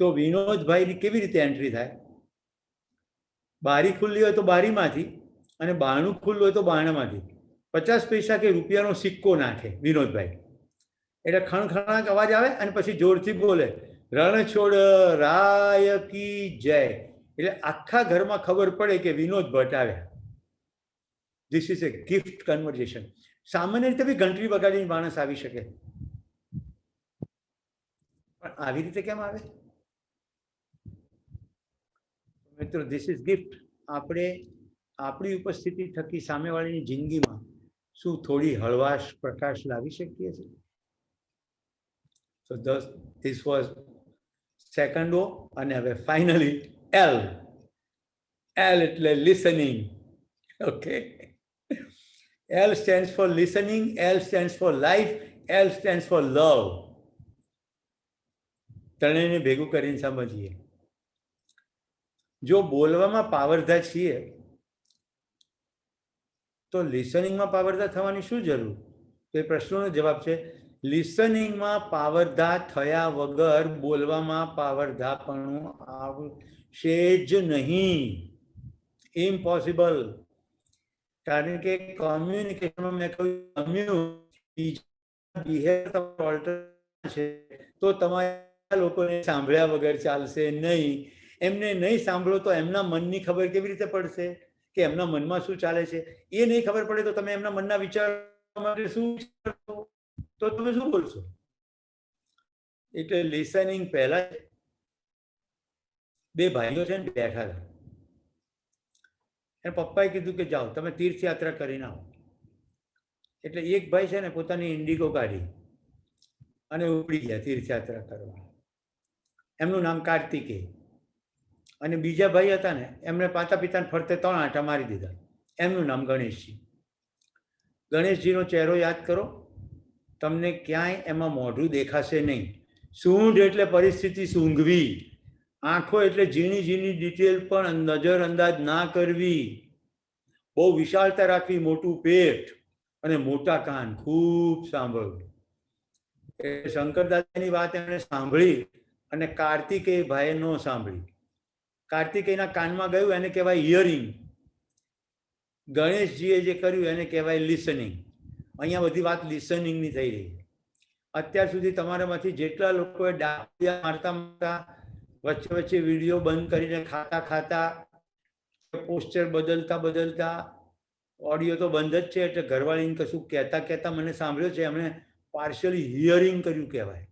તો વિનોદભાઈની કેવી રીતે એન્ટ્રી થાય? બારી ખુલ્લી હોય તો બારીમાંથી અને બારણું ખુલ્લું હોય તો બારણામાંથી 50 પૈસા કે રૂપિયાનો સિક્કો નાખે વિનોદભાઈ. એટલે ખણખણાટ અવાજ આવે અને પછી જોરથી બોલે, રણછોડ રાય કી જય. એટલે આખા ઘરમાં ખબર પડે કે વિનોદ ભટ્ટ આવ્યા. This is A gift conversion. સામાન્ય રીતે બી ઘંટડી વગાડીને માણસ આવી શકે, પણ આવી રીતે કેમ આવે? મિત્રો, ધીસ ઇઝ ગિફ્ટ. આપણે આપણી ઉપસ્થિતિ થકી સામેવાળાની જિંદગીમાં શું થોડી હળવાશ, પ્રકાશ લાવી શકીએ છીએ? સો ધીસ વોઝ સેકન્ડ ઓ. અને હવે ફાઇનલી એલ. એલ એટલે listening. Okay. L stands for listening, L stands for life, L stands for love. ત્રણેયને ભેગું કરીને સમજીએ. જો બોલવામાં પાવરધા છીએ તો લિસનિંગમાં પાવરધા થવાની શું જરૂર? તો એ પ્રશ્નોનો જવાબ છે, લિસનિંગમાં પાવરધા થયા વગર બોલવામાં પાવરધાપણું આવશે જ નહીં. ઇમ્પોસિબલ. કારણ કે કોમ્યુનિકેશનમાં મેં કહ્યું છે તો તમારા લોકોને સાંભળ્યા વગર ચાલશે નહીં. એમને નહીં સાંભળો તો એમના મનની ખબર કેવી રીતે પડશે કે એમના મનમાં શું ચાલે છે? એ નહીં ખબર પડે તો તમે એમના મનના વિચાર માટે શું વિચારશો? તો તમે શું બોલશો? એટલે લિસનિંગ પહેલા. બે ભાઈઓ છે ને બેઠા હતા. એને પપ્પાએ કીધું કે જાઓ તમે તીર્થયાત્રા કરીને આવો. એટલે એક ભાઈ છે ને પોતાની ઇન્ડિગો કાઢી અને ઉપડી ગયા તીર્થયાત્રા કરવા. એમનું નામ કાર્તિકેય. અને બીજા ભાઈ હતા ને એમણે માતા પિતાને ફરતે 3 આંટા મારી દીધા. એમનું નામ ગણેશજી. ગણેશજીનો ચહેરો યાદ કરો, તમને ક્યાંય એમાં મોઢું દેખાશે નહીં. સૂંઢ એટલે પરિસ્થિતિ સૂંઘવી. આંખો એટલે ઝીણી ઝીણી ડિટેલ પણ નજરઅંદાજ ના કરવી. બહુ વિશાળતા રાખવી, મોટું પેટ અને મોટા કાન, ખૂબ સાંભળવું. શંકરદાદાની વાત એમણે સાંભળી અને કાર્તિકેય ભાઈએ ન સાંભળી. કાર્તિકેયના કાનમાં ગયું એને કહેવાય હિયરિંગ. ગણેશજીએ જે કર્યું એને કહેવાય લિસનિંગ. અહીંયા બધી વાત લિસનિંગની થઈ રહી. અત્યાર સુધી તમારામાંથી જેટલા લોકોએ ડાબિયા મારતા મારતા વચ્ચે વચ્ચે વિડીયો બંધ કરીને ખાતા ખાતા પોસ્ચર બદલતા બદલતા ઓડિયો તો બંધ જ છે, એટલે ઘરવાળીને કશું કહેતા કહેતા મને સાંભળ્યો છે, એમણે પાર્શિયલી હિયરિંગ કર્યું કહેવાય.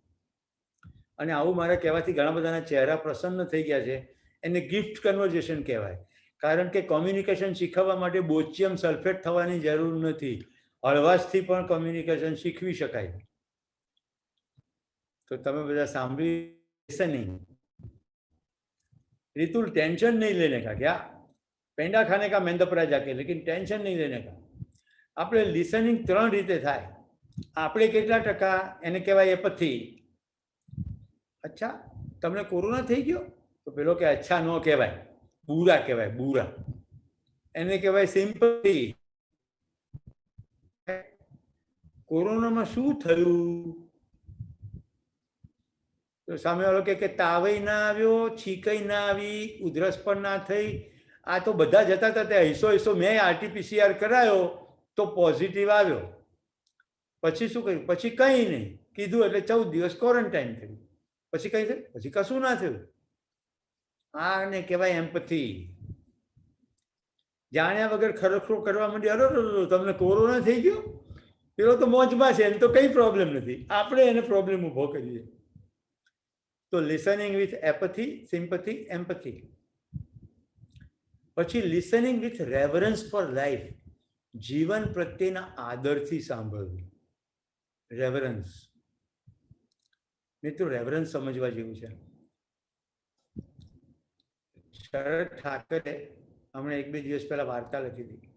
અને આવું મારા કહેવાથી ઘણા બધાના ચહેરા પ્રસન્ન થઈ ગયા છે. એને ગિફ્ટ કન્વર્ઝેશન કહેવાય. કારણ કે કોમ્યુનિકેશન શીખવવા માટે બોચિયમ સલ્ફેટ થવાની જરૂર નથી. હળવાશથી પણ કોમ્યુનિકેશન શીખવી શકાય. તો તમે બધા સાંભળી નહીં. रितुल टेंशन नहीं लेने का क्या, पेंडा खाने का मेंदपरा जाके, लेकिन टेंशन नहीं लेने का. આપણે લિસનિંગ 3 રીતે થાય. આપણે કેટલા ટકા એને કહેવાય એપથી. અચ્છા તમને કોરોના થઈ ગયો તો પેલો કે અચ્છા નો કહેવાય, બુરા કહેવાય, બુરા. એને કહેવાય સિમ્પથી. કોરોનામાં શું થયું તો સામેવાળો કે તાવય ના આવ્યો, છીકઈ ના આવી, ઉધરસ પણ ના થઈ. આ તો બધા જતા હતા ત્યાં હિસો મેં RT-PCR કરાયો તો પોઝિટિવ આવ્યો. પછી શું કર્યું? પછી કંઈ નહીં કીધું એટલે 14 દિવસ ક્વોરન્ટાઇન થયું. પછી કંઈ થયું? પછી કશું ના થયું. આને કહેવાય એમ્પથી. જાણ્યા વગર ખરખરો કરવા માંડી, અરે તમને કોરોના થઈ ગયો, પેલો તો મોજમાં છે, એને તો કંઈ પ્રોબ્લેમ નથી, આપણે એને પ્રોબ્લેમ ઊભો કરીએ. તો લિસનિંગ વિથ એપથી, સિમ્પથી, એમ્પથી. પછી લિસનિંગ વિથ રેવરન્સ ફોર લાઈફ, જીવન પ્રત્યેના આદરથી સાંભળવું. રેવરન્સ. મિત્રો રેવરન્સ સમજવા જેવું છે. શરદ ઠાકરે હમણાં 1-2 દિવસ પહેલા વાર્તા લખી હતી.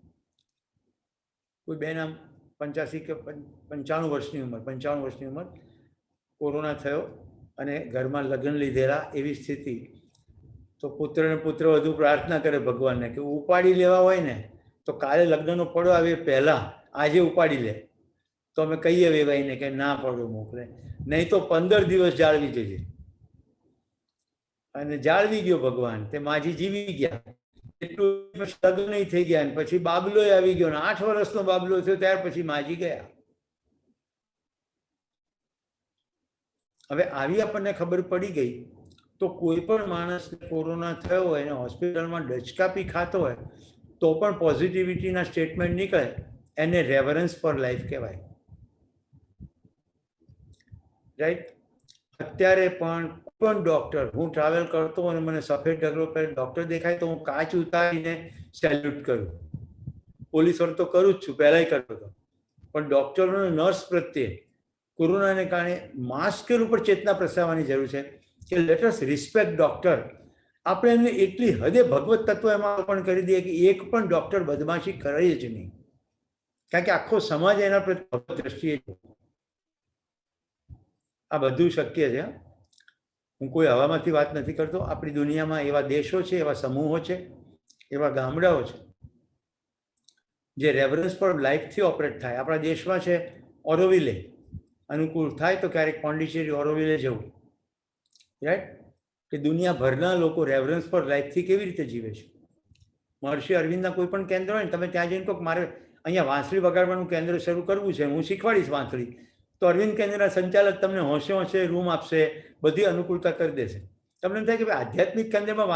કોઈ બેન આમ 85 કે 95 વર્ષની ઉંમર, કોરોના થયો અને ઘરમાં લગ્ન લીધેલા એવી સ્થિતિ. તો પુત્ર વધુ પ્રાર્થના કરે ભગવાનને કે ઉપાડી લેવા હોય ને તો કાલે લગ્નનો પડો આવે પહેલા આજે ઉપાડી લે. તો અમે કહીએ વેવાઈને કે ના પડો મોકલે, નહીં તો 15 દિવસ જાળવી જજે. અને જાળવી ગયો ભગવાન, તે માજી જીવી ગયા. એટલું લગ્ન નહીં થઈ ગયા, અને પછી બાબલો આવી ગયો, 8 વર્ષનો બાબલો થયો, ત્યાર પછી માજી ગયા. હવે આવી આપણને ખબર પડી ગઈ તો કોઈ પણ માણસને કોરોના થયો હોય અને હોસ્પિટલમાં ડચકાપી ખાતો હોય તો પણ પોઝિટિવિટીના સ્ટેટમેન્ટ નીકળે, એને રેવરન્સ ફોર લાઈફ કહેવાય. રાઈટ. અત્યારે પણ ડૉક્ટર, હું ટ્રાવેલ કરતો અને મને સફેદ ઢગલો પહેરે ડૉક્ટર દેખાય તો હું કાચ ઉતારીને સેલ્યુટ કરું. પોલીસ વાળો તો કરું જ છું, પહેલાંય કરતો હતો. પણ ડૉક્ટરો અને નર્સ પ્રત્યે કોરોનાને કારણે માસ સ્કેલ ઉપર ચેતના પ્રસરવાની જરૂર છે કે લેટ અસ રિસ્પેક્ટ ડૉક્ટર. આપણે એમને એટલી હદે ભગવત તત્વ એમાં અર્પણ કરી દઈએ કે એક પણ ડૉક્ટર બદમાશી કરે જ નહીં, કારણ કે આખો સમાજ એના પ્રત્યે દ્રષ્ટિએ. આ બધું શક્ય છે. હું કોઈ હવામાંથી વાત નથી કરતો. આપણી દુનિયામાં એવા દેશો છે, એવા સમૂહો છે, એવા ગામડાઓ છે જે રેવરન્સ ફોર લાઈફથી ઓપરેટ થાય. આપણા દેશમાં છે ઓરોવિલે. અનુકૂળ થાય તો ક્યારેક પોંડિચેરી ઓરોવિલે જવું. રાઈટ. કે દુનિયાભરના લોકો રેવરન્સ ફોર લાઈફથી કેવી રીતે જીવે છે. મહર્ષિ અરવિંદના કોઈ પણ કેન્દ્ર હોય ને, તમે ત્યાં જઈને કહો મારે અહીંયા વાંસળી વગાડવાનું કેન્દ્ર શરૂ કરવું છે, હું શીખવાડીશ વાંસળી, તો અરવિંદ કેન્દ્રના સંચાલક તમને હોંશે રૂમ આપશે, બધી અનુકૂળતા કરી દેશે. તમને એમ થાય કે ભાઈ આધ્યાત્મિક કેન્દ્રમાં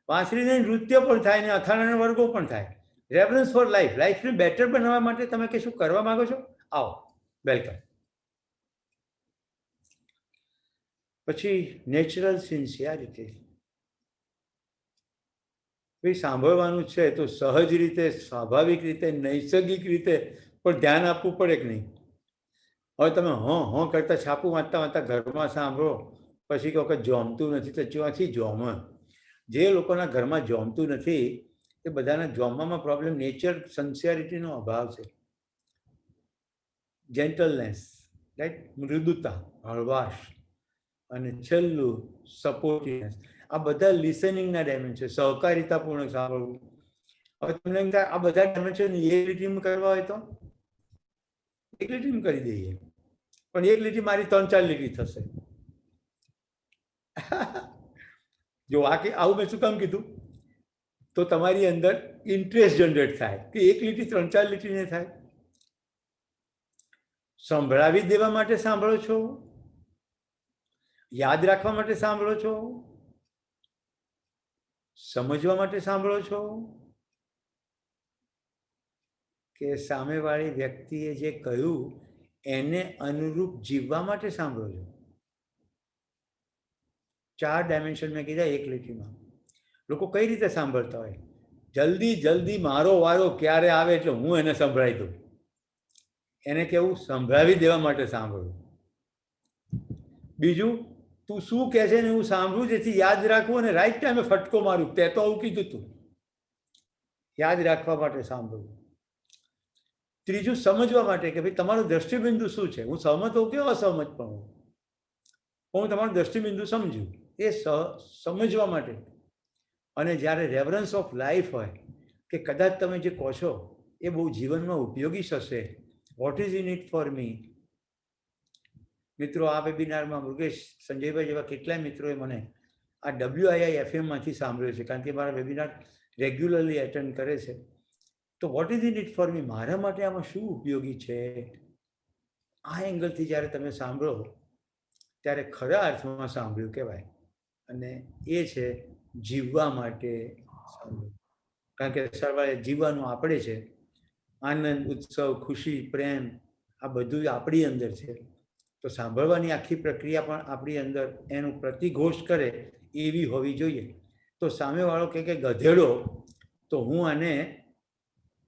વાંસળીને નૃત્ય પણ થાય ને અથાણાના વર્ગો પણ થાય. રેવરન્સ ફોર લાઈફ, લાઈફને બેટર બનાવવા માટે તમે કશું કરવા માંગો છો, આવો, વેલકમ. પછી નેચરલ સિન્સિયરિટી. ભાઈ સાંભળવાનું છે તો સહજ રીતે, સ્વાભાવિક રીતે, નૈસર્ગિક રીતે પણ ધ્યાન આપવું પડે કે નહીં. હવે તમે હોં કરતા છાપું વાંચતા ઘરમાં સાંભળો, પછી વખત જોમતું નથી તો ચોથી જોમ. જે લોકોના ઘરમાં જોમતું નથી એ બધાના જોમવામાં પ્રોબ્લેમ નેચર સિન્સિયરિટીનો અભાવ છે. જેન્ટલનેસ, રાઈટ, મૃદુતા, હળવાશ, અને છેલ્લું સપોર્ટિવનેસ. આ બધા લિસનિંગના ડાયમેન્શન. સહકારિતાપૂર્ણ સાંભળવું. હવે તમને એમ થાય આ બધા ડાયમેન્શન એક લીટીમાં કરવા હોય તો એક લીટીમાં કરી દઈએ, પણ એક લીટી મારી 3-4 લીટી થશે. જો આવું મેં શું કામ કીધું, તો તમારી અંદર ઇન્ટરેસ્ટ જનરેટ થાય કે એક લીટી 3-4 લીટીને થાય. સંભળાવી દેવા માટે સાંભળો છો, યાદ રાખવા માટે સાંભળો છો, સમજવા માટે સાંભળો છો કે સામેવાળી વ્યક્તિએ જે કહ્યું એને અનુરૂપ જીવવા માટે સાંભળો છો? 4 ડાયમેન્શન મેં કીધા એક લીટીમાં. લોકો કઈ રીતે સાંભળતા હોય? જલ્દી જલ્દી મારો વારો ક્યારે આવે એટલે હું એને સંભળાવી દઉં. એને કેવું સંભળાવી દેવા માટે સાંભળવું. બીજું, તું શું કહે છે ને હું સાંભળું જેથી યાદ રાખવું અને રાઈટ ટાઈમે ફટકો મારું. તે તો આવું કીધું તું. યાદ રાખવા માટે સાંભળવું. ત્રીજું, સમજવા માટે કે ભાઈ તમારું દ્રષ્ટિબિંદુ શું છે. હું સહમત હોઉં કે અસહમત પણ હોઉં, હું તમારું દ્રષ્ટિબિંદુ સમજ્યું એ સમજવા માટે. અને જ્યારે રેવરન્સ ઓફ લાઈફ હોય કે કદાચ તમે જે કહો છો એ બહુ જીવનમાં ઉપયોગી થશે. What is in it for me? મિત્રો, આ વેબિનારમાં મૃગેશ, સંજયભાઈ જેવા કેટલાય મિત્રોએ મને આ WIIFMમાંથી સાંભળ્યું છે, કારણ કે મારા વેબિનાર રેગ્યુલરલી એટેન્ડ કરે છે. તો what is in it for me, મારા માટે આમાં શું ઉપયોગી છે? આ એંગલથી જ્યારે તમે સાંભળો ત્યારે ખરા અર્થમાં સાંભળ્યું કહેવાય. અને એ છે જીવવા માટે સાંભળ્યું. કારણ કે સવારે જીવવાનું આપણે છે. આનંદ, ઉત્સવ, ખુશી, પ્રેમ આ બધું આપણી અંદર છે. તો સાંભળવાની આખી પ્રક્રિયા પણ આપણી અંદર એનું પ્રતિઘોષ કરે એવી હોવી જોઈએ. તો સામેવાળો કે ગધેડો, તો હું આને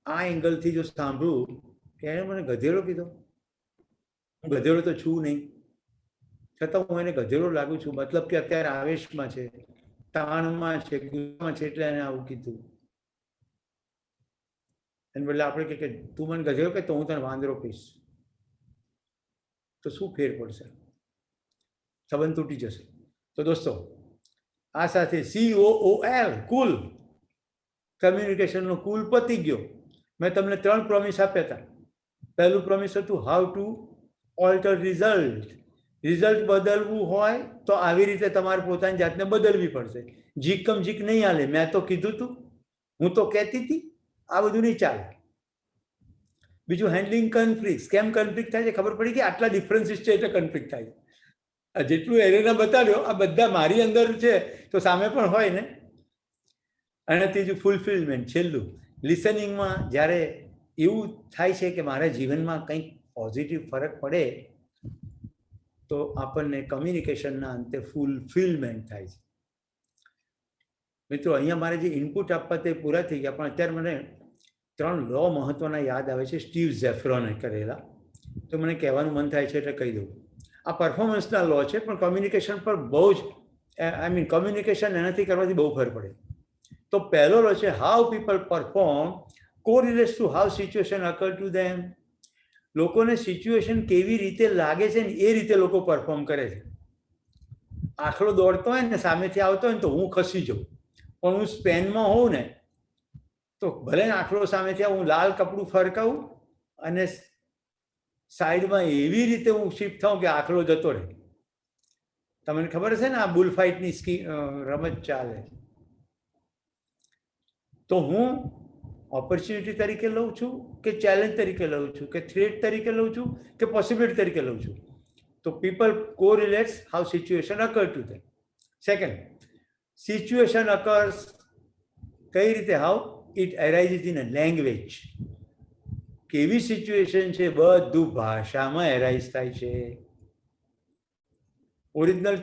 આ એંગલથી જો સાંભળું કે એને મને ગધેડો કીધો, હું ગધેડો તો છું નહીં, છતાં હું એને ગધેડો લાગુ છું. મતલબ કે અત્યારે આવેશમાં છે, તાણમાં છે, ગુસ્સામાં છે, એટલે એને આવું કીધું. એને બદલે આપણે કે તું મને ગધેડો કે તો હું તને વાંદરો કહીશ, તો શું ફેર પડશે? સંબંધ તૂટી જશે. તો દોસ્તો, આ સાથે COOL કુલ કમ્યુનિકેશનનો કુલ પતી ગયો. મેં તમને 3 પ્રોમિસ આપ્યા હતા. પહેલું પ્રોમિસ હતું how to alter result. Result બદલવું હોય તો આવી રીતે તમારે પોતાની જાતને બદલવી પડશે. જીકમ જીક નહીં હાલે. મેં તો કીધું તું, હું તો કહેતી હતી, આ બધું નહીં ચાલે. બીજું, હેન્ડલિંગ કન્ફ્લિક્ટ. કેમ કન્ફ્લિક્ટ થાય છે ખબર પડી કે આટલા ડિફરન્સીસ છે એટલે કન્ફ્લિક્ટ થાય છે. જેટલું એરેના બતાવ્યો આ બધા મારી અંદર છે તો સામે પણ હોય ને. અને ત્રીજું, ફૂલફિલમેન્ટ. છેલ્લું, લિસનિંગમાં જ્યારે એવું થાય છે કે મારા જીવનમાં કંઈક પોઝિટિવ ફરક પડે તો આપણને કમ્યુનિકેશનના અંતે ફૂલફિલમેન્ટ થાય છે. મિત્રો, અહીંયા મારે જે ઇનપુટ આપવા તે પૂરા થઈ ગયા, પણ અત્યારે મને 3 લો મહત્વના યાદ આવે છે, સ્ટીવ ઝેફરોને કરેલા. તો મને કહેવાનું મન થાય છે એટલે કહી દઉં. આ પરફોર્મન્સના લો છે, પણ કમ્યુનિકેશન પર બહુ જ કમ્યુનિકેશન એનાથી કરવાથી બહુ ફરક પડે. તો પહેલો લો છે, how people perform correlates to how situation occur to them. લોકોને સિચ્યુએશન કેવી રીતે લાગે છે ને એ રીતે લોકો પરફોર્મ કરે છે. આખલો દોડતો હોય ને સામેથી આવતો હોય ને તો હું ખસી જાઉં, પણ હું સ્પેનમાં હોઉં ને તો ભલે આખલો સામેથી હું લાલ કપડું ફરકાવું અને સાઈડમાં એવી રીતે હું શિફ્ટ થાઉં કે આખલો જતો રહે. તમને ખબર છે ને આ બુલ ફાઇટની રમત ચાલે, તો હું ઓપોર્ચ્યુનિટી તરીકે લઉં છું કે ચેલેન્જ તરીકે લઉં છું કે થ્રેટ તરીકે લઉં છું કે પોસિબિલિટી તરીકે લઉં છું. તો people correlates how situation occur to them. Second, situation occurs કઈ રીતે? How it arises in a language. કેવી સિચ્યુએશન છે? બધું ભાષામાં એરાઇઝ થાય છે. ઓરિજિનલ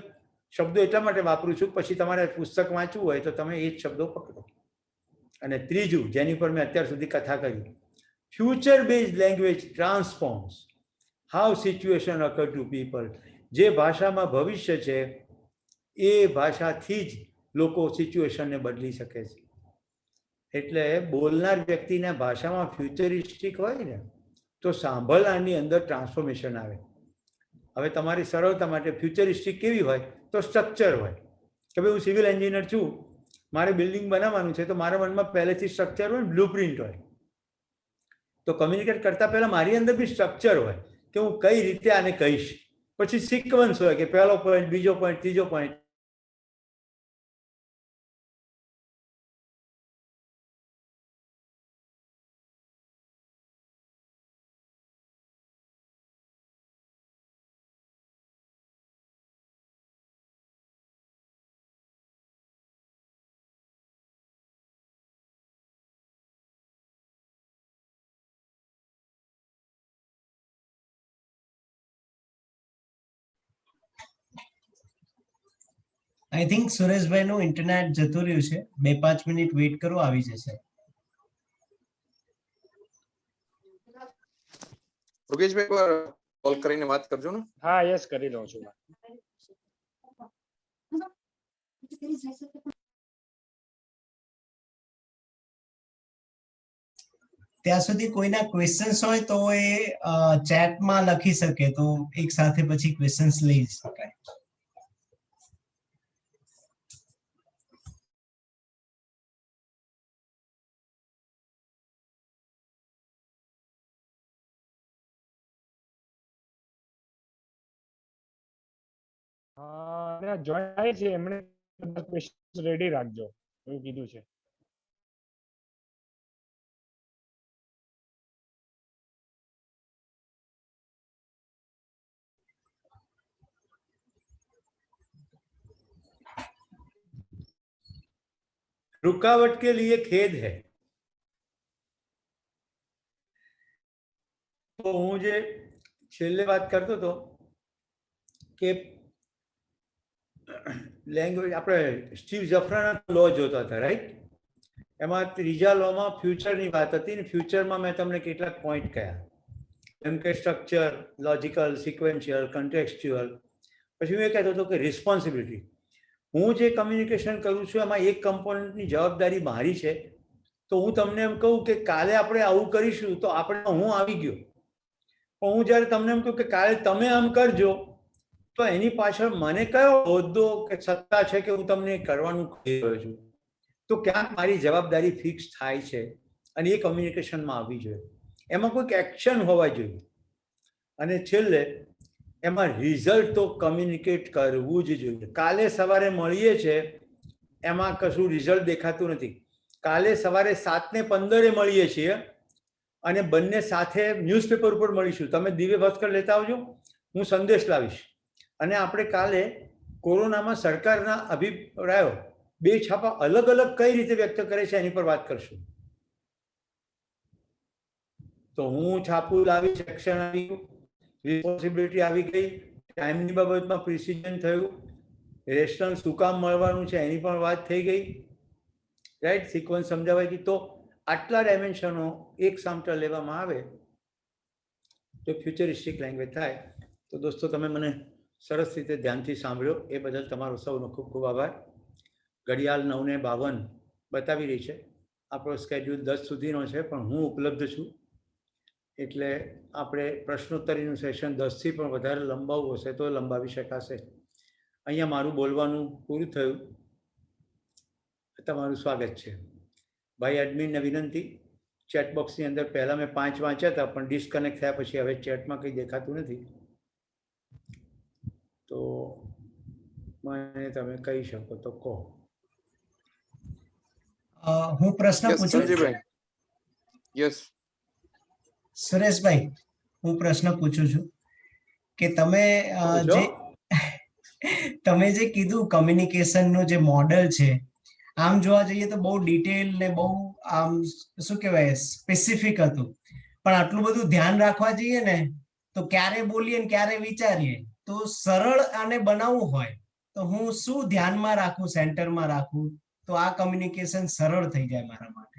શબ્દો એટલા માટે વાપરું છું, પછી તમારે પુસ્તક વાંચવું હોય તો તમે એ જ શબ્દો પકડો. અને ત્રીજું, જેની પર મેં અત્યાર સુધી કથા કરી, future based language transforms how situation occur to people. જે ભાષામાં ભવિષ્ય છે એ ભાષાથી જ લોકો સિચ્યુએશનને બદલી શકે છે. એટલે બોલનાર વ્યક્તિના ભાષામાં ફ્યુચરિસ્ટિક હોય ને તો સાંભળનારની અંદર ટ્રાન્સફોર્મેશન આવે. હવે તમારી સરળતા માટે ફ્યુચરિસ્ટિક કેવી હોય? તો સ્ટ્રક્ચર હોય કે ભાઈ હું સિવિલ એન્જિનિયર છું, મારે બિલ્ડિંગ બનાવવાનું છે, તો મારા મનમાં પહેલેથી સ્ટ્રક્ચર હોય, બ્લુપ્રિન્ટ હોય. તો કમ્યુનિકેટ કરતા પહેલા મારી અંદર બી સ્ટ્રક્ચર હોય કે હું કઈ રીતે આને કહીશ. પછી સિક્વન્સ હોય કે પહેલો પોઈન્ટ, બીજો પોઈન્ટ, ત્રીજો પોઈન્ટ. આઈ થિંક સુરેશભાઈ નું ઇન્ટરનેટ જતું રહ્યું છે, 2-5 મિનિટ વેઇટ કરો, આવી જશે. યોગેશભાઈ એકવાર કોલ કરીને વાત કરજો ને. હા યસ કરી દઉં છું. ત્યાં સુધી કોઈના ક્વેશ્ચન્સ હોય તો એ ચેટમાં લખી શકે, તો એક સાથે પછી ક્વેશ્ચન્સ લઈ શકાય. જોઈન થાય છે એમણે ક્વેશ્ચન રેડી રાખજો એવું કીધું છે. रुकावट के लिए खेद है. तो હું જે છેલ્લે વાત કરતો હતો કે લેંગ્વેજ આપણે સ્ટીવ જફરાના લો જોતા હતા, રાઈટ? એમાં ત્રીજા લોમાં ફ્યુચરની વાત હતી ને ફ્યુચરમાં મેં તમને કેટલાક પોઈન્ટ કહ્યા, જેમ કે સ્ટ્રક્ચર, લોજિકલ, સિક્વેન્શિયલ, કન્ટેક્સ્ચ્યુઅલ. પછી હું એ કહેતો હતો કે રિસ્પોન્સિબિલિટી. હું જે કમ્યુનિકેશન કરું છું એમાં એક કમ્પોનન્ટની જવાબદારી મારી છે. તો હું તમને એમ કહું કે કાલે આપણે આવું કરીશું તો આપણે હું આવી ગયો, પણ હું જ્યારે તમને એમ કહું કે કાલે તમે આમ કરજો તો એની પાછળ મને કયો હોદ્દો કે સત્તા છે કે હું તમને કરવાનું કહી રહ્યો છું? તો ક્યાંક મારી જવાબદારી ફિક્સ થાય છે અને એ કમ્યુનિકેશનમાં આવવી જોઈએ. એમાં કોઈક એક્શન હોવા જોઈએ. અને છેલ્લે એમાં રિઝલ્ટ તો કમ્યુનિકેટ કરવું જ જોઈએ. કાલે સવારે મળીએ છે એમાં કશું રિઝલ્ટ દેખાતું નથી. કાલે સવારે 7:15 મળીએ છીએ અને બંને સાથે ન્યૂઝપેપર ઉપર મળીશું. તમે દિવ્ય ભાસ્કર લેતા આવજો, હું સંદેશ લાવીશ. અને આપણે કાલે કોરોનામાં સરકારના અભિપ્રાયો બે છાપા અલગ અલગ કઈ રીતે વ્યક્ત કરે છે એની પર વાત કરશું. તો હું છાપું લાવીશ, એક્શન આવી ગયું, રિસ્પોન્સિબિલિટી આવી ગઈ, ટાઈમની બાબતમાં પ્રિસિઝન થયું, રેશનલ શું કામ મળવાનું છે એની પણ વાત થઈ ગઈ, રાઈટ? સિક્વન્સ સમજાવાઈ ગઈ. તો આટલા ડાયમેન્શનો એક સામટા લેવામાં આવે તો ફ્યુચરિસ્ટિક લેંગ્વેજ થાય. તો દોસ્તો તમે મને સરસ રીતે ધ્યાનથી સાંભળ્યો એ બદલ તમારો સૌનો ખૂબ ખૂબ આભાર. ઘડિયાળ 9:52 બતાવી રહી છે. આપણો સ્કેડ્યુલ 10 સુધીનો છે, પણ હું ઉપલબ્ધ છું એટલે આપણે પ્રશ્નોત્તરીનું સેશન 10થી પણ વધારે લંબાવવું હશે તો લંબાવી શકાશે. અહીંયા મારું બોલવાનું પૂરું થયું. તમારું સ્વાગત છે. ભાઈ એડમિનને વિનંતી, ચેટબોક્સની અંદર પહેલાં મેં 5 વાંચ્યા હતા પણ ડિસ્કનેક્ટ થયા પછી હવે ચેટમાં કંઈ દેખાતું નથી, તો મને તમે કહી શકો તો કહો. હું પ્રશ્ન પૂછું? સંજયભાઈ, યસ સુરેશભાઈ, હું પ્રશ્ન પૂછું છું કે તમે જે કીધું કમ્યુનિકેશનનું જે મોડેલ છે, આમ જોવા જઈએ તો બહુ ડિટેલ ને બહુ આમ શું કહેવાય સ્પેસિફિક હતું, પણ આટલું બધું ધ્યાન રાખવા જઈએ ને તો ક્યારે બોલીએ ને ક્યારે વિચારીએ. તો સરળ આને બનાવવું હોય તો હું શું ધ્યાનમાં રાખું, સેન્ટરમાં રાખું તો આ કમ્યુનિકેશન સરળ થઈ જાય મારા માટે?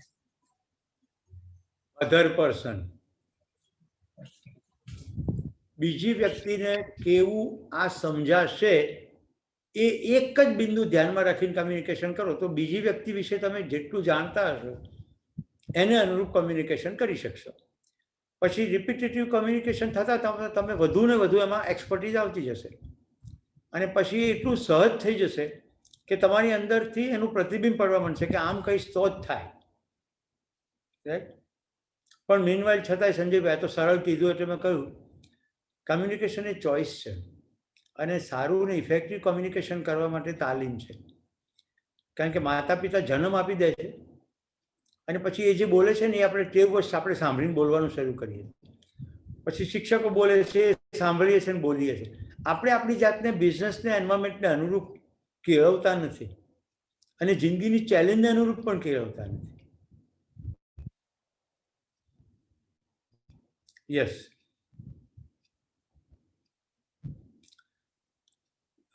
અધર પર્સન, બીજી વ્યક્તિને કેવું આ સમજાશે એ એક જ બિંદુ ધ્યાનમાં રાખીને કમ્યુનિકેશન કરો તો બીજી વ્યક્તિ વિશે તમે જેટલું જાણતા હશો એને અનુરૂપ કમ્યુનિકેશન કરી શકશો. પછી રિપીટેટિવ કમ્યુનિકેશન થતાં તમે વધુ ને વધુ એમાં એક્સપર્ટીઝ આવતી જશે અને પછી એટલું સહજ થઈ જશે કે તમારી અંદરથી એનું પ્રતિબિંબ પડવા માંડશે કે આમ કહીશ તો જ થાય, રાઈટ? પણ મીનવાઇલ છતાંય સંજયભાઈ તો સરળ કીધું એટલે મેં કહ્યું કમ્યુનિકેશન એ ચોઇસ છે અને સારું ને ઇફેક્ટિવ કમ્યુનિકેશન કરવા માટે તાલીમ છે. કારણ કે માતા પિતા જન્મ આપી દે છે અને પછી એ જે બોલે છે ને એ આપણે ટેવવશ આપણે સાંભળીને બોલવાનું શરૂ કરીએ. પછી શિક્ષકો બોલે છે, સાંભળીએ છીએ ને બોલીએ છીએ. આપણે આપણી જાતને બિઝનેસને એન્વાયરમેન્ટને અનુરૂપ કેળવતા નથી અને જિંદગીની ચેલેન્જને અનુરૂપ પણ કેળવતા નથી. યસ,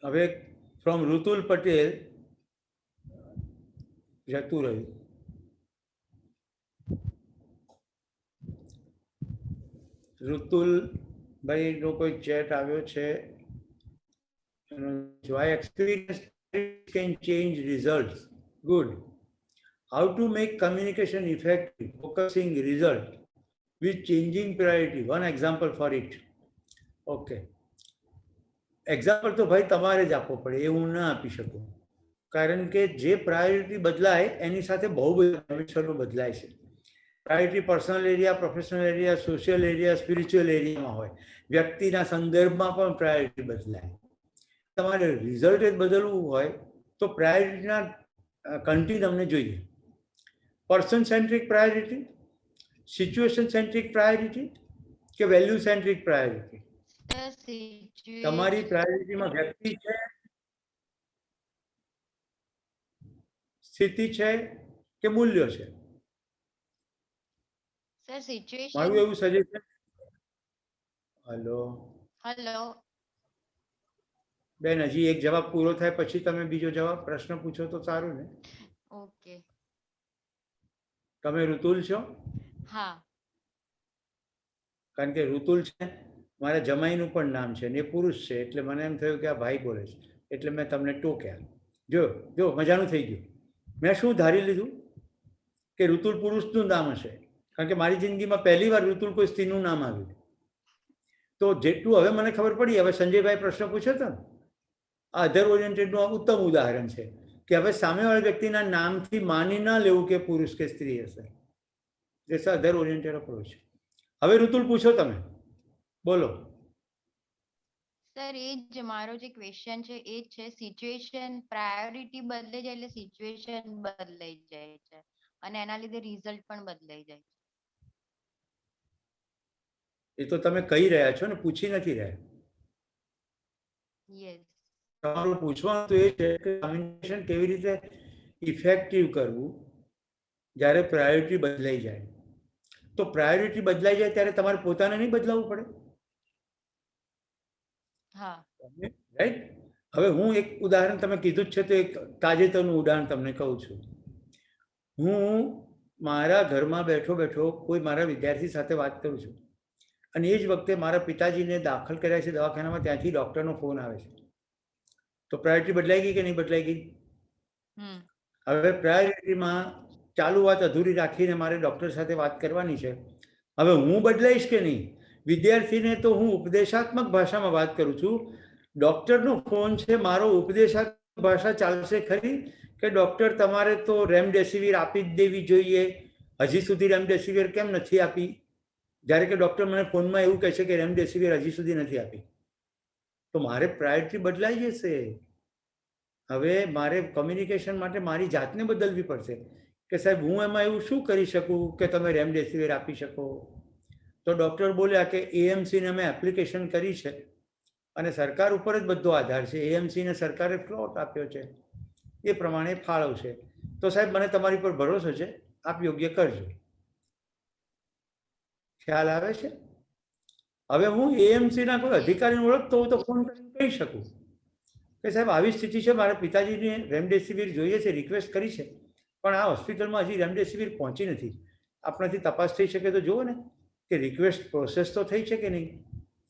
હવે ફ્રોમ ઋતુલ પટેલ જતું રહ્યું. ઋતુલભાઈનો કોઈ ચેટ આવ્યો છે. I experience can change results. Good. How to make communication effective, focusing result with changing priority. One example for it. Okay. Example તો ભાઈ તમારે જ આપવો પડે, એ હું ના આપી શકું, કારણ કે જે પ્રાયોરિટી બદલાય એની સાથે બહુ બધા ડાયમેન્શનો બદલાય છે. Priority personal area, professional area, social area, spiritual એરિયામાં હોય. વ્યક્તિના સંદર્ભમાં પણ પ્રાયોરિટી બદલાય. તમારે રિઝલ્ટ જ બદલવું હોય તો પ્રાયોરિટીના કન્ટેન્ટ અમને જોઈએ. Person centric priority, situation centric priority કે વેલ્યુ સેન્ટ્રિક પ્રાયોરિટી? તમારી પ્રાયોરિટીમાં વ્યક્તિ છે, સ્થિતિ છે કે મૂલ્યો છે? Sir situation. મારું એવું સજેશન. હેલો હેલો બેન, હજી એક જવાબ પૂરો થાય પછી તમે બીજો જવાબ પ્રશ્ન પૂછો તો સારું ને. ઓકે. તમે ઋતુલ છો? હા. કારણ કે ઋતુલ છે મારા જમાઈનું પણ નામ છે ને એ પુરુષ છે, એટલે મને એમ થયું કે આ ભાઈ બોલે છે, એટલે મેં તમને ટોક્યા. જો જો મજાનું થઈ ગયું. મેં શું ધારી લીધું કે ઋતુલ પુરુષનું નામ હશે, કારણ કે મારી જિંદગીમાં પહેલી વાર ઋતુલ કોઈ સ્ત્રીનું નામ આવ્યું. તો જેટલું હવે મને ખબર પડી, હવે સંજયભાઈ પ્રશ્ન પૂછ્યો હતો ને, આ અધર ઓરિએન્ટેડનું આ ઉત્તમ ઉદાહરણ છે કે હવે સામેવાળા વ્યક્તિના નામથી માની ના લેવું કે પુરુષ કે સ્ત્રી હશે. This other oriented approach. હવે ઋતુલ પૂછો તમે, બોલો. સર એ જ મારો જે ક્વેશ્ચન છે એ જ છે, સિચ્યુએશન પ્રાયોરિટી બદલે જાય એટલે સિચ્યુએશન બદલાઈ જાય છે અને એના લીધે રિઝલ્ટ પણ બદલાઈ જાય છે. એ તો તમે કહી રહ્યા છો ને, પૂછી નથી રહ્યા. યસ. તમારું પૂછવાનું તો એ છે કે કમ્યુનિકેશન કેવી રીતે ઇફેક્ટિવ કરવું જ્યારે પ્રાયોરિટી બદલાઈ જાય. તો પ્રાયોરિટી બદલાઈ જાય ત્યારે તમારે પોતાને નહીં બદલાવવું પડે? હા. રાઈટ. હવે હું એક ઉદાહરણ, તમે કીધું જ છે તો એક તાજેતરનું ઉદાહરણ તમને કહું છું. હું મારા ઘરમાં બેઠો બેઠો કોઈ મારા વિદ્યાર્થી સાથે વાત કરું છું અને એ જ વખતે મારા પિતાજીને દાખલ કર્યા છે દવાખાનામાં, ત્યાંથી ડૉક્ટરનો ફોન આવે છે. તો પ્રાયોરિટી બદલાઈ ગઈ કે નહીં બદલાઈ ગઈ? હવે પ્રાયોરિટીમાં ચાલુ વાત અધૂરી રાખીને મારે ડૉક્ટર સાથે વાત કરવાની છે. હવે હું બદલાઈશ કે નહીં? વિદ્યાર્થીને તો હું ઉપદેશાત્મક ભાષામાં વાત કરું છું. ડૉક્ટરનો ફોન છે, મારો ઉપદેશાત્મક ભાષા ચાલશે ખરી કે ડૉક્ટર તમારે તો રેમડેસિવિર આપી જ દેવી જોઈએ, હજી સુધી રેમડેસિવિર કેમ નથી આપી? જ્યારે કે ડૉક્ટર મને ફોનમાં એવું કહે છે કે રેમડેસિવિર હજી સુધી નથી આપી. તો મારે પ્રાયોરિટી બદલાઈ જશે. હવે મારે કમ્યુનિકેશન માટે મારી જાતને બદલવી પડશે કે સાહેબ હું એમાં એવું શું કરી શકું કે તમે રેમડેસિવિર આપી શકો? તો ડૉક્ટર બોલ્યા કે એએમસીને અમે એપ્લિકેશન કરી છે અને સરકાર ઉપર જ બધો આધાર છે. એએમસીને સરકારે ફ્લોટ આપ્યો છે, એ પ્રમાણે ફાળવશે. તો સાહેબ મને તમારી પર ભરોસો છે, આપ યોગ્ય કરજો. ખ્યાલ આવે છે? હવે હું એએમસીના કોઈ અધિકારીને ઓળખતો હોઉં તો ફોન કરીને કહી શકું કે સાહેબ આવી સ્થિતિ છે, મારા પિતાજીને રેમડેસિવિર જોઈએ છે, રિક્વેસ્ટ કરી છે, પણ આ હોસ્પિટલમાં હજી રેમડેસિવિર પહોંચી નથી. આપણાથી તપાસ થઈ શકે તો જુઓ ને કે રિક્વેસ્ટ પ્રોસેસ તો થઈ છે કે નહીં.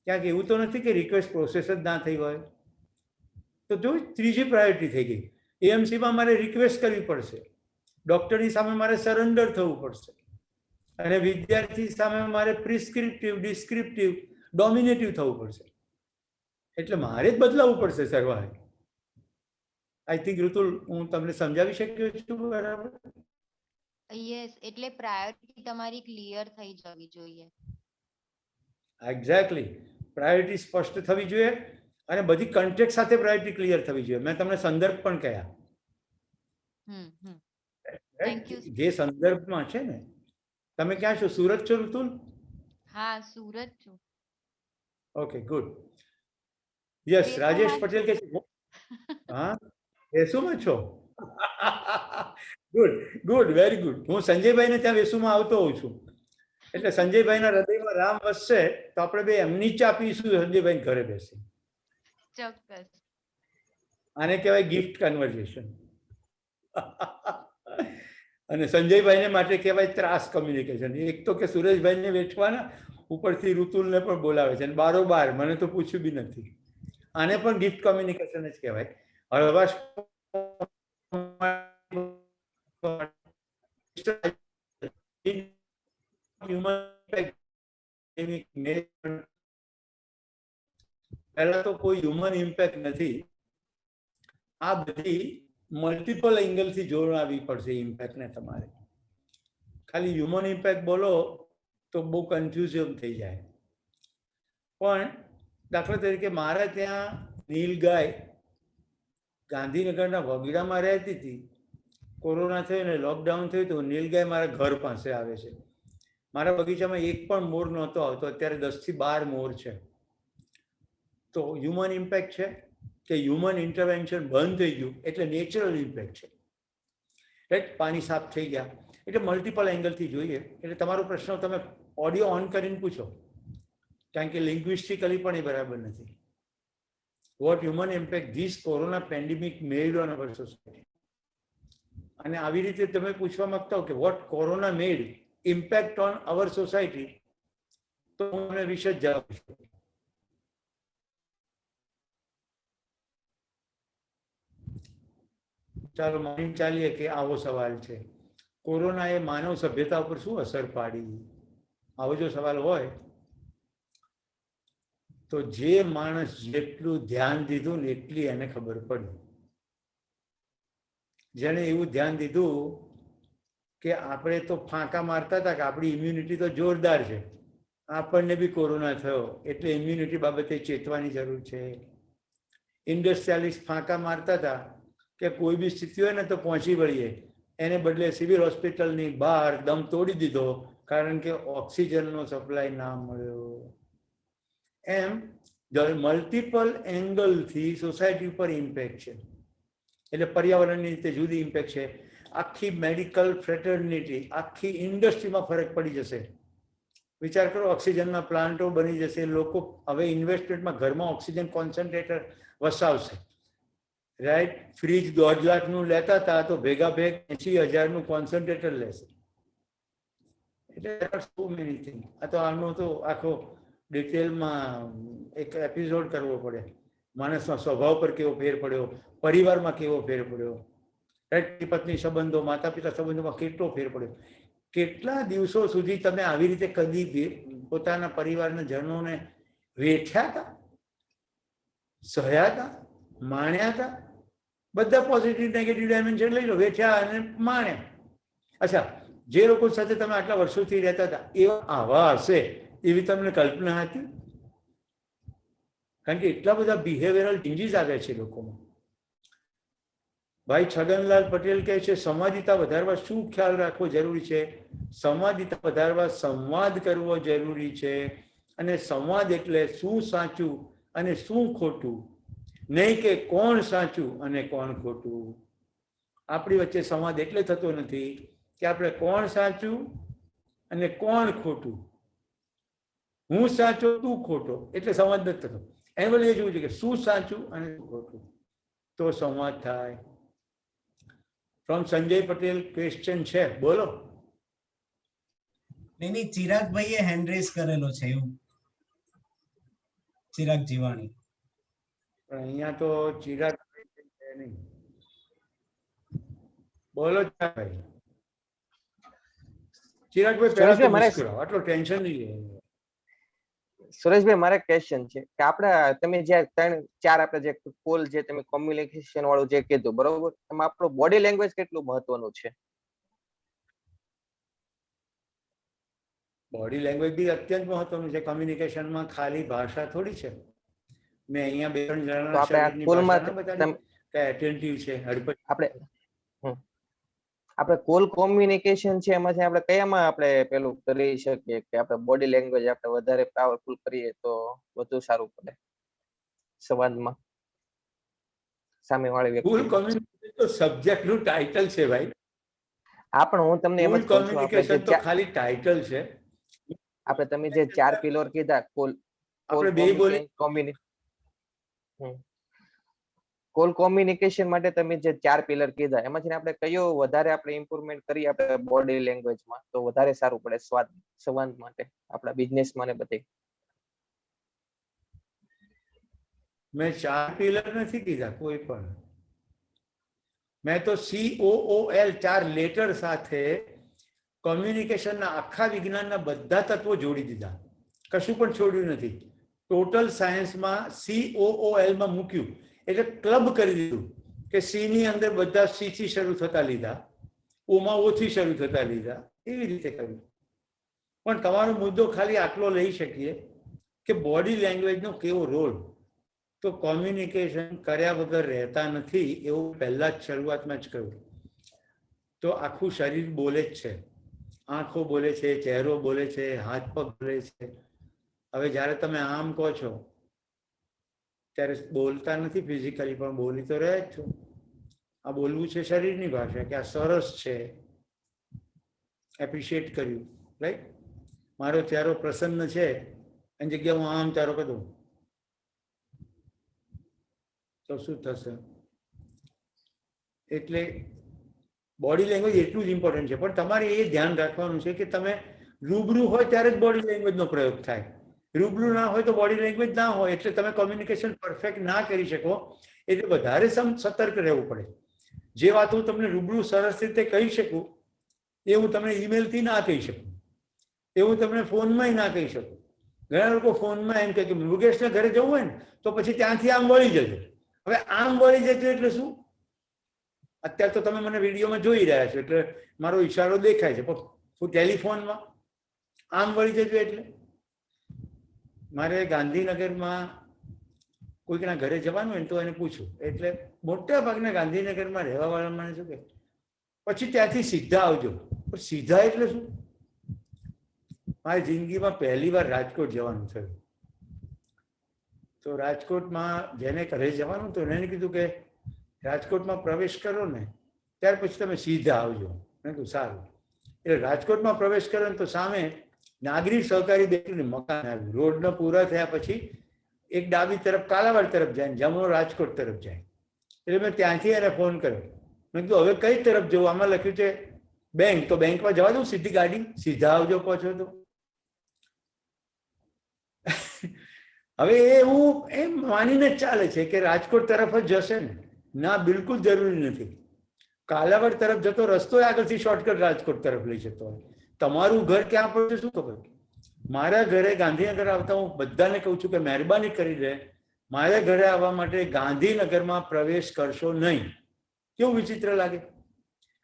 ક્યાંક એવું તો નથી કે રિક્વેસ્ટ પ્રોસેસ જ ના થઈ હોય. તો જો ત્રીજી પ્રાયોરિટી થઈ ગઈ. એએમસીમાં મારે રિક્વેસ્ટ કરવી પડશે, ડૉક્ટરની સામે મારે સરેન્ડર થવું પડશે અને વિદ્યાર્થી સામે મારે પ્રિસ્ક્રિપ્ટિવ, ડિસ્ક્રિપ્ટિવ, ડોમિનેટિવ થવું પડશે. એટલે મારે જ બદલાવવું પડશે સર્વાય. આઈ થિંક ઋતુલ હું તમને સમજાવી શક્યો છું બરાબર? યસ, એટલે પ્રાયોરિટી તમારી ક્લિયર થઈ જવી જોઈએ. એક્ઝેક્ટલી. પ્રાયોરિટી સ્પષ્ટ થવી જોઈએ અને બધી કન્ટેક્ટ સાથે પ્રાયોરિટી ક્લિયર થવી જોઈએ. મેં તમને સંદર્ભ પણ કહ્યા. જે સંદર્ભમાં છે ને. તમે ક્યાં છો? સુરત છો ઋતુલ? હા, સુરત છું. Okay, good. Yes, Rajesh Patel કે છે. હા, વેસુમાં છો? Good good, very good. હું સંજયભાઈને ત્યાં વેસુમાં આવતો હોઉં છું, એટલે સંજયભાઈના હૃદયમાં રામ વસશે તો આપણે બે એમની ચા પીશું સંજયભાઈ ઘરે બેસી. ચોક્કસ. આને કહેવાય ગિફ્ટ કન્વર્ઝેશન. અને સંજયભાઈને માટે કહેવાય ત્રાસ કમ્યુનિકેશન. એક તો કે સુરેશભાઈને વેઠવાના, ઉપરથી ઋતુલને પણ બોલાવે છે અને બારોબાર મને તો પૂછ્યું બી નથી. આને પણ ગિફ્ટ કોમ્યુનિકેશન જ કહેવાય. હળવાશ પહેલા તો કોઈ હ્યુમન ઇમ્પેક્ટ નથી. આ બધી મલ્ટિપલ એંગલથી જોડાવી પડશે ઇમ્પેક્ટને તમારે. ખાલી હ્યુમન ઇમ્પેક્ટ બોલો તો બહુ કન્ફ્યુઝન થઈ જાય. પણ દાખલા તરીકે મારા ત્યાં નીલગાય ગાંધીનગરના વગડામાં રહેતી હતી. કોરોના થયો ને લોકડાઉન થયું તો નીલગાય મારા ઘર પાસે આવે છે. મારા બગીચામાં એક પણ મોર નહોતો આવતો, અત્યારે 10 થી 12 મોર છે. તો હ્યુમન ઇમ્પેક્ટ છે કે હ્યુમન ઇન્ટરવેન્શન બંધ થઈ ગયું એટલે નેચરલ ઇમ્પેક્ટ છે. રાઈટ, પાણી સાફ થઈ ગયા એટલે મલ્ટિપલ એંગલથી જોઈએ. એટલે તમારો પ્રશ્ન તમે ઓડિયો ઓન કરીને પૂછો, કારણ કે લિંગ્વિસ્ટિકલી પણ એ બરાબર નથી. What human impact this corona pandemic made on our society. અને આવી રીતે તમે પૂછવા માંગતા હો કે what corona made impact on our society, તો હું તમને વિશેષ જવાબ આપીશ. ચાલો માની ચાલીએ કે આવો સવાલ છે, કોરોનાએ માનવ સભ્યતા ઉપર શું અસર પાડી? આવો જો સવાલ હોય તો જે માણસ જેટલું ધ્યાન દીધું ને એટલી એને ખબર પડી. જેને એવું ધ્યાન દીધું કે આપણે તો ફાંકા મારતા હતા કે આપણી ઇમ્યુનિટી તો જોરદાર છે, આપણને બી કોરોના થયો એટલે ઇમ્યુનિટી બાબતે ચેતવાની જરૂર છે. ઇન્ડસ્ટ્રીયાલિસ્ટ ફાંકા મારતા હતા કે કોઈ બી સ્થિતિ હોય ને તો પહોંચી વળીએ, એને બદલે સિવિલ હોસ્પિટલની બહાર દમ તોડી દીધો કારણ કે ઓક્સિજનનો સપ્લાય ના મળ્યો. એમ મલ્ટિપલ એંગલથી સોસાયટી ઉપર ઇમ્પેક્ટ છે. એટલે પર્યાવરણની રીતે જુદી ઇમ્પેક્ટ છે. આખી મેડિકલ ફ્રેટર્નિટી, આખી ઇન્ડસ્ટ્રીમાં ફરક પડી જશે. વિચાર કરો, ઓક્સિજનના પ્લાન્ટો બની જશે, લોકો હવે ઇન્વેસ્ટમેન્ટમાં ઘરમાં ઓક્સિજન કોન્સન્ટ્રેટર વસાવશે. રાઈટ, ફ્રીજ 1.5 લાખનું લેતા હતા તો ભેગા ભેગ 80,000નું કોન્સન્ટ્રેટર લેશે. એટલે સો મેની થિંગ. આ તો આનો તો આખો ડિટેલમાં એક એપિસોડ કરવો પડે. માણસના સ્વભાવ પર કેવો ફેર પડ્યો, પરિવારમાં કેવો ફેર પડ્યો, રાઈટ, પત્ની સંબંધો, માતા પિતા સંબંધોમાં કેટલો ફેર પડ્યો. કેટલા દિવસો સુધી તમે આવી રીતે કદી પોતાના પરિવારના જનોને વેઠ્યા હતા, સહ્યા હતા, માણ્યા હતા? બધા પોઝિટિવ નેગેટિવ ડાયમેન્શન લઈ લો, વેઠ્યા અને માણ્યા. અચ્છા, જે લોકો સાથે તમે આટલા વર્ષોથી રહેતા હતા એવા આવા હશે એવી તમને કલ્પના હતી? કારણ કે એટલા બધા બિહેવિયરલ ચેન્જીસ આવ્યા છે લોકોમાં. ભાઈ છગનલાલ પટેલ કહે છે સંવાદિતા વધારવા શું ખ્યાલ રાખવો જરૂરી છે? સંવાદિતા વધારવા સંવાદ કરવો જરૂરી છે. અને સંવાદ એટલે શું સાચું અને શું ખોટું, નહીં કે કોણ સાચું અને કોણ ખોટું. આપણી વચ્ચે સંવાદ એટલે થતો નથી કે આપણે કોણ સાચું અને કોણ ખોટું, હું સાચો તું ખોટો, એટલે સંવાદ નથી થતો. એને બદલે એ જોવું છે કે શું સાચું અને શું ખોટું, તો સંવાદ થાય. ફ્રોમ સંજય પટેલ ક્વેશ્ચન છે, બોલો. નહીં, ચિરાગભાઈએ હેન્ડ રેઝ કરેલો છે એવું. ચિરાગ જીવાણી. પણ અહીંયા તો ચિરાગ છે નહીં. બોલો ભાઈ. ચિરાગભાઈ પહેલા તો મુસ્કુરાવો, આટલો ટેન્શન નહીં લે. સુરેશભાઈ, મારે ક્વેશ્ચન છે કે આપણે તમે જે 3-4 આપણે જે કોલ જે તમે કોમ્યુનિકેશન વાળું જે કીધું બરોબર, એમાં આપણું બોડી લેંગ્વેજ કેટલું મહત્વનું છે? બોડી લેંગ્વેજ બી અત્યંત મહત્વનું છે કોમ્યુનિકેશનમાં. ખાલી ભાષા થોડી છે. મેં અહીંયા 2-3 જણાના શરીરની ભાષા બતાવી કે એટેન્ટિવ છે, હડપટ. આપણે કોલ કોમ્યુનિકેશન છે એમાંથી આપણે કયામાં આપણે પેલું કરી શકીએ કે આપણે બોડી લેંગ્વેજ આપણે વધારે પાવરફુલ કરીએ તો વધુ સારું પડે સંવાદમાં સામેવાળી વ્યક્તિ? ફૂલ કોમ્યુનિકેશન તો સબ્જેક્ટનું ટાઇટલ છે ભાઈ. પણ હું તમને એમ જ કહું છું, કોમ્યુનિકેશન તો ખાલી ટાઇટલ છે. આપણે તમે જે 4 પિલર કીધા, કોલ આપણે બે બોલી કોલ કોમ્યુનિકેશન માટે તમે જે 4 પિલર કીધા એમાંથી આપણે કયો વધારે આપણે ઇમ્પ્રુવમેન્ટ કરી આપણે બોડી લેંગ્વેજમાં તો વધારે સારું પડે સંવાદ માટે આપણા બિઝનેસમાં ને બધે? મેં 4 પિલર નથી કીધા કોઈ પણ. મેં તો COOL 4 લેટર સાથે કોમ્યુનિકેશનના આખા વિજ્ઞાનના બધા તત્વો જોડી દીધા, કશું પણ છોડ્યું નથી. ટોટલ સાયન્સમાં COOL માં મૂક્યું એટલે ક્લબ કરી દીધું કે C ની અંદર બધા C થી શરૂ થતા લીધા, O માં O થી શરૂ થતા લીધા, એવી રીતે કર્યું. પણ તમારો મુદ્દો ખાલી આટલો લઈ શકીએ કે બોડી લેંગ્વેજનો કેવો રોલ, તો કોમ્યુનિકેશન કર્યા વગર રહેતા નથી એવું પહેલા જ શરૂઆતમાં જ કહ્યું. તો આખું શરીર બોલે જ છે, આંખો બોલે છે, ચહેરો બોલે છે, હાથ પગ બોલે છે. હવે જ્યારે તમે આમ કહો છો ત્યારે બોલતા નથી ફિઝિકલી, પણ બોલી તો રહ્યા જ છો. આ બોલવું છે શરીરની ભાષા કે આ સરસ છે, એપ્રિશિએટ કર્યું, રાઈટ. મારો ચહેરો પ્રસન્ન છે એની જગ્યાએ હું આમ ચહેરો કરું તો શું થશે? એટલે બોડી લેંગ્વેજ એટલું જ ઇમ્પોર્ટન્ટ છે. પણ તમારે એ ધ્યાન રાખવાનું છે કે તમે રૂબરૂ હોય ત્યારે જ બોડી લેંગ્વેજનો પ્રયોગ થાય, રૂબરૂ ના હોય તો બોડી લેંગ્વેજ ના હોય, એટલે તમે કોમ્યુનિકેશન પરફેક્ટ ના કરી શકો. એટલે વધારે સતર્ક રહેવું પડે. જે વાત હું તમને રૂબરૂ સરસ રીતે કહી શકું એ હું તમને ઈમેલથી ના કહી શકું, એ હું તમને ફોનમાં ના કહી શકું. ઘણા લોકો ફોનમાં એમ કહે કે મૃગેશને ઘરે જવું હોય ને તો પછી ત્યાંથી આમ વળી જજો. હવે આમ વળી જજો એટલે શું? અત્યારે તો તમે મને વિડીયોમાં જોઈ રહ્યા છો એટલે મારો ઈશારો દેખાય છે, પણ ટેલિફોનમાં આમ વળી જજો એટલે મારે ગાંધીનગરમાં કોઈકના ઘરે જવાનું હોય ને તો એને પૂછું, એટલે મોટા ભાગના ગાંધીનગરમાં રહેવા વાળા મને શું કે પછી ત્યાંથી સીધા આવજો. પણ સીધા એટલે શું? મારી જિંદગીમાં પહેલી વાર રાજકોટ જવાનું થયું. તો રાજકોટમાં જેને ઘરે જવાનું તો એને કીધું કે રાજકોટમાં પ્રવેશ કરો ને ત્યાર પછી તમે સીધા આવજો. મેં કીધું સારું. એટલે રાજકોટમાં પ્રવેશ કરો ને તો સામે નાગરિક સહકારી બેંકનું મકાન આવ્યું. રોડનો પૂરા થયા પછી એક ડાબી તરફ કાલાવાડ તરફ જાય ને જમણો રાજકોટ તરફ જાય. એટલે મેં ત્યાંથી એને ફોન કર્યો. મેં કીધું હવે કઈ તરફ જવું? આમાં લખ્યું છે બેંક, તો બેંકમાં જવા દઉં સીધી ગાડી? સીધા આવજો કહો છો તો. હવે એવું એમ માનીને જ ચાલે છે કે રાજકોટ તરફ જ જશે ને. ના, બિલકુલ જરૂરી નથી. કાલાવાડ તરફ જતો રસ્તો આગળથી શોર્ટકટ રાજકોટ તરફ લઈ જતો હોય. તમારું ઘર ક્યાં પડશે શું ખબર? મારા ઘરે ગાંધીનગર આવતા હું બધાને કહું છું કે મહેરબાની કરીને મારા ઘરે આવવા માટે ગાંધીનગરમાં પ્રવેશ કરશો નહીં. કેવું વિચિત્ર લાગે?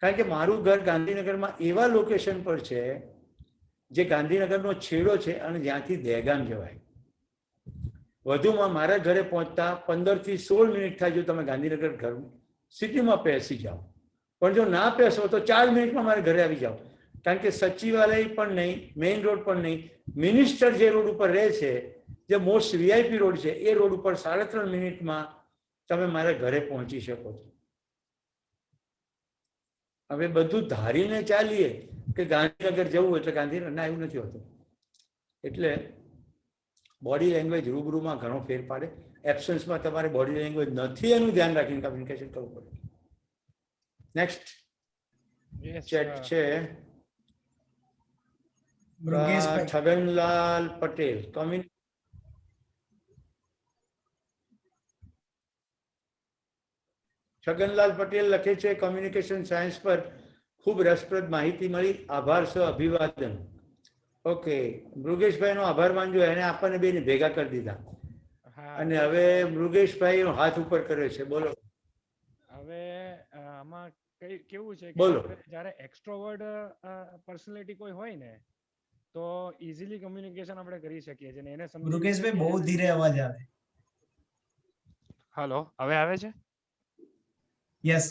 કારણ કે મારું ઘર ગાંધીનગરમાં એવા લોકેશન પર છે જે ગાંધીનગરનો છેડો છે અને જ્યાંથી દહેગામ જવાય. વધુમાં મારા ઘરે પહોંચતા 15 થી 16 મિનિટ થાય જો તમે ગાંધીનગર ઘર સિટીમાં બેસી જાઓ. પણ જો ના બેસો તો 4 મિનિટમાં મારા ઘરે આવી જાઓ. કારણ કે સચિવાલય પણ નહીં, મેઇન રોડ પણ નહીં, મિનિસ્ટર જે રોડ ઉપર રહે છે, જે મોસ્ટ VIP રોડ છે, એ રોડ ઉપર 3.5 મિનિટમાં તમે મારા ઘરે પહોંચી શકો છો. હવે બધું ધારીને ચાલીએ કે ગાંધીનગર જવું એટલે ગાંધીનગર, ના, એવું નથી હોતું. એટલે બોડી લેંગ્વેજ રૂબરૂમાં ઘણો ફેર પાડે. એબ્સન્સમાં તમારે બોડી લેંગ્વેજ નથી એનું ધ્યાન રાખીને કમ્યુનિકેશન કરવું પડે. નેક્સ્ટ ચેટ છે છગનલાલ પટેલ. છગનલાલ પટેલ લખે છે કોમ્યુનિકેશન સાયન્સ પર ખૂબ રસપ્રદ માહિતી મળી, આભાર સહ અભિવાદન. ઓકે, મૃગેશભાઈ નો આભાર માનજો, એને આપણને બેને ભેગા કરી દીધા. અને હવે મૃગેશભાઈ નો હાથ ઉપર કર્યો છે. બોલો. હવે આમાં કેવું છે બોલો. કે જ્યારે એક્સ્ટ્રોવર્ટ પર્સનાલિટી કોઈ હોય ને તો ઈઝીલી કમ્યુનિકેશન આપણે કરી શકીએ છીએ. એને મૃગેશભાઈ બહુ ધીરે અવાજ આવે. હેલો, હવે આવે છે? યસ.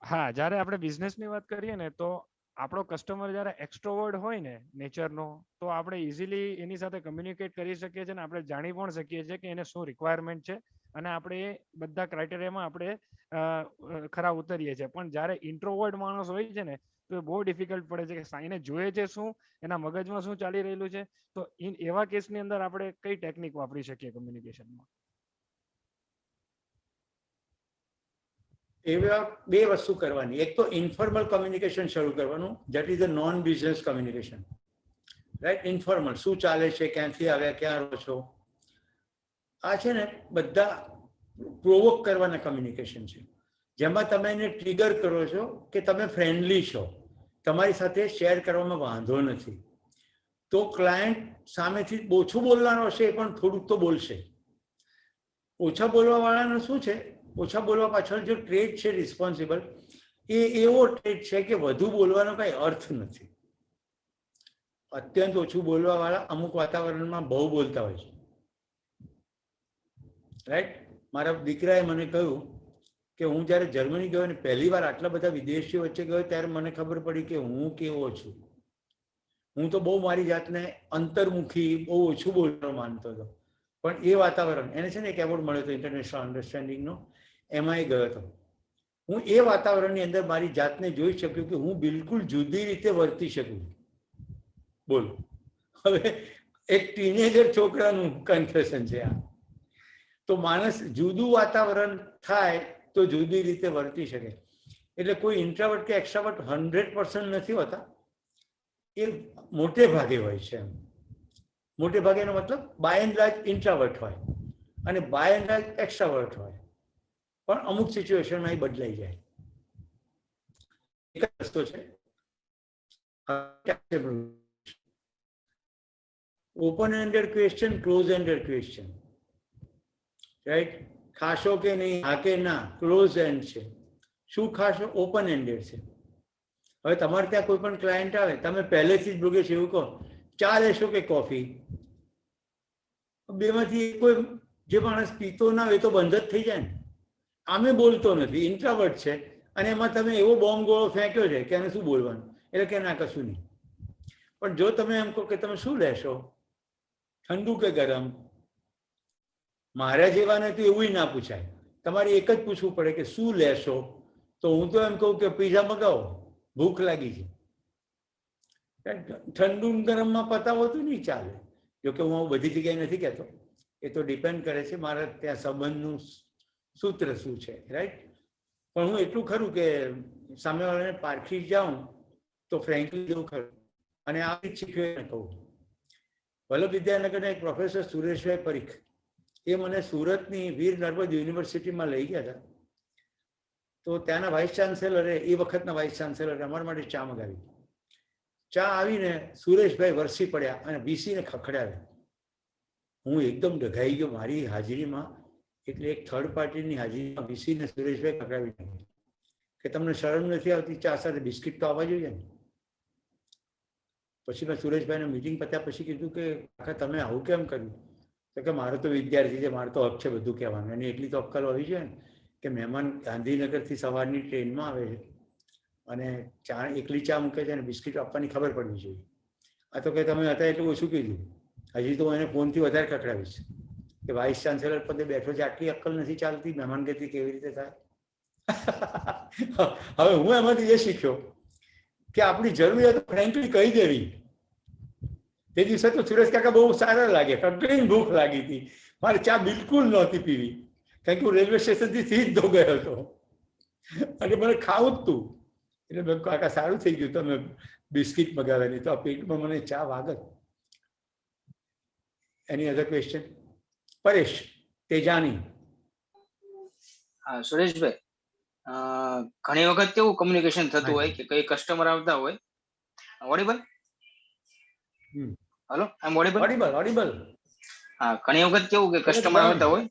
હા, જ્યારે આપણે બિઝનેસની વાત કરીએ ને તો આપણો કસ્ટમર જ્યારે એક્સ્ટ્રોવર્ટ હોય ને નેચરનો, તો આપણે ઇઝીલી એની સાથે કમ્યુનિકેટ કરી શકીએ છીએ અને આપણે જાણી પણ શકીએ છીએ કે એને શું રિક્વાયરમેન્ટ છે અને આપણે એ બધા ક્રાઇટેરિયામાં આપણે ખરા ઉતરીએ છીએ. પણ જ્યારે ઇન્ટ્રોવર્ટ માણસ હોય છે ને તો એ બહુ ડિફિકલ્ટ પડે છે કે એને જોઈએ છે શું, એના મગજમાં શું ચાલી રહેલું છે. તો એવા કેસની અંદર આપણે કઈ ટેકનિક વાપરી શકીએ કમ્યુનિકેશનમાં? એવા બે વસ્તુ કરવાની. એક તો ઇન્ફોર્મલ કમ્યુનિકેશન શરૂ કરવાનું, that is a non business communication, right? Informal, શું ચાલે છે, ક્યાંથી આવ્યા, ક્યાં રહો છો, આ છે ને બધા પ્રોવોક કરવાના કમ્યુનિકેશન છે, જેમાં તમે એને ટ્રિગર કરો છો કે તમે ફ્રેન્ડલી છો, તમારી સાથે શેર કરવામાં વાંધો નથી. તો ક્લાયન્ટ સામેથી ઓછું બોલવાનો હશે એ પણ થોડુંક તો બોલશે. ઓછા બોલવા વાળાનું શું છે, ઓછા બોલવા પાછળ જો ટ્રેડ છે રિસ્પોન્સિબલ, એ એવો ટ્રેડ છે કે વધુ બોલવાનો કઈ અર્થ નથી. અત્યંત ઓછું બોલવા વાળા અમુક વાતાવરણમાં બહુ બોલતા હોય છે, રાઈટ? મારા દીકરાએ મને કહ્યું કે હું જ્યારે જર્મની ગયો ને પહેલી વાર આટલા બધા વિદેશીઓ વચ્ચે ગયો ત્યારે મને ખબર પડી કે હું કેવો છું. હું તો બહુ મારી જાતને અંતર્મુખી, બહુ ઓછું બોલવાનું માનતો હતો, પણ એ વાતાવરણ, એને છે ને એક એવોર્ડ મળ્યો હતો ઇન્ટરનેશનલ અન્ડરસ્ટેન્ડિંગનો, એમાં એ ગયો હતો. હું એ વાતાવરણની અંદર મારી જાતને જોઈ શક્યું કે હું બિલકુલ જુદી રીતે વર્તી શકું. બોલો, હવે એક ટીનેજર છોકરાનું કન્ફેશન છે આ. તો માણસ જુદું વાતાવરણ થાય તો જુદી રીતે વર્તી શકે. એટલે કોઈ ઇન્ટ્રાવર્ટ કે એક્સ્ટ્રાવર્ટ 100% નથી હોતા, એ મોટે ભાગે હોય છે. મોટે ભાગેનો મતલબ બાય એન્ડ લાર્જ ઇન્ટ્રાવર્ટ હોય અને બાય એન્ડ લાર્જ એક્સ્ટ્રાવર્ટ હોય, પણ અમુક સિચ્યુએશનમાં એ બદલાઈ જાય. એક રસ્તો છે open ended question, close ended question, right? ખાશો કે નહીં, હા કે ના, ક્લોઝ એન્ડ છે. શું ખાશો? ઓપન એન્ડેડ છે. હવે તમારે ત્યાં કોઈ પણ ક્લાયન્ટ આવે, તમે પહેલેથી જ યોગેશ એવું કહો, ચા લેશો કે કોફી? બેમાંથી કોઈ, જે માણસ પીતો ના હોય તો બંધ જ થઈ જાય ને. આમે બોલતો નથી, ઇન્ટ્રાવર્ટ છે, અને એમાં તમે એવો બોમ્બ ગોળો ફેંક્યો છે કે એને શું બોલવાનું, એટલે કે ના કશું નહીં. પણ જો તમે એમ કહો કે તમે શું લેશો, ઠંડુ કે ગરમ, મારા જેવાને તો એવું ના પૂછાય, તમારે એક જ પૂછવું પડે કે શું લેશો. તો હું તો એમ કહું કે પીઝા મગાવો, ભૂખ લાગી છે. ઠંડુ ગરમમાં પતાવો તો નહીં ચાલે. જોકે હું બધી જગ્યાએ નથી કહેતો, એ તો ડિપેન્ડ કરે છે મારા ત્યાં સંબંધનું સૂત્ર શું છે, રાઈટ? પણ હું એટલું ખરું કે સામેવાળાને પારખી જાઉં તો ફ્રેન્કલી જેવું ખરું. અને આ જ શીખ્યું કહું. વલ્લભ વિદ્યાનગરના એક પ્રોફેસર સુરેશભાઈ પરીખ, એ મને સુરતની વીર નર્મદ યુનિવર્સિટીમાં લઈ ગયા હતા. તો ત્યાંના વાઇસ ચાન્સેલરે, એ વખતના વાઇસ ચાન્સેલરે અમારા માટે ચા મગાવી. ચા આવીને સુરેશભાઈ વરસી પડ્યા અને વીસીને ખખડાવ્યા. હું એકદમ ડઘાઈ ગયો મારી હાજરીમાં, એટલે એક થર્ડ પાર્ટીની હાજરીમાં વીસીને સુરેશભાઈ ખખડાવી નાખ્યા કે તમને શરમ નથી આવતી, ચા સાથે બિસ્કિટ તો આવવા જોઈએ ને. પછી મેં સુરેશભાઈને મીટિંગ પત્યા પછી કીધું કે કાકા તમે આવું કેમ કર્યું? તો કે મારો તો વિદ્યાર્થી છે, મારો તો હક છે બધું કહેવાનું, અને એટલી તો અક્કલ હોવી જોઈએ ને કે મહેમાન ગાંધીનગરથી સવારની ટ્રેનમાં આવે છે અને ચા, એકલી ચા મૂકે છે અને બિસ્કિટ આપવાની ખબર પડવી જોઈએ. આ તો કે તમે હતા એટલું ઓછું કીધું, હજી તો એને ફોનથી વધારે કકડાવીશ કે વાઇસ ચાન્સેલર પદે બેઠો છે, આટલી અક્કલ નથી ચાલતી, મહેમાનગતિ કેવી રીતે થાય? હવે હું એમાંથી એ શીખ્યો કે આપણી જરૂરિયાત ફ્રેન્કલી કહી દેવી. તે દિવસે તો સુરેશ કાકા બહુ સારા લાગે, કકડીને ભૂખ લાગી હતી, મારે ચા બિલકુલ નહોતી પીવી, કારણ કે હું રેલવે સ્ટેશનથી સીધો ગયો હતો અને મને ખાવું જ તું. એટલે મેં કાકા સારું થઈ ગયું તમે બિસ્કિટ મગાવેલી, તો આ પેટમાં મને ચા વાગત. એની અધર ક્વેશ્ચન? પરેશ તેજાની. હા સુરેશભાઈ, ઘણી વખત કેવું કમ્યુનિકેશન થતું હોય કે કઈ કસ્ટમર આવતા હોય, ઓડિબલ? હેલો, આઈ એમ ઓડિબલ? ઓડિબલ. હા, ઘણી વખત કેવું કે કસ્ટમર આવતા હોય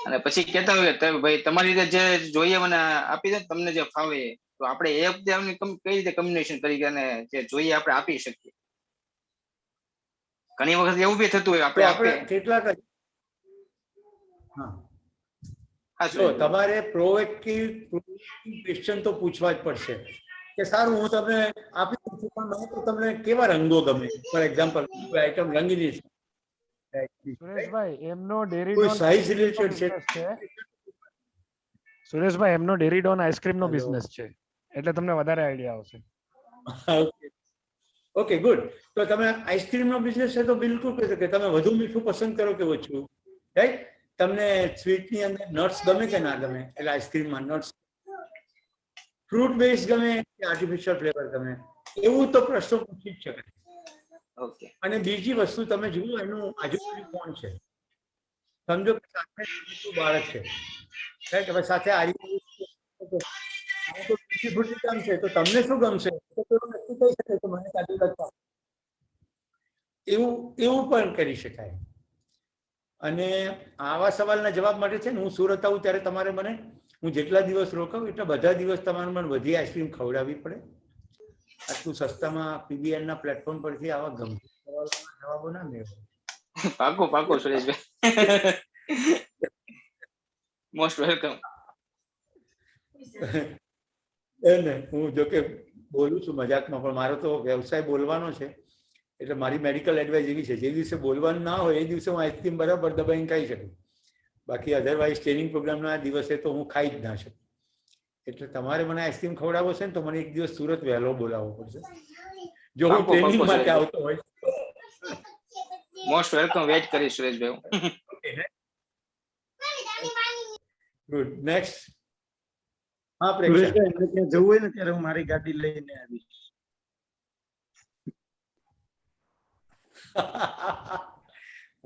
અને પછી કહેતા હોય કે ભાઈ તમારી રીતે જે જોઈએ મને આપી દે, તમને જે ફાવે. તો આપણે એ વખતે આમને કઈ રીતે કમ્યુનિકેશન કરી અને જે જોઈએ આપણે આપી શકીએ? ઘણી વખત એવું બી થતું હોય આપણે કેટલાક, જો તમારે પ્રોએક્ટિવ ક્વેશ્ચન તો પૂછવા જ પડશે કે સારું હું તમને આપી દઉં છું, પણ મને તો તમને કેવા રંગો ગમે? ફોર એક્ઝામ્પલ આઈટમ રંગીની છે, સુરેશભાઈ એમનો ડેરી કોઈ ડોન સાઇઝ રિલેટેડ છે. સુરેશભાઈ એમનો ડેરી ડોન આઈસ્ક્રીમ નો બિઝનેસ છે, એટલે તમને વધારે આઈડિયા આવશે. Okay good. તો તમે આઈસ્ક્રીમ નો બિઝનેસ છે તો બિલકુલ કહી શકો તમે વધુ મીઠું પસંદ કરો કે ઓછું, રાઈટ? તમને સ્વીટની અંદર નટ્સ ગમે કે ના ગમે? એટલે આઈસ્ક્રીમમાં નટ્સ ફ્રૂટ બેઝ ગમે કે આર્ટિફિશિયલ ફ્લેવર ગમે? એવું તો પ્રશ્નો પૂછી જ શકાય. ઓકે. અને બીજી વસ્તુ તમે જુઓ એનું આજુબાજુ કોણ છે. સમજો કે સાથે નાનું બાળક છે, રાઈટ? હવે સાથે ફ્રૂટી કામ છે, તો તમને શું ગમશે? તો પેલો નક્કી કહી શકે કે મને કાજુ કતરી. એવું પણ કરી શકાય. અને આવા સવાલના જવાબ માટે છે ને, હું સુરત આવું ત્યારે તમારે મને, હું જેટલા દિવસ રોકાઉં એટલા બધા દિવસ તમારે મને બધી આઈસ્ક્રીમ ખવડાવવી પડે. આટલું સસ્તામાં PBN ના પ્લેટફોર્મ પરથી આવા ગંભીર સવાલોના જવાબો ના મેળવો. પાકો સુરેશભાઈ. Most welcome. હું જોકે બોલું છું મજાકમાં, પણ મારો તો વ્યવસાય બોલવાનો છે. એટલે મારી મેડિકલ એડવાઇસ એવી છે, જે દિવસે બોલવાનું ના હોય એ દિવસે હું આઈસ્ક્રીમ બરાબર દબાઈને ખાઈ શકું. બાકી અધરવાઇઝ ટ્રેનિંગ પ્રોગ્રામના દિવસે તો હું ખાઈ જ ના શકું. એટલે તમારે મને આઈસ્ક્રીમ ખવડાવવો છે ને, તો મને એક દિવસ સુરત વહેલો બોલાવવો પડશે, જો હું ટ્રેનિંગ માટે આવતો હોય. Most welcome. વેઇટ કરીશ સુરેશભાઈ. ગુડ. નેક્સ્ટ. હા પ્રેક્ષા, ત્યાં જવું હોય ને ત્યારે હું મારી ગાડી લઈને આવીશ.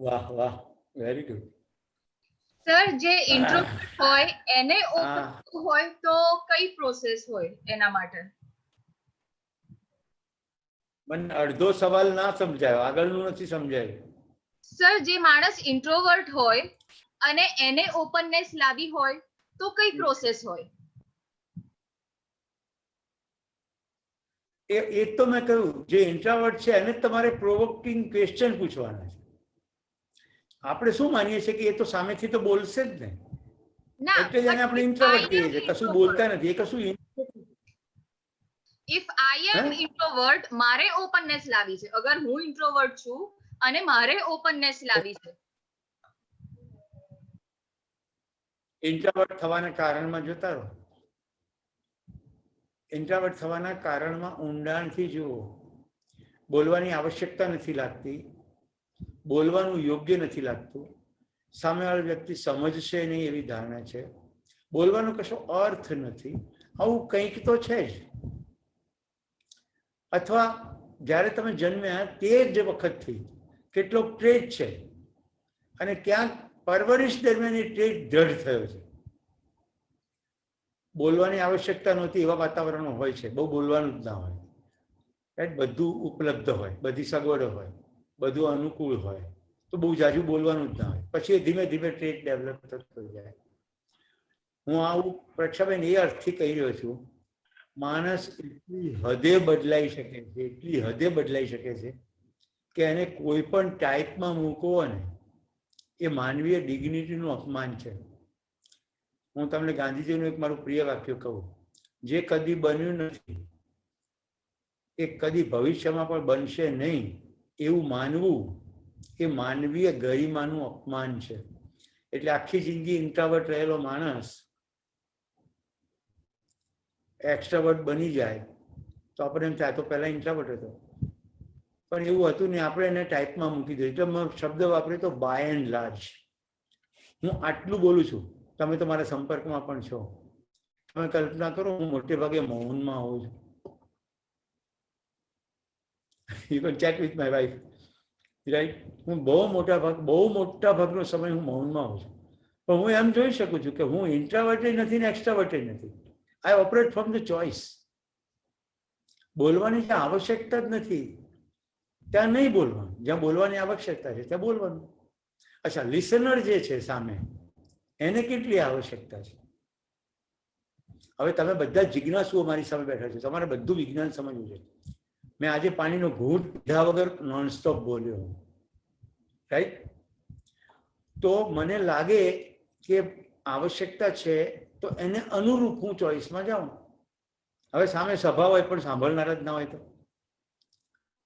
વાહ વાહ, વેરી ગુડ. સર, જે ઇન્ટ્રોવર્ટ હોય એને ઓપન હોય તો કઈ પ્રોસેસ હોય એના માટે? મને અડધો સવાલ ના સમજાયો, આગળનું નથી સમજાયું. સર, જે માણસ ઇન્ટ્રોવર્ટ હોય અને એને ઓપનનેસ લાવી હોય તો કઈ પ્રોસેસ હોય? એ તો મેં કહ્યું, જે ઇન્ટ્રાવર્ટ છે એને તમારે પ્રોવોકિંગ ક્વેશ્ચન પૂછવાના છે. આપણે શું માનીએ છીએ કે એ તો સામેથી તો બોલશે જ ને, એટલે જ એને આપણે ઇન્ટ્રાવર્ટ કહીએ છીએ. કશું બોલતા નથી, એ કશું. ઇફ આઈ એમ ઇન્ટ્રોવર્ટ, મારે ઓપનનેસ લાવી છે. અગર હું ઇન્ટ્રોવર્ટ છું અને મારે ઓપનનેસ લાવી છે, ઇન્ટ્રાવર્ટ થવાના કારણમાં જોતા રહો. ઇન્ટ્રાવર્ટ થવાના કારણમાં ઊંડાણથી જુઓ. બોલવાની આવશ્યકતા નથી લાગતી, બોલવાનું યોગ્ય નથી લાગતું, સામેવાળી વ્યક્તિ સમજશે નહીં એવી ધારણા છે, બોલવાનો કશો અર્થ નથી, આવું કંઈક તો છે જ. અથવા જ્યારે તમે જન્મ્યા તે જ વખતથી કેટલોક ટ્રેટ છે અને ક્યાંક પરવરિશ દરમિયાન એ ટ્રેટ દ્રઢ થયો છે. બોલવાની આવશ્યકતા નહોતી એવા વાતાવરણો હોય છે, બહુ બોલવાનું જ ના હોય, રાઈટ? બધું ઉપલબ્ધ હોય, બધી સગવડો હોય, બધું અનુકૂળ હોય, તો બહુ જાજુ બોલવાનું જ ના હોય. પછી એ ધીમે ધીમે ટ્રેટ ડેવલપ થતો જાય. હું આવું પ્રેક્ષાબેન એ અર્થથી કહી રહ્યો છું, માણસ એટલી હદે બદલાઈ શકે છે, એટલી હદે બદલાઈ શકે છે કે એને કોઈ પણ ટાઈપમાં મૂકવો ને એ માનવીય ડિગ્નિટીનું અપમાન છે. હું તમને ગાંધીજીનું એક મારું પ્રિય વાક્ય કહું, જે કદી બન્યું નથી એ કદી ભવિષ્યમાં પણ બનશે નહીં એવું માનવું એ માનવીય ગરિમાનું અપમાન છે. એટલે આખી જિંદગી ઇન્ટ્રાવર્ટ રહેલો માણસ એક્સ્ટ્રાવર્ટ બની જાય તો આપણે એમ થાય તો પહેલા ઇન્ટ્રાવર્ટ હતો, પણ એવું હતું નહીં. આપણે એને ટાઈપમાં મૂકી દઈએ. એટલે મેં શબ્દ વાપર્યો તો બાય એન્ડ લાર્જ. હું આટલું બોલું છું, તમે તો મારા સંપર્કમાં પણ છો. તમે કલ્પના કરો, હું મોટે ભાગે મૌનમાં હોઉં છું. You can chat with my wife, right? હું બહુ મોટા ભાગનો સમય હું મૌનમાં હોઉં છું. પણ હું એમ જોઈ શકું છું કે હું ઇન્ટ્રાવર્ટ નથી ને એક્સ્ટ્રાવર્ટ નથી. આઈ ઓપરેટ ફ્રોમ ધ ચોઇસ. બોલવાની ત્યાં આવશ્યકતા જ નથી ત્યાં નહીં બોલવાનું, જ્યાં બોલવાની આવશ્યકતા છે ત્યાં બોલવાનું. અચ્છા, લિસનર જે છે સામે, એને કેટલી આવશ્યકતા છે? હવે તમે બધા જિજ્ઞાસુઓ મારી સામે બેઠા છો, તમારે બધું વિજ્ઞાન સમજવું છે. મેં આજે પાણીનો ઘૂંટ પીધા વગર નોનસ્ટોપ બોલ્યો, રાઈટ? તો મને લાગે કે આવશ્યકતા છે તો એને અનુરૂપ હું ચોઈસમાં જાઉં. હવે સામે સભા હોય પણ સાંભળનાર જ ના હોય તો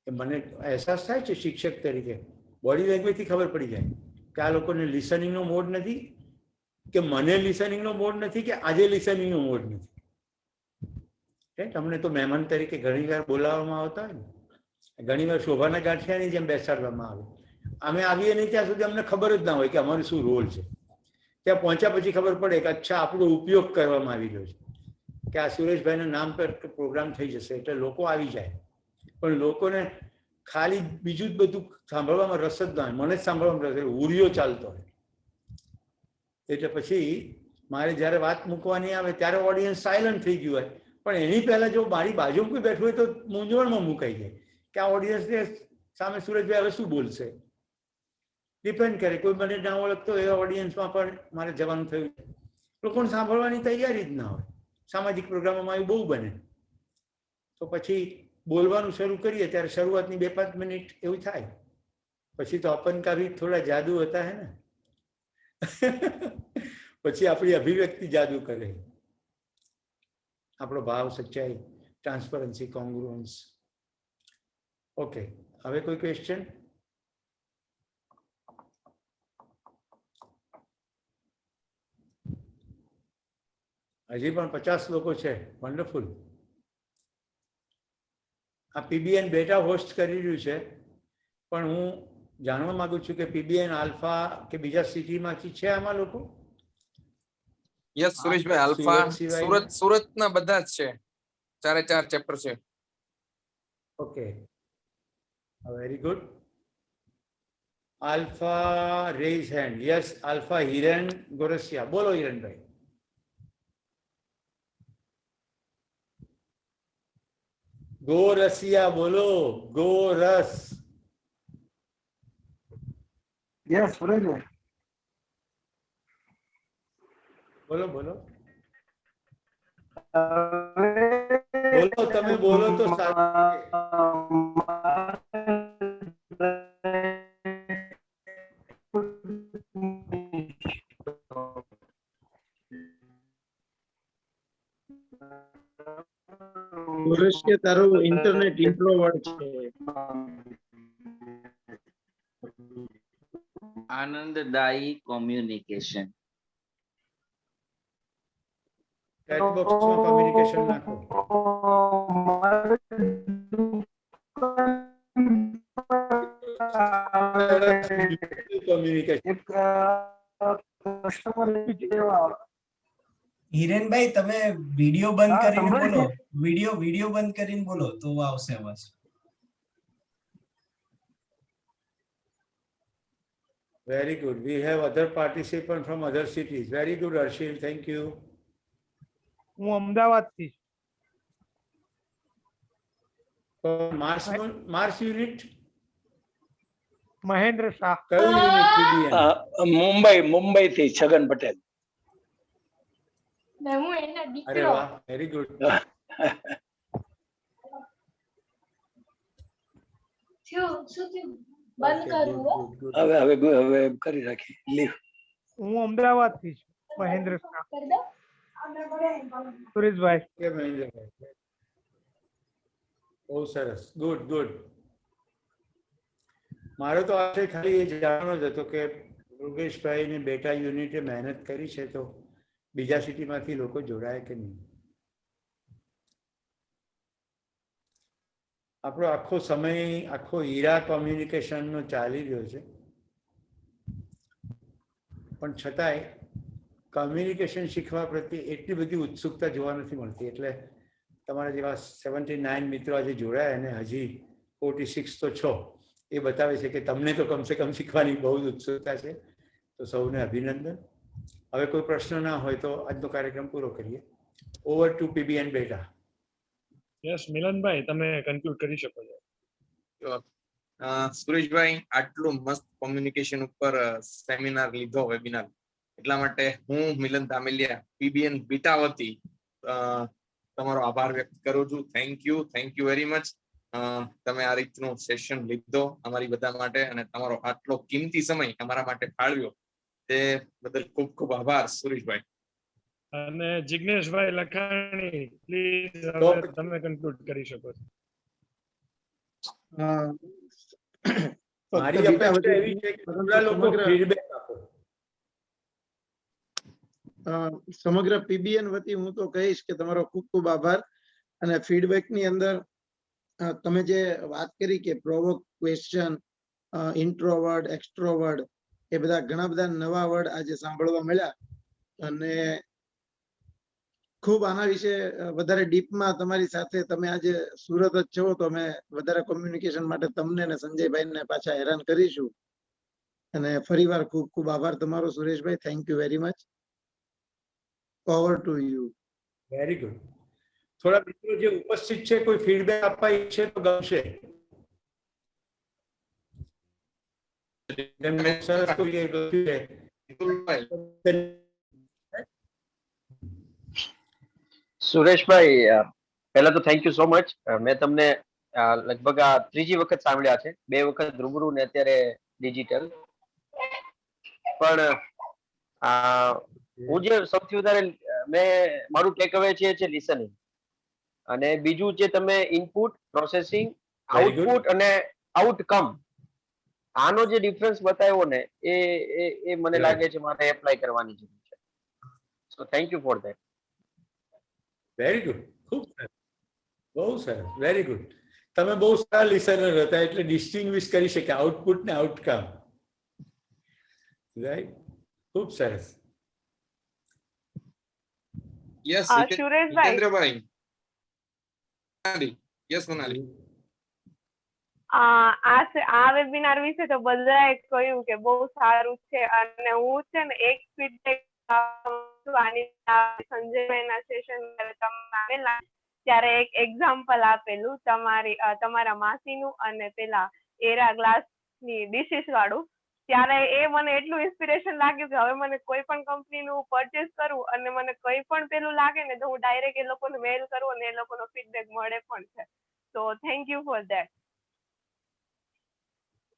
મને અહેસાસ થાય છે શિક્ષક તરીકે, બોડી લેંગ્વેજથી ખબર પડી જાય કે આ લોકોને લિસનિંગનો મોડ નથી, કે મને લિસનિંગનો મોડ નથી, કે આજે લિસનિંગનો મોડ નથી. તમને તો મહેમાન તરીકે ઘણીવાર બોલાવવામાં આવતા હોય ને, ઘણીવાર શોભાના ગાંઠિયાની જેમ બેસાડવામાં આવે. અમે આવીએ નહીં ત્યાં સુધી અમને ખબર જ ના હોય કે અમારું શું રોલ છે. ત્યાં પહોંચ્યા પછી ખબર પડે કે અચ્છા આપણો ઉપયોગ કરવામાં આવી રહ્યો છે કે આ સુરેશભાઈના નામ પર પ્રોગ્રામ થઈ જશે એટલે લોકો આવી જાય. પણ લોકોને ખાલી બીજું જ બધું સાંભળવામાં રસ જ ના હોય. મને જ સાંભળવામાં રસ હોય, ઉરિયો ચાલતો હોય. એટલે પછી મારે જ્યારે વાત મૂકવાની આવે ત્યારે ઓડિયન્સ સાયલન્ટ થઈ ગયું હોય, પણ એની પહેલા જો મારી બાજુમાં કોઈ બેઠું હોય તો મૂંઝવણમાં મુકાઈ જાય કે આ ઓડિયન્સને સામે સુરેશભાઈ હવે શું બોલશે. ડિપેન્ડ કરે, કોઈ મને ના ઓળખતો એ ઓડિયન્સમાં પણ મારે જવાનું થયું. લોકોને સાંભળવાની તૈયારી જ ના હોય. સામાજિક પ્રોગ્રામોમાં એવું બહુ બને. તો પછી બોલવાનું શરૂ કરીએ ત્યારે શરૂઆતની 2-5 મિનિટ એવું થાય, પછી તો अपन का भी थोड़ा जादू होता है ना. પછી આપણી અભિવ્યક્તિ જાદુ કરે. આપણો ભાવ, સચ્ચાઈ, ટ્રાન્સપરન્સી, કોંગ્રુઅન્સ. ઓકે, હવે કોઈ ક્વેશ્ચન? હજી પણ 50 લોકો છે. વન્ડરફુલ. આ પીબીએન બેટા હોસ્ટ કરી રહ્યું છે, પણ હું જાણવા માંગુ છું કે પીબીએન આલ્ફા કે બીજા સિટીમાંથી છે આમાં લોકો? યસ સુરેશભાઈ, આલ્ફા સુરત સિવાય? સુરતના બધા જ છે. 4 ચેપ્ટર છે. Okay, very good. Alpha raise hand. Yes, alpha Hiren Gorasiya. બોલો હિરેનભાઈ. ગોરસિયા બોલો. ગોરસ. યસ સુરેશભાઈ. બોલો બોલો બોલો, તમે બોલો તો સારું. સુરેશ કે તારું ઇન્ટરનેટ ઇન્ટ્રોવર્ટ છે. આનંદદાયી કોમ્યુનિકેશન. ચેટ બોક્સમાં કમ્યુનિકેશન નાખો. હિરેનભાઈ તમે વિડિયો બંધ કરીને બોલો. વિડિયો બંધ કરીને બોલો તો આવશે અવાજ. Very good. We have other participants from other cities. Very good, Arshil. Thank you. હું અમદાવાદથી માર્સ યુનિટ. મહેન્દ્ર શાહ. કયું યુનિટ પીબીએન? મુંબઈ થી છગન પટેલ. અરે વાહ, વેરી ગુડ. હવે કરી રાખી લીવ. હું અમદાવાદથી છું. મહેન્દ્ર શાહ. સુરેશભાઈ. કે મહેન્દ્રભાઈ, બહુ સરસ. Good good. મારો તો આશય ખાલી એ જાણવાનો જ હતો કે યોગેશભાઈ ને બેટા યુનિટે મહેનત કરી છે તો બીજા સિટીમાંથી લોકો જોડાય કે નહીં. આપણો આખો સમય આખો હીરા કોમ્યુનિકેશનનો ચાલી રહ્યો છે, પણ છતાંય કમ્યુનિકેશન શીખવા પ્રત્યે એટલી બધી ઉત્સુકતા જોવા નથી મળતી. એટલે તમારા જેવા 79 મિત્રો આજે જોડાયા અને હજી 46 તો છો, એ બતાવે છે કે તમને તો કમસે કમ શીખવાની બહુ જ ઉત્સુકતા છે. તો સૌને અભિનંદન. હવે કોઈ પ્રશ્ન ના હોય તો આજનો કાર્યક્રમ પૂરો કરીએ. ઓવર ટુ પીબીએન બેટા. યસ મિલનભાઈ, તમે કન્ક્લુડ કરી શકો છો. સુરેશભાઈ, આટલું મસ્ત કોમ્યુનિકેશન ઉપર સેમિનાર લીધો, વેબિનાર, એટલા માટે હું મિલન ધામેલિયા પીબીએન બીટા વતી તમારો આભાર વ્યક્ત કરું છું. Thank you very much. તમે આ રીતનું સેશન લીધો અમારી બધા માટે અને તમારો આટલો કિંમતી સમય અમારા માટે ફાળવ્યો તે બદલ ખૂબ ખૂબ આભાર સુરેશભાઈ. અને જિગ્નેશભાઈ લખાણી, પ્લીઝ તમે કન્ક્લુડ કરી શકો છો. મારી અપેક્ષા એવી છે કે બધા લોકો ફીડબેક આપો. સમગ્ર પીબીએન વતી હું તો કહીશ કે તમારો ખૂબ ખૂબ આભાર. અને ફીડબેક ની અંદર તમે જે વાત કરી કે પ્રોવોક ક્વેશ્ચન, ઇન્ટ્રોવર્ડ, એક્સ્ટ્રોવર્ડ, એ બધા ઘણા બધા નવા વર્ડ આજે સાંભળવા મળ્યા અને ખૂબ આના વિશે વધારે ડીપમાં તમારી સાથે તમે આજે સુરત જ છો તો અમે વધારે કોમ્યુનિકેશન માટે તમને અને સંજયભાઈને પાછા હેરાન કરીશું. અને ફરીવાર ખૂબ ખૂબ આભાર તમારો Sureshbhai. Thank you very much. Over to you. Very good. થોડા મિત્રો જે ઉપસ્થિત છે કોઈ ફીડબેક આપવા ઈચ્છે તો ગમશે. એમને સરસ કોઈ સુરેશભાઈ, પહેલા તો થેન્ક યુ સો મચ. મેં તમને લગભગ આ ત્રીજી વખત સાંભળ્યા છે, 2 વખત રૂબરૂ ને અત્યારે ડિજિટલ. પણ હું જે સૌથી વધારે મારું ટેક અવે છે લિસનિંગ, અને બીજું જે તમે ઇનપુટ, પ્રોસેસિંગ, આઉટપુટ અને આઉટકમ, આનો જે ડિફરન્સ બતાવ્યો ને એ મને લાગે છે મારે એપ્લાય કરવાની જરૂર છે. So thank you for that. Very good. ખૂબ સરસ, બહુ સરસ, વેરી ગુડ. તમે બહુ સારા લિસનર હતા એટલે ડિસ્ટિંગ્વિશ કરી શકે આઉટપુટ ને આઉટકમ. રાઈટ, ખૂબ સરસ. યસ સુરેશભાઈ, જીતેન્દ્રભાઈ. યસ મનાલી. આ વેબિનાર વિશે તો બધાએ કહ્યું કે બહુ સારું છે, અને હું છે ને એક ફીડબેક સંજયભાઈના સેશન ત્યારે એક એક્ઝામ્પલ આપેલું તમારા માસીનું અને પેલા એરા ગ્લાસ ની ડિશિસ વાળું. ત્યારે એ મને એટલું ઇન્સ્પિરેશન લાગ્યું કે હવે મને કોઈ પણ કંપનીનું પરચેસ કરવું અને મને કોઈ પણ પેલું લાગે ને તો હું ડાયરેક્ટ એ લોકોને મેલ કરું અને એ લોકોનો ફીડબેક મળે પણ છે. તો થેન્ક યુ ફોર ધેટ.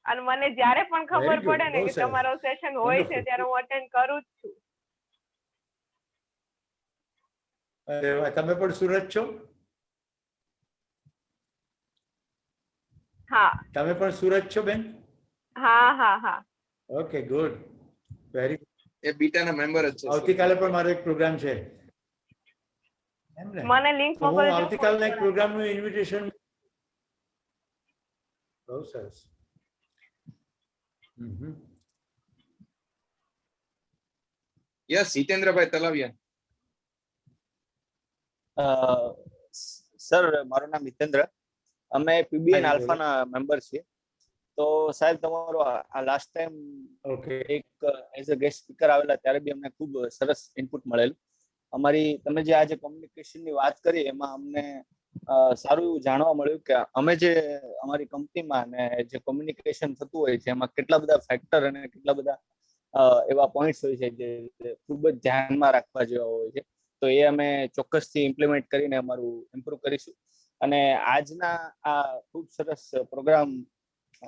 અને મને જ્યારે પણ ખબર પડે ને કે તમારો સેશન હોય છે ત્યારે હું અટેન્ડ કરું જ છું. તમે પણ સુરત છો? હા. તમે પણ સુરત છો બેન? હા હા હા. Okay, good, very good. એ બીટાના મેમ્બર જ છે. આવતીકાલે પણ મારો એક પ્રોગ્રામ છે. મને લિંક મોકલજો. હું આવતીકાલના એક પ્રોગ્રામનું ઇન્વિટેશન. બહુ સરસ. યસ, જીતેન્દ્રભાઈ તલાવિયા. સર, મારું નામ જીતેન્દ્ર. અમે પીબીએન આલ્ફાના મેમ્બર છીએ. તો સાહેબ, તમારો આ લાસ્ટ ટાઈમ એક એઝ અ ગેસ્ટ સ્પીકર આવેલા ત્યારે બી અમને ખૂબ સરસ ઇનપુટ મળેલું. તમે જે આજે કોમ્યુનિકેશનની વાત કરી એમાં અમને સારું એવું જાણવા મળ્યું કે અમે જે અમારી કંપનીમાં ને જે કોમ્યુનિકેશન થતું હોય છે એમાં કેટલા બધા ફેક્ટર અને કેટલા બધા એવા પોઈન્ટ્સ હોય છે જે ખૂબ જ ધ્યાનમાં રાખવા જેવા હોય છે. તો એ અમે ચોક્કસથી ઇમ્પ્લિમેન્ટ કરીને અમારું ઇમ્પ્રુવ કરીશું. અને આજના આ ખૂબ સરસ પ્રોગ્રામ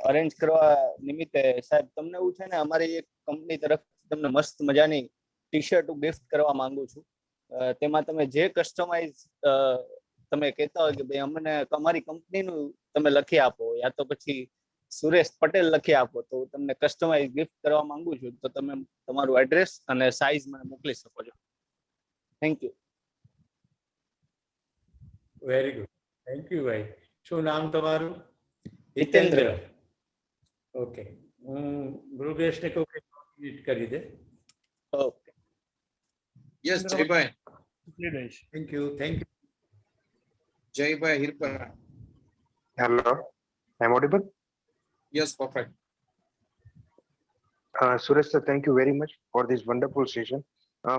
અરેન્જ કરવા નિમિત્તે સાહેબ, તમને એવું છે ને, અમારી એક કંપની તરફથી તમને મસ્ત મજાની ટી શર્ટ ગિફ્ટ કરવા માંગુ છું. તેમાં તમે જે કસ્ટમાઇઝ તમે કહેતા હોય કે ભાઈ અમને અમારી કંપનીનું તમે લખી આપો, યા તો પછી સુરેશ પટેલ લખી આપો, તો તમને કસ્ટમાઇઝ ગિફ્ટ કરવા માંગુ છું. તો તમે તમારું એડ્રેસ અને સાઇઝ મને મોકલી શકો છો. Thank you. Very good, thank you ભાઈ. શું નામ તમારું? જીતેન્દ્ર. ઓકે, હું ભૃગેશને કહું કે કરી દે. Okay. Yes, Jaybhai. Thank you, thank you. Jaybhai Hirpara. Hello, I'm audible? Yes, perfect. Suresh sir, thank you very much for this wonderful session.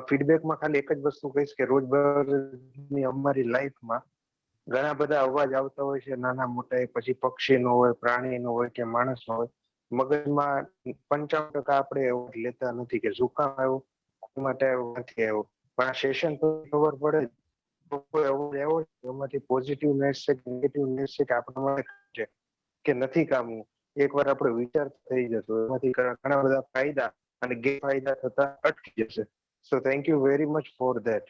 ફીડબેકમાં ખાલી એક જ વસ્તુ કહીશ કે રોજબરોજની અમારી લાઈફમાં ઘણા બધા અવાજ આવતા હોય છે, નાના મોટા, પછી પક્ષીનો હોય, પ્રાણીનો હોય કે માણસનો હોય. મગજમાં 95% આપણે એવું લેતા નથી કે શું કામ આવ્યું, માટે એવું નથી આવ્યું. પણ આ સેશન તો ખબર પડે એમાંથી પોઝિટિવનેસ છે કે નેગેટિવનેસ છે કે આપણા છે કે નથી કામનું, એકવાર આપણે વિચાર થઈ જતો એમાંથી ઘણા બધા ફાયદા અને ગેરફાયદા થતા અટકી જશે. So thank you very much for that.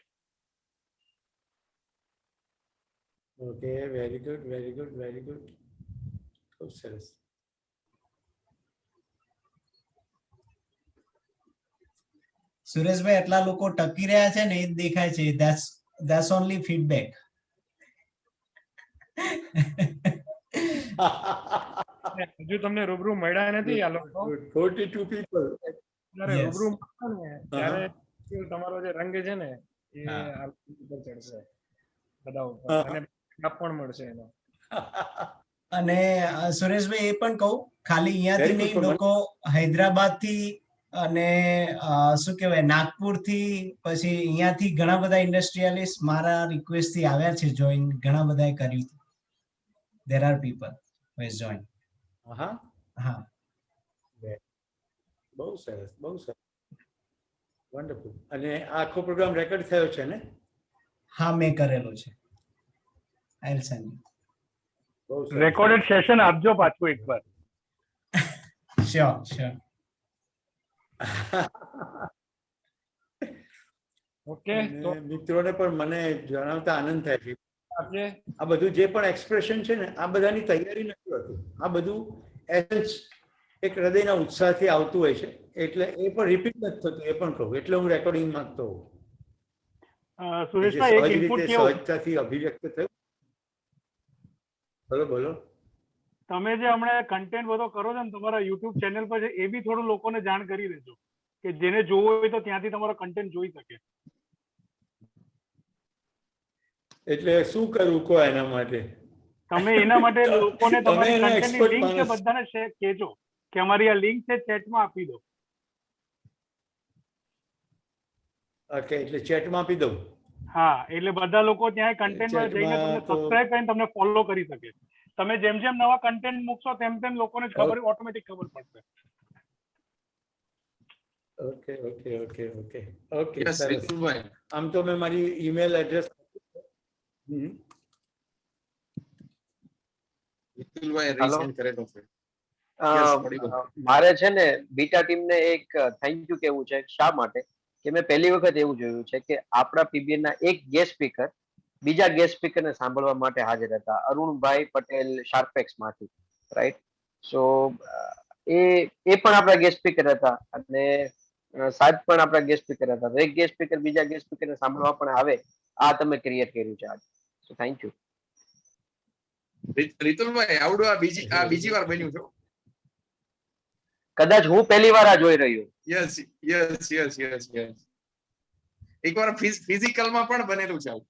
Okay, very good, very good, very good. ખૂબ સરસ. સુરેશભાઈ, એટલા લોકો ટકી રહ્યા છે ને એ જ દેખાય છે. That's only feedback. હજુ તમને રૂબરૂ મળ્યા નથી આ લોકો. 42 people. જ્યારે Yes. રૂબરૂ મળશો ને ત્યારે તમારો જે રંગ છે ને એ હા. આ ઉપર ચડશે બધા ઉપર હા. અને લાભ પણ મળશે એનો. અને સુરેશભાઈ એ પણ કહું ખાલી અહીંયાથી Very good, નહીં, પણ લોકો હૈદરાબાદ થી અને શું કહેવાય નાગપુર થી પછી અહીંયાથી ઘણા બધા ઇન્ડસ્ટ્રીયાલિસ્ટ મારા રિક્વેસ્ટ થી આવ્યા છે જોઈન, ઘણા બધાએ કર્યું. There are people who has joined. હા હા બહુ સરસ, બહુ સરસ, વન્ડરફુલ. અને આ આખો પ્રોગ્રામ રેકોર્ડ થયો છે ને? હા મેં કરેલો છે. I'll send you. બહુ સરસ. રેકોર્ડેડ સેશન આપજો પાછું એકવાર. Sure, sure. ઓકે તો અને મિત્રોને પણ મને જણાવતા આનંદ થાય છે. આપણે આ બધું જે પણ એક્સપ્રેશન છે ને, આ બધાની તૈયારી નથી હોતું. આ બધું એસેન્સ એક હૃદયના ઉત્સાહથી આવતું હોય છે. એટલે એ પણ રિપીટ નથી થતું, એ પણ કહું. એટલે હું રેકોર્ડિંગ માંગતો હોઉં. જે સુરેશભાઈ એક સહજ ઇનપુટ રીતે કેવું, સહજતાથી અભિવ્યક્ત થયું. બોલો બોલો. તમે જે હમણાં કન્ટેન્ટ બધો કરો છો ને તમારા યુટ્યુબ ચેનલ પર છે, એ બી થોડું લોકોને જાણ કરી દેજો કે જેને જોવું હોય તો ત્યાંથી તમારો કન્ટેન્ટ જોઈ શકે. એટલે શું કરવું કહો એના માટે? તમે એના માટે લોકોને તમે તમારી એના કન્ટેન્ટની expert લિંક છે માણસ. બધાને શેર કહેજો કે અમારી આ લિંક છે ચેટમાં આપી દો. ઓકે, એટલે ચેટમાં આપી દઉં. હા એટલે બધા લોકો ત્યાં કન્ટેન્ટમાં જઈને Chat માં તમને તો- સબસ્ક્રાઇબ કરીને તમને ફોલો કરી શકે. તમે જેમ જેમ નવા કન્ટેન્ટ મૂકશો તેમ તેમ લોકોને ખબર ઓટોમેટિક ખબર પડશે. Okay okay okay okay okay, Yes, સરસ. વિપુલભાઈ. આમ તો મેં મારી ઈમેલ એડ્રેસ વિપુલભાઈ Hello. resend કરેલો છે. અ, Yes, audible. મારે છે ને બીટા ટીમને એક થેન્ક યુ કેવું છે. શા માટે? કે મેં પહેલી વખત એવું જોયું છે કે આપણા પીબીએન ના એક ગેસ્ટ સ્પીકર બીજા ગેસ્ટ સ્પીકરને સાંભળવા માટે હાજર હતા, અરુણભાઈ પટેલ શાર્પેક્સ માંથી, રાઈટ? સો એ પણ આપણા ગેસ્ટ સ્પીકર હતા અને સાહેબ પણ આપણા ગેસ્ટ સ્પીકર હતા. એક ગેસ્ટ સ્પીકર બીજા ગેસ્ટ સ્પીકરને સાંભળવા પણ આવે, આ તમે ક્રિએટ કર્યું છે આજે. So thank you. રીતુલભાઈ આવડું આ બીજી વાર બન્યું છે. કદાચ હું પહેલી વાર આ જોઈ રહ્યો. Yes yes yes yes yes. એકવાર ફિઝિકલમાં પણ બનેલું છે આવું.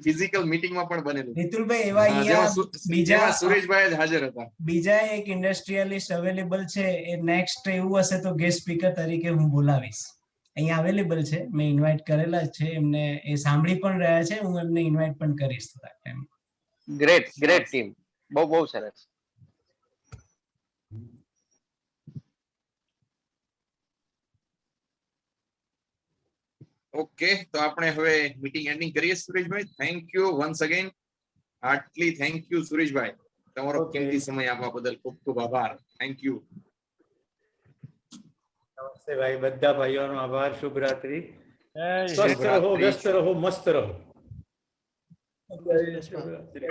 ફિઝિકલ મીટિંગમાં પણ બનેલું. રિતુલભાઈ એવા જેમાં અહીંયા બીજા સુરેશભાઈ જ હાજર હતા. બીજા એક ઇન્ડસ્ટ્રીયલિસ્ટ અવેલેબલ છે, એ નેક્સ્ટ એવું હશે તો ગેસ્ટ સ્પીકર તરીકે હું બોલાવીશ. અહીંયા અવેલેબલ છે, મેં ઇન્વાઇટ કરેલા છે એમને, એ સાંભળી પણ રહ્યા છે, હું એમને ઇન્વાઇટ પણ કરીશ થોડાક ટાઈમ. ગ્રેટ ગ્રેટ ટીમ, બહુ બહુ સરસ. ઓકે, તો આપણે હવે મીટિંગ એન્ડિંગ કરીએ Sureshbhai. Thank you once again. Heartily thank you Sureshbhai, તમારો કિંમતી સમય આપવા બદલ ખૂબ ખૂબ આભાર. Thank you. નમસ્તે ભાઈ, બધા ભાઈઓનો આભાર. શુભ રાત્રિ. જય સ્વસ્થ રહો, શુભરાત્રિ. વ્યસ્ત રહો, મસ્ત રહો. શુભ રાત્રિ.